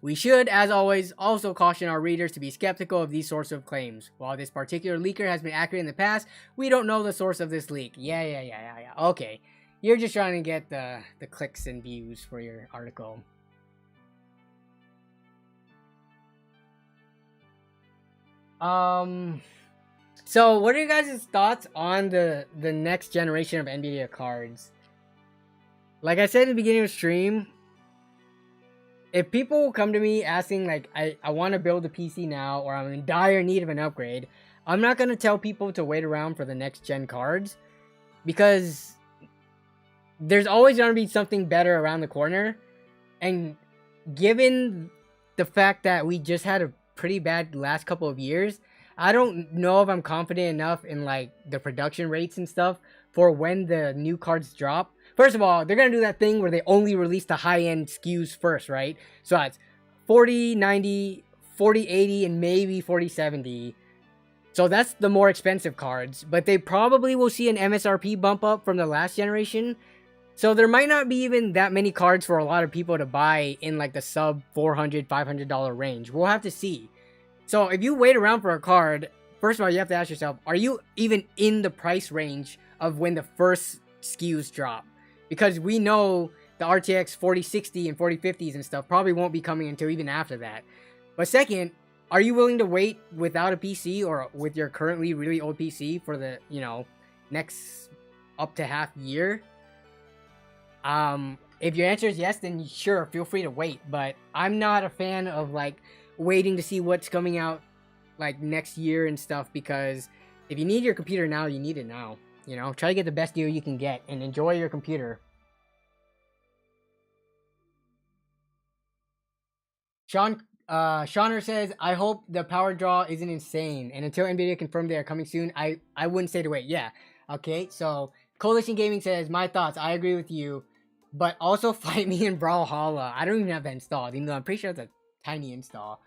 We should, as always, also caution our readers to be skeptical of these sorts of claims. While this particular leaker has been accurate in the past, we don't know the source of this leak. Yeah. Okay. You're just trying to get the clicks and views for your article. So what are you guys' thoughts on the next generation of NVIDIA cards? Like I said in the beginning of the stream, if people come to me asking, like, I want to build a PC now, or I'm in dire need of an upgrade, I'm not going to tell people to wait around for the next gen cards, because there's always going to be something better around the corner. And given the fact that we just had a pretty bad last couple of years, I don't know if I'm confident enough in, like, the production rates and stuff for when the new cards drop. First of all, they're going to do that thing where they only release the high-end SKUs first, right? So it's 4090, 4080, and maybe 4070. So that's the more expensive cards. But they probably will see an MSRP bump up from the last generation. So there might not be even that many cards for a lot of people to buy in like the sub $400, $500 range. We'll have to see. So if you wait around for a card, first of all, you have to ask yourself, are you even in the price range of when the first SKUs drop? Because we know the RTX 4060 and 4050s and stuff probably won't be coming until even after that. But second, are you willing to wait without a PC or with your currently really old PC for the, next up to half year? If your answer is yes, then sure, feel free to wait. But I'm not a fan of like waiting to see what's coming out like next year and stuff, because if you need your computer now, you need it now. Try to get the best deal you can get and enjoy your computer. Shauner says, I hope the power draw isn't insane. And until NVIDIA confirmed they are coming soon, I wouldn't say to wait. Yeah, Okay, so Coalition Gaming says, my thoughts, I agree with you, but also fight me in Brawlhalla. I don't even have that installed, even though I'm pretty sure it's a tiny install.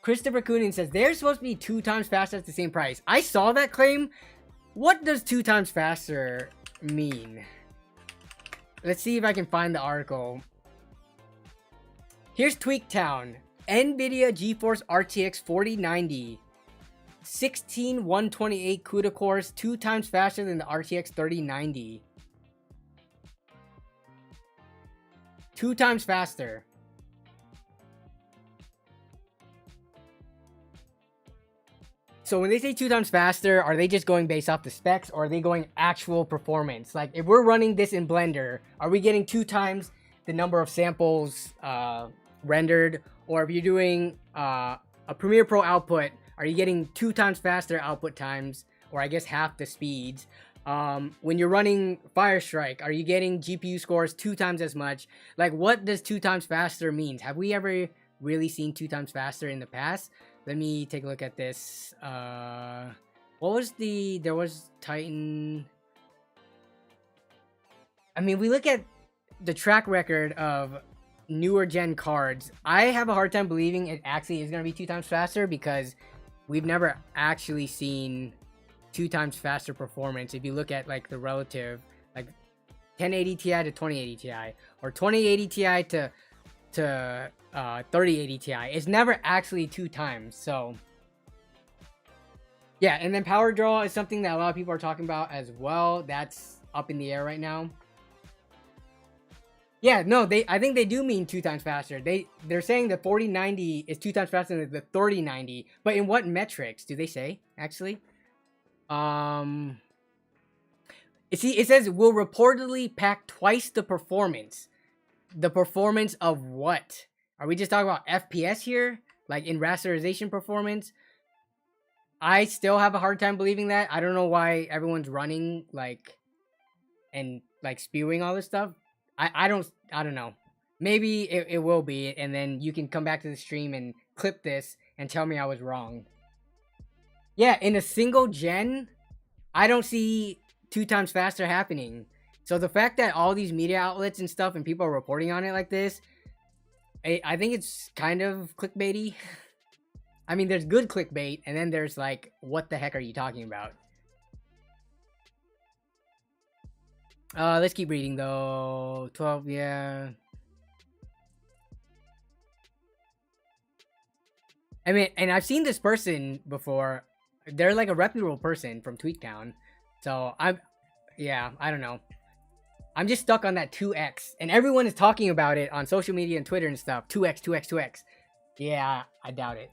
Christopher Coonan says, they're supposed to be 2 times faster at the same price. I saw that claim. What does 2 times faster mean? Let's see if I can find the article. Here's Tweaktown. NVIDIA GeForce RTX 4090. 16 128 CUDA cores, 2 times faster than the RTX 3090. 2 times faster. So when they say 2 times faster, are they just going based off the specs, or are they going actual performance? Like, if we're running this in Blender, are we getting 2 times the number of samples rendered? Or if you're doing a Premiere Pro output, are you getting 2 times faster output times, or I guess half the speeds? When you're running Firestrike, are you getting GPU scores 2 times as much? Like, what does 2 times faster means? Have we ever really seen 2 times faster in the past? Let me take a look at this. What was there was Titan. I mean, we look at the track record of newer gen cards. I have a hard time believing it actually is going to be 2 times faster, because we've never actually seen 2 times faster performance. If you look at like the relative, like 1080 Ti to 2080 Ti, or 2080 Ti to 3080 Ti, it's never actually 2 times. So yeah, and then power draw is something that a lot of people are talking about as well. That's up in the air right now. Yeah, no, I think they do mean 2 times faster. They're saying the 4090 is 2 times faster than the 3090, but in what metrics do they say actually? It says will reportedly pack twice the performance. The performance of what? Are we just talking about FPS here? Like in rasterization performance? I still have a hard time believing that. I don't know why everyone's running like and like spewing all this stuff. I don't know. Maybe it will be, and then you can come back to the stream and clip this and tell me I was wrong. Yeah, in a single gen, I don't see 2 times faster happening. So the fact that all these media outlets and stuff and people are reporting on it like this, I think it's kind of clickbaity. I mean, there's good clickbait, and then there's like, what the heck are you talking about? Let's keep reading though. 12, yeah. I mean, and I've seen this person before. They're like a reputable person from Tweaktown. So I don't know. I'm just stuck on that 2x, and everyone is talking about it on social media and Twitter and stuff. 2x, 2x, 2x. Yeah, I doubt it.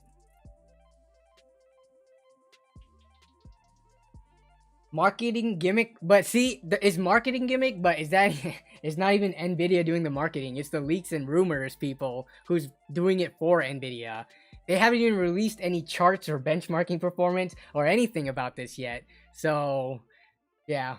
Marketing gimmick, but see, it's marketing gimmick, but is that it's not even NVIDIA doing the marketing. It's the leaks and rumors people who's doing it for NVIDIA. They haven't even released any charts or benchmarking performance or anything about this yet. So, yeah.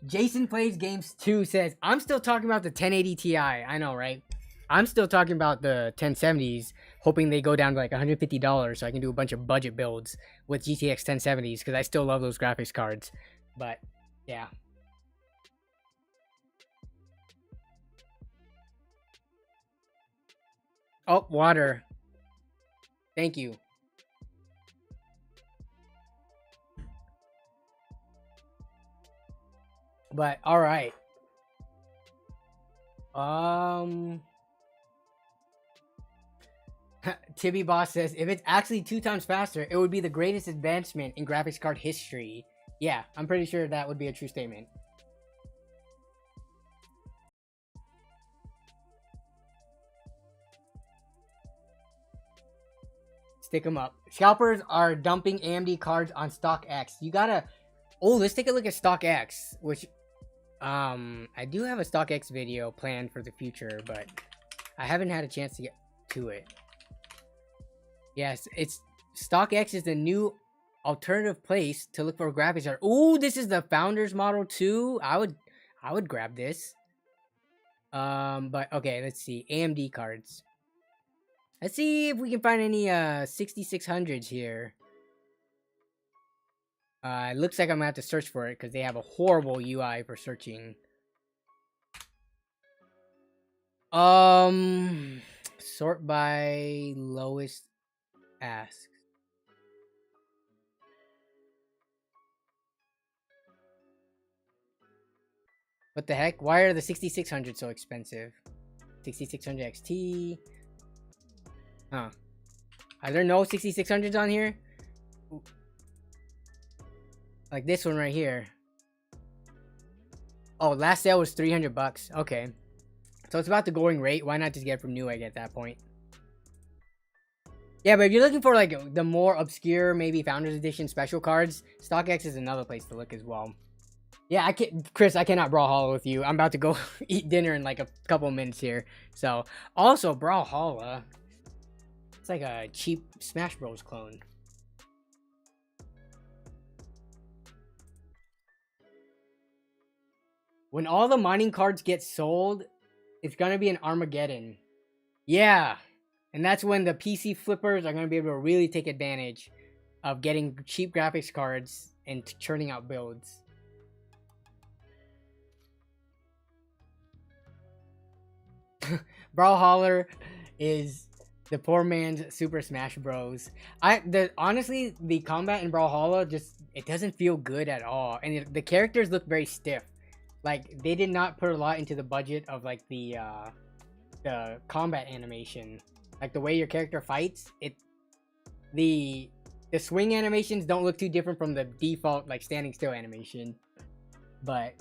Jason Plays Games 2 says, I'm still talking about the 1080 Ti. I know, right? I'm still talking about the 1070s, hoping they go down to like $150 so I can do a bunch of budget builds with GTX 1070s, because I still love those graphics cards. But, yeah. Oh, water. Thank you. But, alright. Tibby Boss says, if it's actually 2 times faster, it would be the greatest advancement in graphics card history. Yeah, I'm pretty sure that would be a true statement. Stick them up. Scalpers are dumping AMD cards on StockX. You gotta... Oh, let's take a look at StockX, which... I do have a StockX video planned for the future, but I haven't had a chance to get to it. Yes, it's StockX is the new alternative place to look for graphics cards. Ooh, this is the Founders model too. I would grab this. But okay, let's see. AMD cards. Let's see if we can find any 6600s here. It looks like I'm gonna have to search for it because they have a horrible UI for searching. Sort by lowest ask. What the heck? Why are the 6600 so expensive? 6600 XT. Huh. Are there no 6600s on here? Like this one right here. Oh, last sale was 300 bucks. Okay. So it's about the going rate. Why not just get it from Newegg at that point? Yeah, but if you're looking for like the more obscure, maybe Founders Edition special cards, StockX is another place to look as well. Yeah, Chris, I cannot Brawlhalla with you. I'm about to go eat dinner in like a couple minutes here. So, also Brawlhalla, it's like a cheap Smash Bros clone. When all the mining cards get sold, it's gonna be an Armageddon. Yeah, and that's when the PC flippers are gonna be able to really take advantage of getting cheap graphics cards and churning out builds. Brawlhalla is the poor man's Super Smash Bros. Honestly, the combat in Brawlhalla it doesn't feel good at all, and the characters look very stiff. Like they did not put a lot into the budget of like the combat animation, like the way your character fights. The swing animations don't look too different from the default like standing still animation, but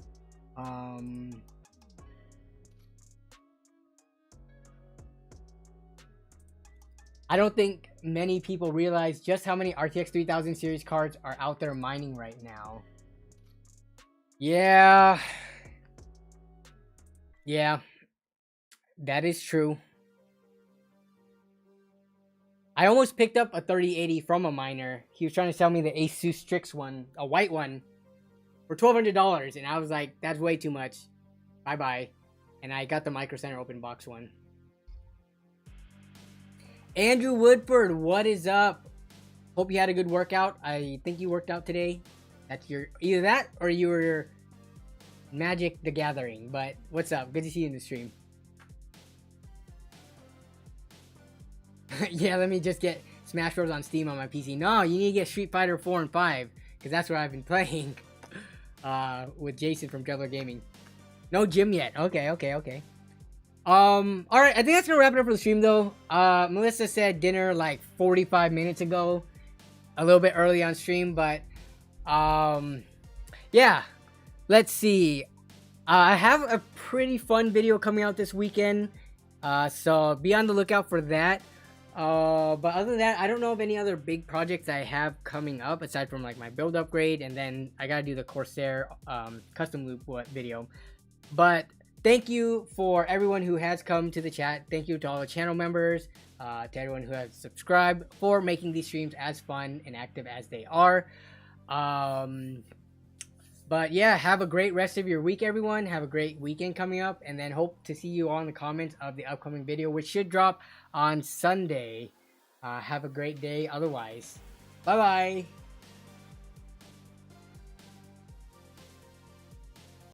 I don't think many people realize just how many RTX 3000 series cards are out there mining right now. Yeah, that is true. I almost picked up a 3080 from a miner. He was trying to sell me the Asus Strix one, a white one, for $1,200, and I was like, that's way too much. Bye-bye. And I got the Micro Center open box one. Andrew Woodford, what is up? Hope you had a good workout. I think you worked out today. That's either that or you were Magic the Gathering. But what's up? Good to see you in the stream. Yeah, let me just get Smash Bros on Steam on my PC. No, you need to get Street Fighter 4 and 5 because that's what I've been playing with Jason from Juggler Gaming. No gym yet. Okay. All right, I think that's gonna wrap it up for the stream though. Melissa said dinner like 45 minutes ago, a little bit early on stream, but yeah, let's see. I have a pretty fun video coming out this weekend, so be on the lookout for that. But other than that, I don't know of any other big projects I have coming up aside from like my build upgrade, and then I gotta do the Corsair custom loop video. But thank you for everyone who has come to the chat. Thank you to all the channel members, to everyone who has subscribed, for making these streams as fun and active as they are. But yeah, have a great rest of your week, everyone. Have a great weekend coming up, and then hope to see you all in the comments of the upcoming video, which should drop on Sunday. Have a great day otherwise. Bye-bye.